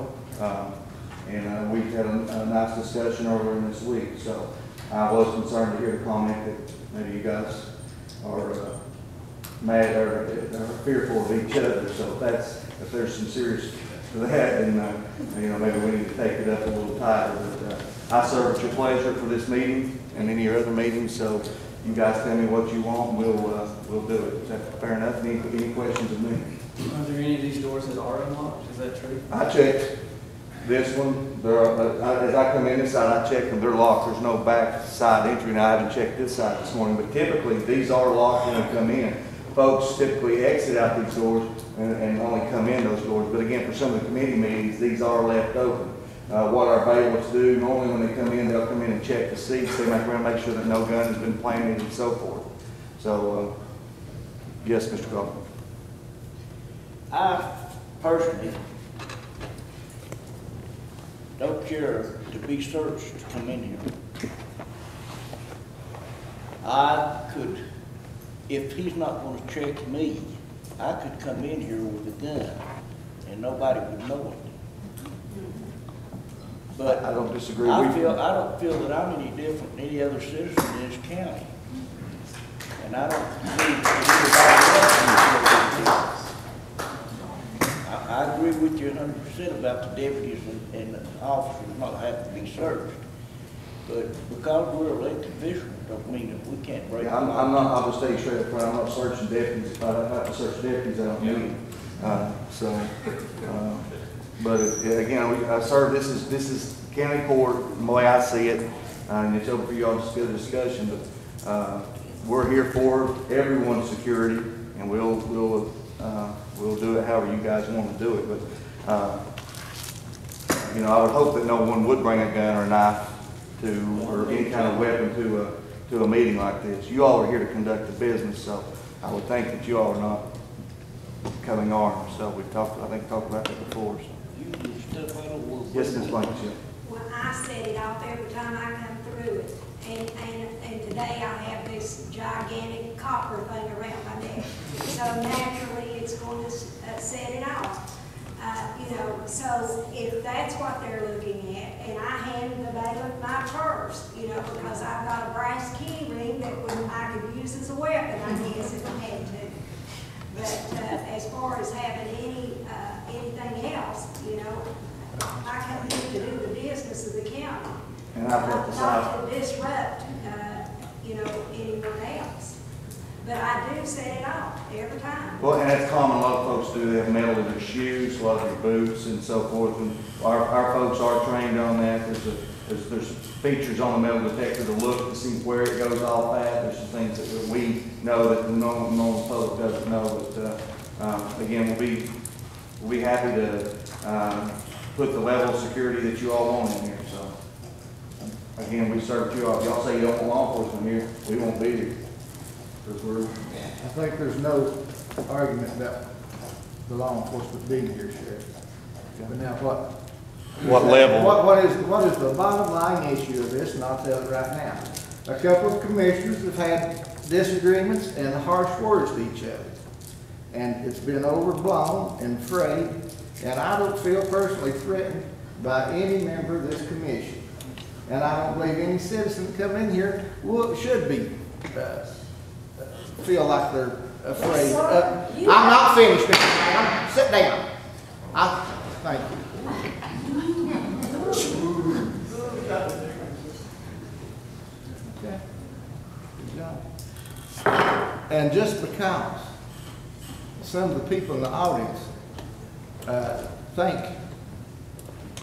And we've had a nice discussion earlier in this week. So I was concerned to hear the comment that maybe you guys are mad or fearful of each other. So if there's some serious to that, then you know, maybe we need to take it up a little tighter. But I serve at your pleasure for this meeting and any other meetings. So you guys tell me what you want, and we'll do it. Is that fair enough? Any questions of me? Are there any of these doors that are unlocked? Is that true? I checked this one. As I come in this side, I checked them. They're locked. There's no back side entry, and I haven't checked this side this morning. But typically, these are locked when they come in. Folks typically exit out these doors and only come in those doors. But again, for some of the committee meetings, these are left open. What our bailiffs do, normally when they come in, they'll come in and check the seats. They make sure that no gun has been planted and so forth. So, yes, Mr. Crawford. I personally don't care to be searched to come in here. I could, if he's not going to check me, I could come in here with a gun and nobody would know it. But I don't disagree. I don't feel that I'm any different than any other citizen in this county. And I don't think that anybody else. I agree with you 100% about the deputies and the officers not having to be searched. But because we're elected officials, don't mean that we can't break the law. I'm not, I'll just tell you straight up front, I'm not searching deputies. If I have to search deputies, I don't need them. But again, I serve, this is county court, the way I see it, and it's open for y'all to get a discussion, but we're here for everyone's security, and we'll do it however you guys want to do it. But you know, I would hope that no one would bring a gun or a knife or any kind of weapon to a meeting like this. You all are here to conduct the business, so I would think that you all are not coming armed. So we talked about that before. So. Yes, Ms. Blankenship. Well, I set it off every time I come through it, and today I have this gigantic copper thing around my neck. So naturally, it's going to set it off. You know, so if that's what they're looking at, and I hand the bailiff my purse, you know, because I've got a brass key ring that I could use as a weapon, I guess, if I had to. But as far as having anything else, you know, I come here to do the business of the county, And I've got the not to disrupt, you know, anyone else. But I do set it off every time. Well, and that's common. A lot of folks do. They have metal in their shoes, a lot of their boots, and so forth. And our folks are trained on that. There's features on the metal detector to look to see where it goes off at. There's some things that we know that the normal public doesn't know. But again, we'll be happy to put the level of security that you all want in here. So again, we serve you all. If y'all say you don't want law enforcement here, we won't be here. I think there's no argument about the law enforcement being here, Sheriff. But now what level? What is the bottom line issue of this, and I'll tell it right now. A couple of commissioners have had disagreements and harsh words to each other. And it's been overblown and frayed, And I don't feel personally threatened by any member of this commission. And I don't believe any citizen that come in here should be, feel like they're afraid. I'm not finished, Mr. Brown. Sit down. Thank you. Okay. Good job. And just because some of the people in the audience think,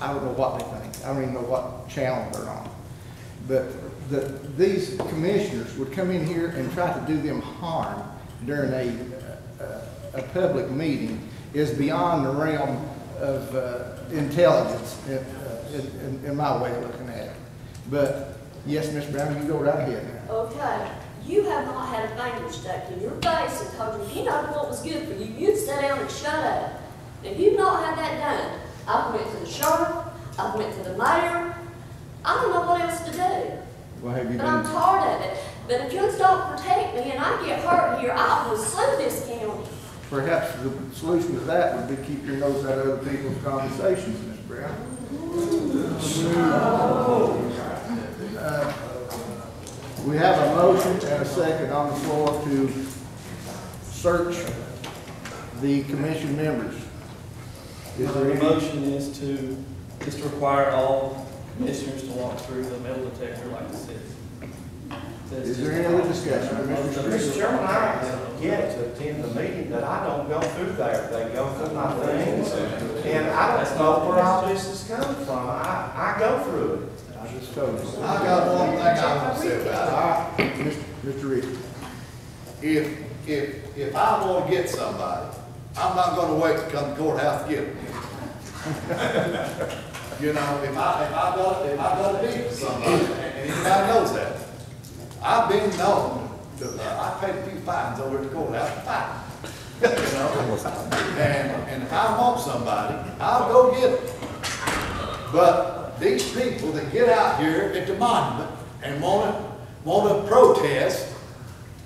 I don't know what they think. I don't even know what channel they're on. But these commissioners would come in here and try to do them harm during a public meeting is beyond the realm of intelligence in my way of looking at it. But yes, Ms. Brown, you go right ahead now. Okay, you have not had a finger stuck in your face and told you if you know what was good for you, you'd sit down and shut up. If you've not had that done, I've went to the sheriff, I've went to the mayor, I don't know what else to do. Well, have you but I'm tired of it. But if you don't protect me and I get hurt here, I will sue this county. Perhaps the solution to that would be keep your nose out of other people's conversations, Ms. Brown. We have a motion and a second on the floor to search the commission members. Is there The any motion is to just require all commissioners to walk through the metal detector like this is. Is there any other discussion? Mr. Chairman, I have yet to attend the meeting, but I don't go through there. They go through my things, and I don't know where all this is coming from. I go through it. I just told you. I got one thing I want to say about it. Mr. Richard. If I want to get somebody, I'm not going to wait to come to courthouse to get them. You know, if I got to beat somebody, and anybody knows that, I've been known to, I paid a few fines over at the courthouse to fight. You know, and if I want somebody, I'll go get them. But these people that get out here at the monument and want to protest,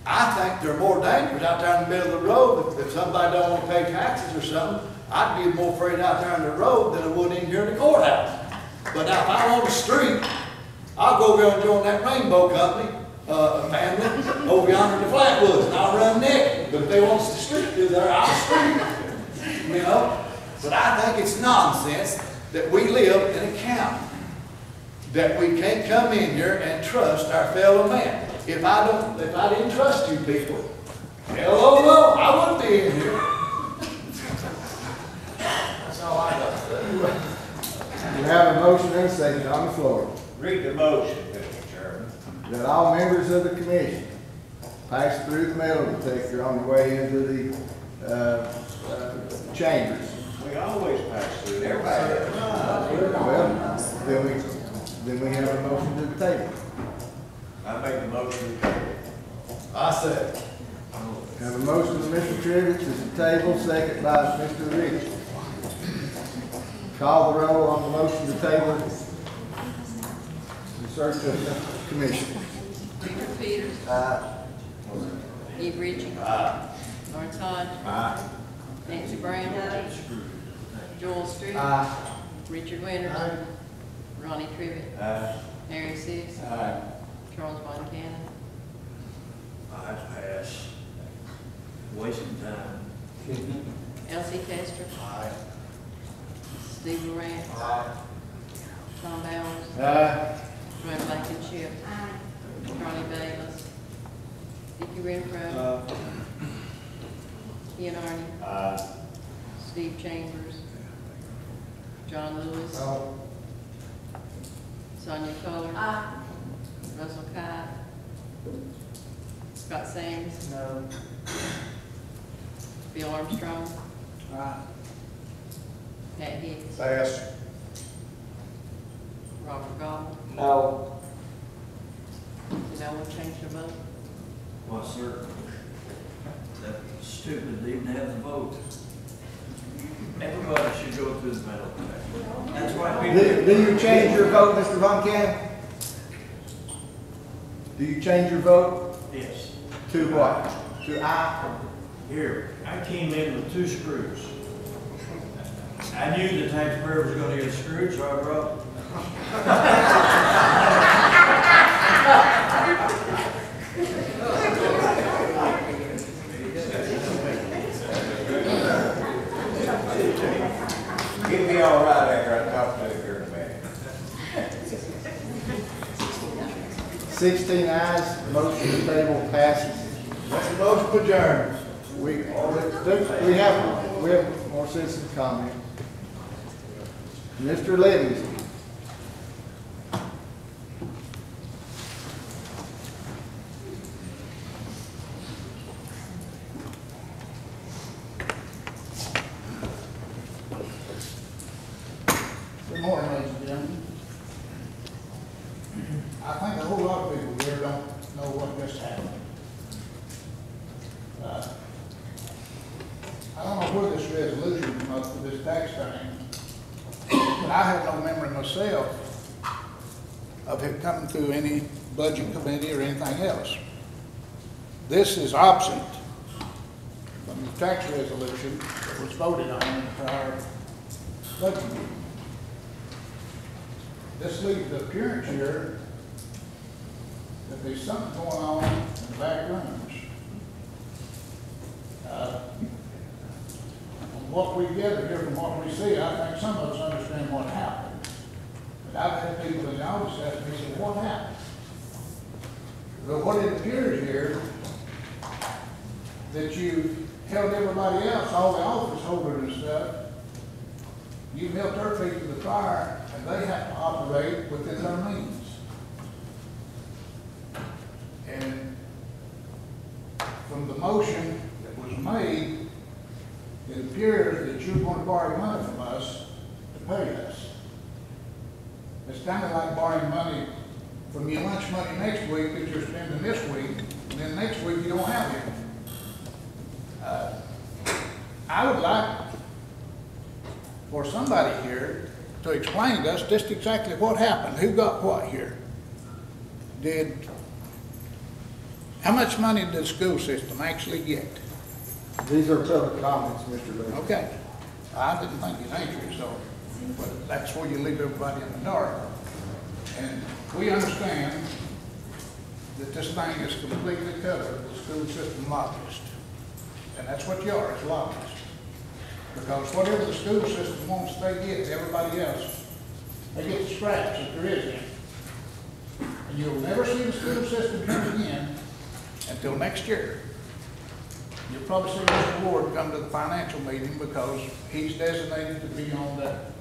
I think they're more dangerous out there in the middle of the road. If somebody don't want to pay taxes or something, I'd be more afraid out there on the road than I would in here in the courthouse. But now if I'm on the street, I'll go over and join that Rainbow Company family over yonder in the Flatwoods, and I'll run naked. But if they want us to street through there, I'll street. You know? But I think it's nonsense that we live in a county that we can't come in here and trust our fellow man. If I didn't trust you people, hello, I wouldn't be in here. That's all I got to say. We have a motion and a second on the floor. Read the motion, Mr. Chairman. That all members of the commission pass through the metal detector on the way into the chambers. We always pass through. Everybody does. Well, then we have a motion to the table. I make the motion. I said. Have a motion by Mr. Trivett to the table, second by Mr. Rich. Call the roll on the motion to table. The search of the commission. Richard Peters. Steve Ritchie. Lawrence Hodge. Nancy Brown. Joel Street. Richard Winterson. Ronnie Trivett. Harry Six. Charles Von Cannon. I pass. Wasting time. Elsie Testor. Steve Morant. Tom Bowers. Roy Blankenship. Charlie Bayless. Vicki Renfro. Ian Arden. Steve Chambers. John Lewis. Sonia Kohler. Russell Cott. Scott Sands. No. Bill Armstrong. Pat Hicks. Pass. Robert Goff. No. Did no one change their vote? Well, sir, that's stupid to even have the vote. Everybody should go through the metal detector. That's why people. Do you change your vote, Mr. Von Cannon? Do you change your vote? Yes. To what? To aye? Here, I came in with 2 screws. I I knew the taxpayer was gonna get screwed, so I brought it. He'll be all right after I talk to him here in a minute. 16 ayes, motion to table passes. That's a motion to adjourn. We have more citizen comment. Mr. Livingston. Good morning, ladies and gentlemen. I think a whole lot of people here don't know what just happened. I don't know where this resolution came up for this tax thing, but I have no memory myself of it coming through any budget committee or anything else. This is absent from the tax resolution that was voted on in the prior budget meeting. This leaves the appearance here that there's something going on in the back rooms. From what we gather here, from what we see, I think some of us understand what happened. But I've had people in the office ask me, say, what happened? But what it appears here, that you held everybody else, all the office holders and stuff, you held their feet to the fire, and they have to operate within their means. And from the motion that was made, it appears that you're going to borrow money from us to pay us. It's kind of like borrowing money from your lunch money next week that you're spending this week, and then next week you don't have it. I would like for somebody here to explain to us just exactly what happened, who got what here. How much money did the school system actually get? These are public comments, Mr. Lee. Okay, I didn't think you'd answer it, so, but that's where you leave everybody in the dark. And we understand that this thing is completely covered with school system lobbyists. And that's what you are, it's lobbyists. Because whatever the school system wants, they get to everybody else. They get the scraps if there is any. And you'll never see the school system come again until next year. You'll probably see Mr. Ward come to the financial meeting because he's designated to be on that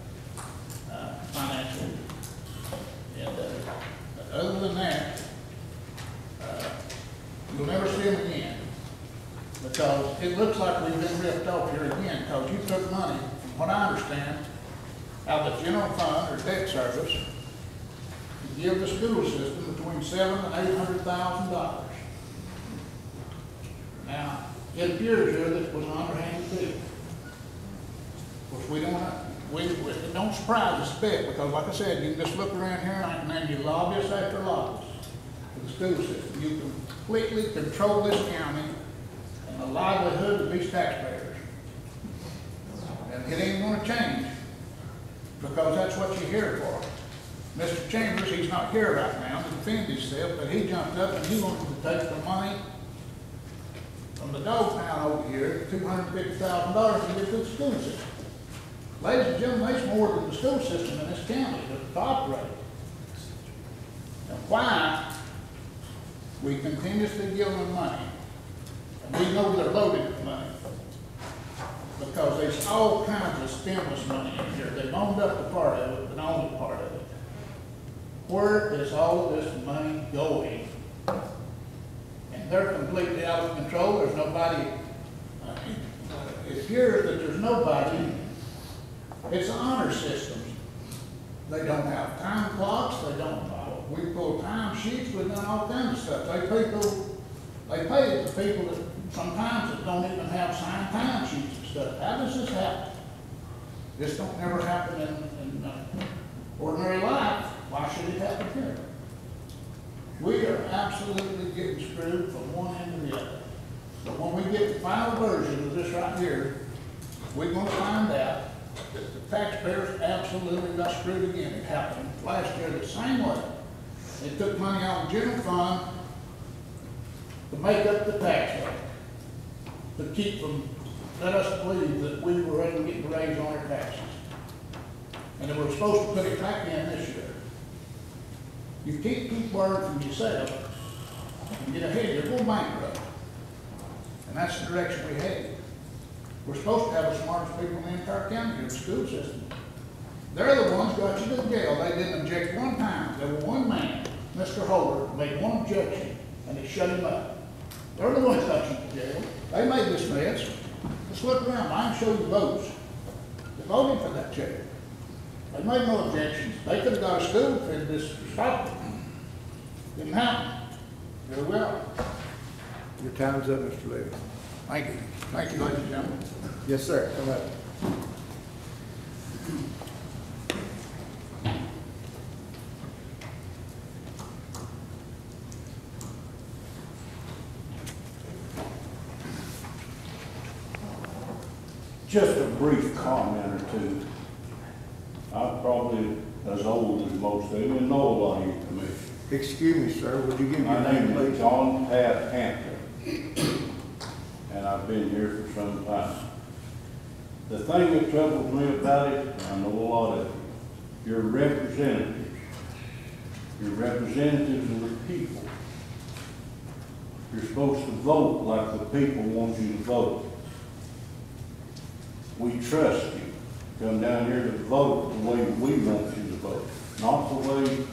financial. And other than that, you'll never see him again. Because it looks like we've been ripped off here again, because you took money, from what I understand, out of the general fund or debt service to give the school system between $700,000 and $800,000. Now, it appears here that it was an underhanded deal. Of course, it don't surprise us a bit, because like I said, you can just look around here and I can name you lobbyists after lobbyists for the school system. You completely control this county and the livelihood of these taxpayers. And it ain't gonna change, because that's what you're here for. Mr. Chambers, he's not here right now to defend himself, but he jumped up and he wanted to take the money from the dog pound over here, $250,000 to get to the school system. Ladies and gentlemen, there's more than the school system in this county to operate. And why we continuously give them money, and we know they're loaded with money, because there's all kinds of stimulus money in here. They've owned up the part of it, but owned the part of it. Where is all of this money going? And they're completely out of control. There's nobody, it appears that there's nobody. It's an honor system. They don't have time clocks, they don't, we pull time sheets, we've done all kinds of stuff. They pay the people that sometimes that don't even have signed time sheets and stuff. How does this happen? This don't never happen in ordinary life. Why should it happen here? We are absolutely getting screwed from one end to the other. But when we get the final version of this right here, we're going to find out that the taxpayers absolutely got screwed again. It happened last year the same way. They took money out of the general fund to make up the tax rate, to keep from, let us believe that we were able to get the raise on our taxes. And they were supposed to put it back in this year. You can't keep word from yourself and get ahead, you're going bankrupt. And that's the direction we head. We're supposed to have the smartest people in the entire county in the school system. They're the ones who got you to jail. They didn't object one time. There was one man, Mr. Holder, made one objection, and they shut him up. They're the ones who got you to jail. They made this mess. Just look around. I can show you votes. They voted for that check. They made no objections. They could have got a school if they just stopped it. Didn't happen. Very well. Your time's up, Mr. Levy. Thank you. Thank you, ladies and gentlemen. Yes, sir. Come up. Just a brief comment or two. I'm probably as old as most of you and know a lot of your commission. Excuse me, sir. Would you give me your My name, name is please? John Pat Hampton, and I've been here for some time. The thing that troubles me about it, I know a lot of it, you're representatives. You're representatives of the people. You're supposed to vote like the people want you to vote. We trust you. Come down here to vote the way we want you to vote, not the way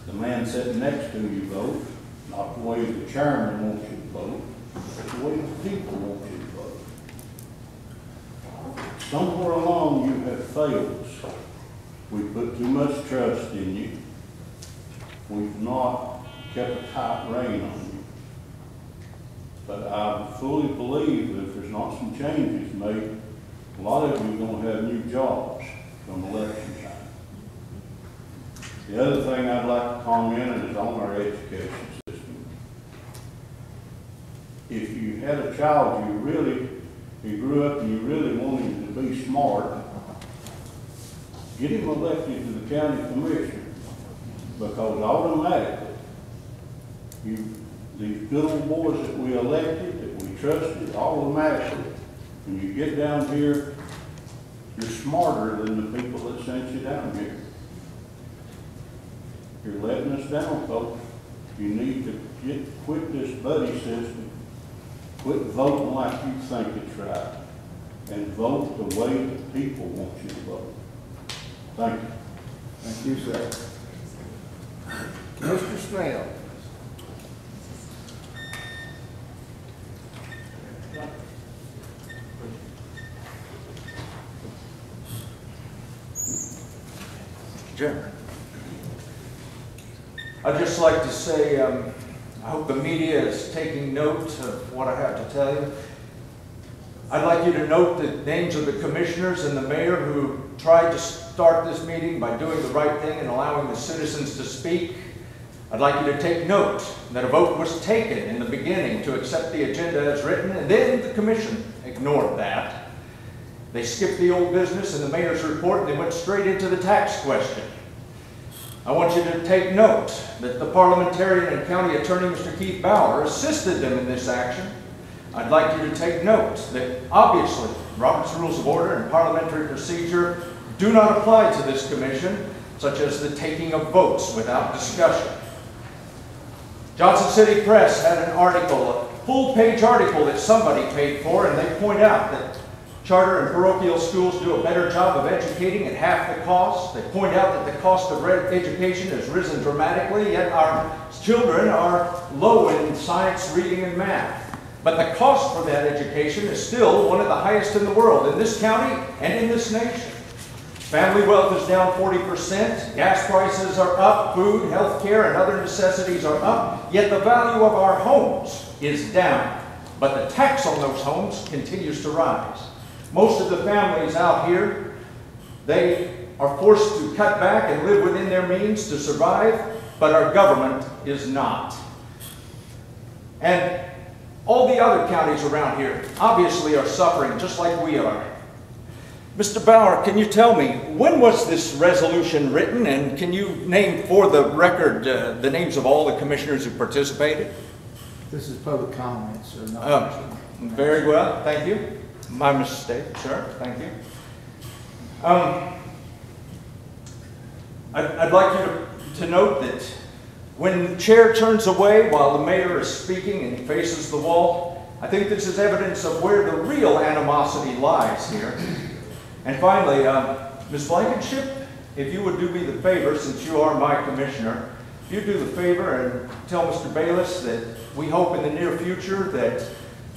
the man sitting next to you votes, not the way the chairman wants you to vote, but the way the people want you to vote. Somewhere along you have failed us. We put too much trust in you. We've not kept a tight rein on you. But I fully believe that if there's not some changes made, a lot of you are going to have new jobs come election time. The other thing I'd like to comment is on our education system. If you had a child you grew up and you really wanted him to be smart, get him elected to the county commission, because automatically, these good old boys that we elected, that we trusted, automatically, when you get down here, you're smarter than the people that sent you down here. You're letting us down, folks. You need to quit this buddy system. Quit voting like you think it's right. And vote the way the people want you to vote. Thank you. Thank you, sir. Mr. Snell. Chairman. I'd just like to say, I hope the media is taking note of what I have to tell you. I'd like you to note the names of the commissioners and the mayor who tried to start this meeting by doing the right thing and allowing the citizens to speak. I'd like you to take note that a vote was taken in the beginning to accept the agenda as written, and then the commission ignored that. They skipped the old business and the mayor's report, and they went straight into the tax question. I want you to take note that the parliamentarian and county attorney, Mr. Keith Bauer, assisted them in this action. I'd like you to take note that obviously Robert's Rules of Order and parliamentary procedure do not apply to this commission, such as the taking of votes without discussion. Johnson City Press had an article, a full-page article that somebody paid for, and they point out that charter and parochial schools do a better job of educating at half the cost. They point out that the cost of education has risen dramatically, yet our children are low in science, reading, and math. But the cost for that education is still one of the highest in the world, in this county and in this nation. Family wealth is down 40%, gas prices are up, food, health care, and other necessities are up, yet the value of our homes is down. But the tax on those homes continues to rise. Most of the families out here, they are forced to cut back and live within their means to survive, but our government is not. And all the other counties around here obviously are suffering just like we are. Mr. Bauer, can you tell me, when was this resolution written, and can you name for the record the names of all the commissioners who participated? This is public comments, sir, not Oh, very well, thank you. My mistake, sir, thank you. I'd like you to note that when the chair turns away while the mayor is speaking and faces the wall, I think this is evidence of where the real animosity lies here. And finally, Ms. Blankenship, if you would do me the favor, since you are my commissioner, if you do the favor and tell Mr. Bayless that we hope in the near future that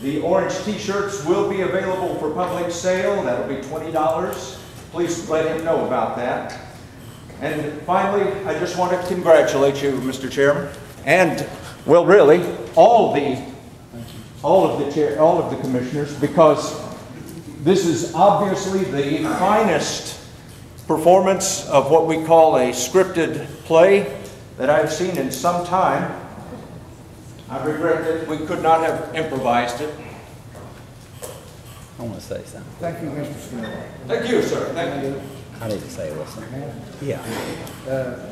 the orange t-shirts will be available for public sale. That'll be $20. Please let him know about that. And finally, I just want to congratulate you, Mr. Chairman, and, well, really, all of the commissioners, because this is obviously the finest performance of what we call a scripted play that I've seen in some time. I regret that we could not have improvised it. I want to say something. Thank you, Mr. Smith. Thank you, sir. Thank you. I need to say a little something. Yeah.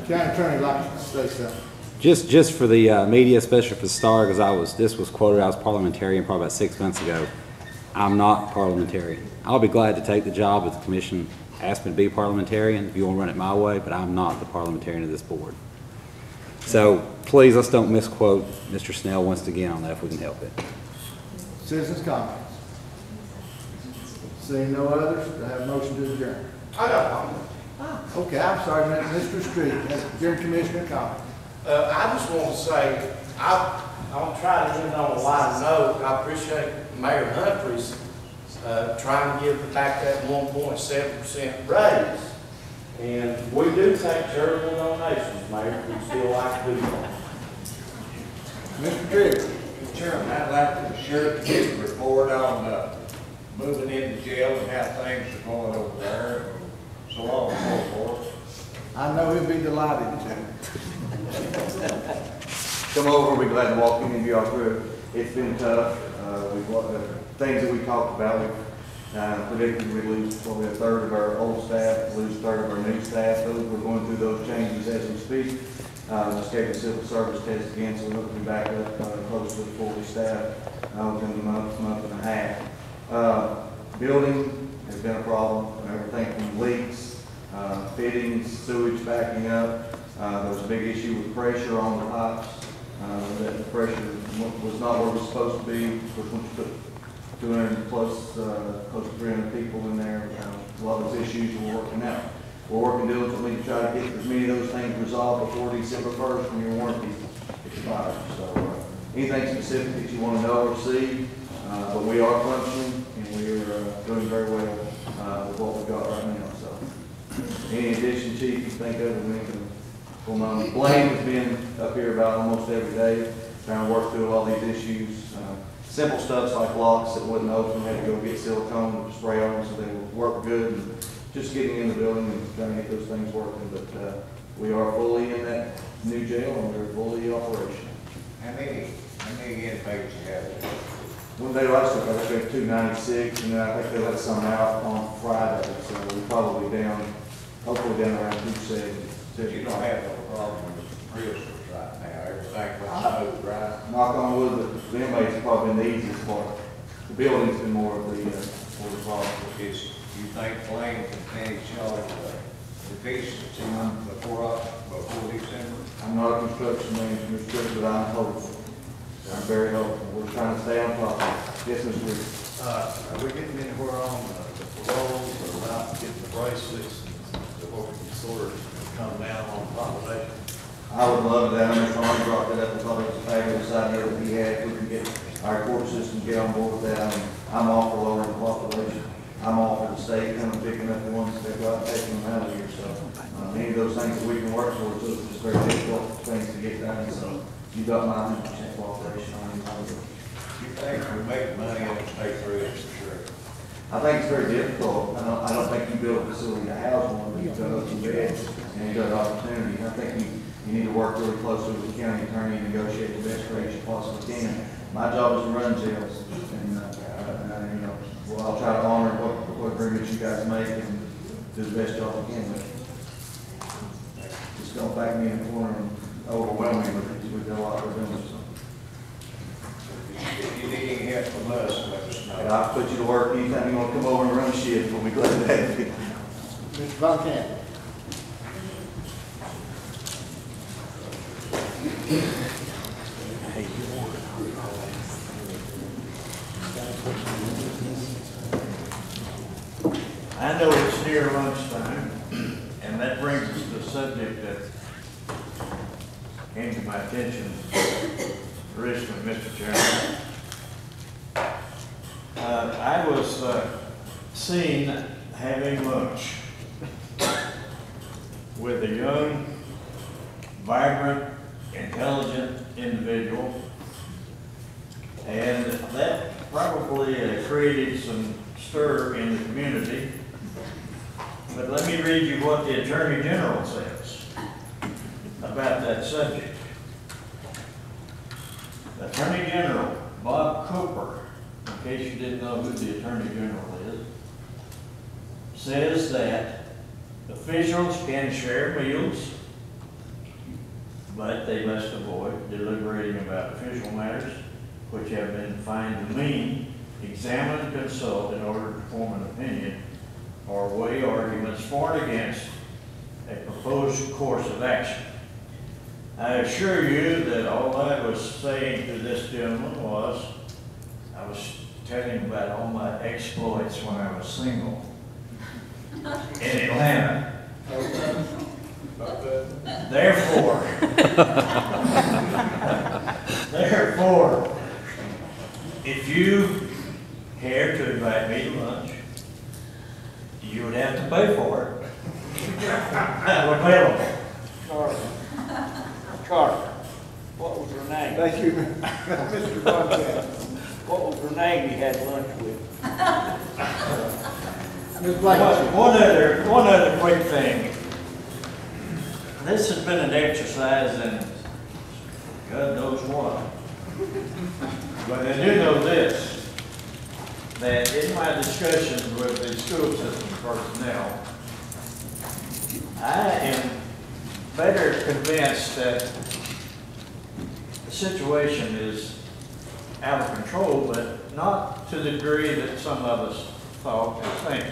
County Attorney, like to say something. Just for the media, especially for the Star, because this was quoted, I was parliamentarian probably about 6 months ago. I'm not parliamentarian. I'll be glad to take the job if the commission asks me to be parliamentarian, if you want to run it my way, but I'm not the parliamentarian of this board. So please, let's don't misquote Mr. Snell once again on that if we can help it. Citizens' comments. Seeing no others, do I have a motion to adjourn? I got one. Okay, I'm sorry, Mr. Street, adjourn commissioner comment. I just want to say, I'll try to end on a light note. I appreciate Mayor Humphreys trying to give back that 1.7% raise. And we do take charitable donations, Mayor. We still like to do that. Mr. Trigger. Chairman, I'd like the sheriff to give a report on moving into jail and how things are going over there, so on and so forth. I know he'll be delighted to. Come over, we're glad to walk any of y'all through. It's been tough. Things that we talked about, we predicted we'd lose probably a third of our old staff, lose a third of our new staff. We're going through those changes as we speak. Just gave a civil service test again, so we're looking to be back up close to 40 staff within a month and a half. Building has been a problem. Everything from leaks, fittings, sewage backing up. There was a big issue with pressure on the pipes. That the pressure was not where it was supposed to be. Of course, once you put 200 plus, close to 300 people in there, a lot of those issues we're working out. We're working diligently to try to get as many of those things resolved before December 1st when your warranty expires. So anything specific that you want to know or see, but we are functioning and we are doing very well with what we've got right now. So any addition, Chief, you think of it, we can. Well, Blaine has been up here about almost every day, trying to work through all these issues. Simple stuff like locks that wouldn't open, we had to go get silicone and spray on them so they would work good. And just getting in the building and trying to get those things working. But we are fully in that new jail and we're fully operational. How many inmates you have? One day last week, I think we had 296, and then I think they let some out on Friday, so we're probably down, hopefully down around 270. You don't have no problem with prisoners right now, everything went smooth, right? Knock on wood, but the inmates have probably been the easiest part. The building's been more of the problem. You think Blaine can finish all the pieces before December? I'm not a construction manager, Mr. Chris, but I'm hopeful. I'm very hopeful. We're trying to stay on top of it. Yes, Mr. Reed. Are we getting anywhere on the paroles or about getting the bracelets and where we can sort of come down on population? I would love that. Mr. Arnold brought that up. I thought it was a fabulous idea that he had. If we can get our court system to get on board with that, I'm all for lowering the population. I'm all for the state coming picking up the ones that go out and taking them out of here. So any of those things that we can work towards, those are just very difficult things to get done. So you got my 100% cooperation on it. You think we make money on the state roads for sure? I think it's very difficult. I don't think you build a facility to house one, but you've got open beds and you've got opportunity. I think you need to work really closely with the county attorney and negotiate the best rates you possibly can. My job is to run jails, and you know, well, I'll try to honor what agreements you guys make and do the best job you can with it. Just don't back me in the corner and overwhelm me with a lot of doing. If you need any help from us, let us know. And I'll put you to work anytime you want to come over and run a shift. We'll be glad to have you. Mr. Von Cannon. I know it's near lunchtime, and that brings us to a subject that came to my attention recently, Mr. Chairman. I was seen having lunch with a young, vibrant, intelligent individual, and that probably created some stir in the community. But let me read you what the Attorney General says about that subject. Attorney General Bob Cooper, in case you didn't know who the Attorney General is, says that officials can share meals, but they must avoid deliberating about official matters which have been found to mean, examine and consult in order to form an opinion or weigh arguments for and against a proposed course of action. I assure you that all I was saying to this gentleman was, I was telling him about all my exploits when I was single in Atlanta. Therefore, if you care to invite me to lunch, you would have to pay for it. Charlie. Charlie, what was her name? Thank you, Mr. Von Cannon. What was her name you had lunch with? Ms. Blankenship. One other quick thing. This has been an exercise in God knows what. But I do know this, that in my discussions with the school system personnel, I am better convinced that the situation is out of control, but not to the degree that some of us thought or think.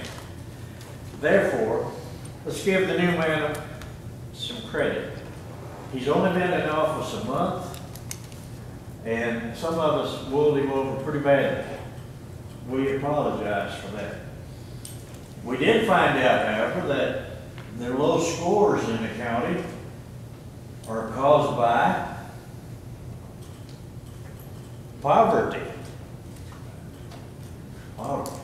Therefore, let's give the new man some credit. He's only been in office a month, and some of us ruled him over pretty badly. We apologize for that. We did find out, however, that the low scores in the county are caused by poverty. Poverty.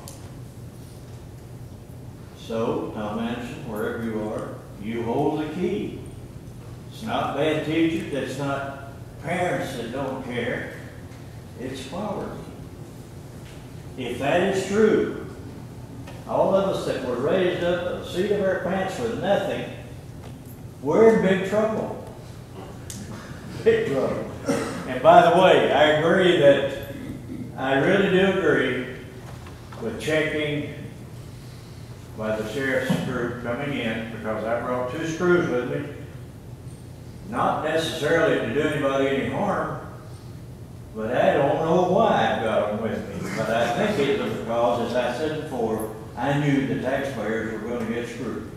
So, Tom Anderson, wherever you are, you hold the key. It's not bad teachers, it's not parents that don't care, it's poverty. If that is true, all of us that were raised up at the seat of our pants with nothing, we're in big trouble. Big trouble. And by the way, I really do agree with checking by the sheriff's group coming in, because I brought 2 screws with me, not necessarily to do anybody any harm, but I don't know why I got them with me. But I think it was because, as I said before, I knew the taxpayers were going to get screwed.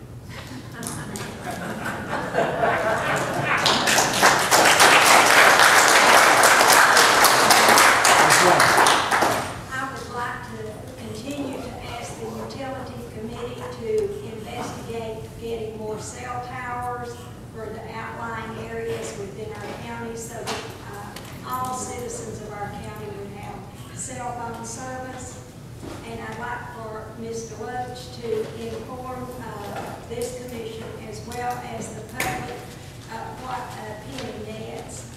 I would like to continue to ask the utility committee to investigate getting more cell towers for the outlying areas within our county, so that all citizens of our county would have cell phone service. And I'd like for Ms. Deloach to inform this commission as well as the public what penny nets.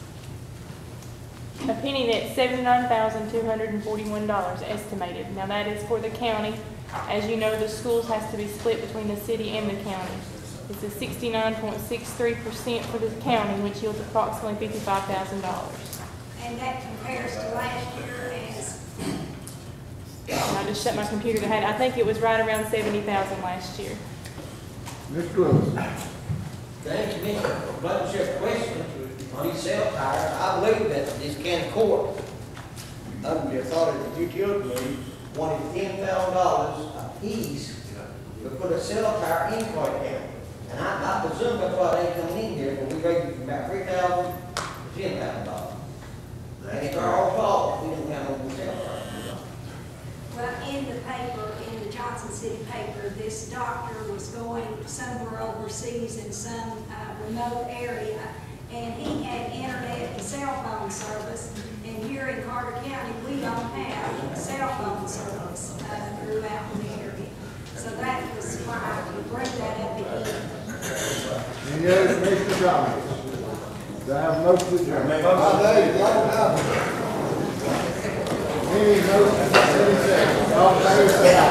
A penny net's $79,241 estimated. Now that is for the county. As you know, the schools has to be split between the city and the county. It's a 69.63% for the county, which yields approximately $55,000. And that compares to last year as And I just shut my computer to had, I think it was right around 70,000 last year. Mr. Lewis. Thank you, Mr. Blanchard. Question on these cell tires. I believe that this county court, under the authority of the utility, wanted $10,000 a piece to put a cell tire in Clark County. And I presume that's why they coming in here, but we raised it from about $3,000 to $10,000. And it's our own fault, we didn't have no cell tires. Well, in the paper, in the Johnson City paper, this doctor was going somewhere overseas in some remote area, and he had internet and cell phone service, and here in Carter County, we don't have cell phone service throughout the area. So that was why I could bring that up again. Any other commissioner comments? Do I have a motion to adjourn? Any motion, 30 seconds. All in favor, say aye.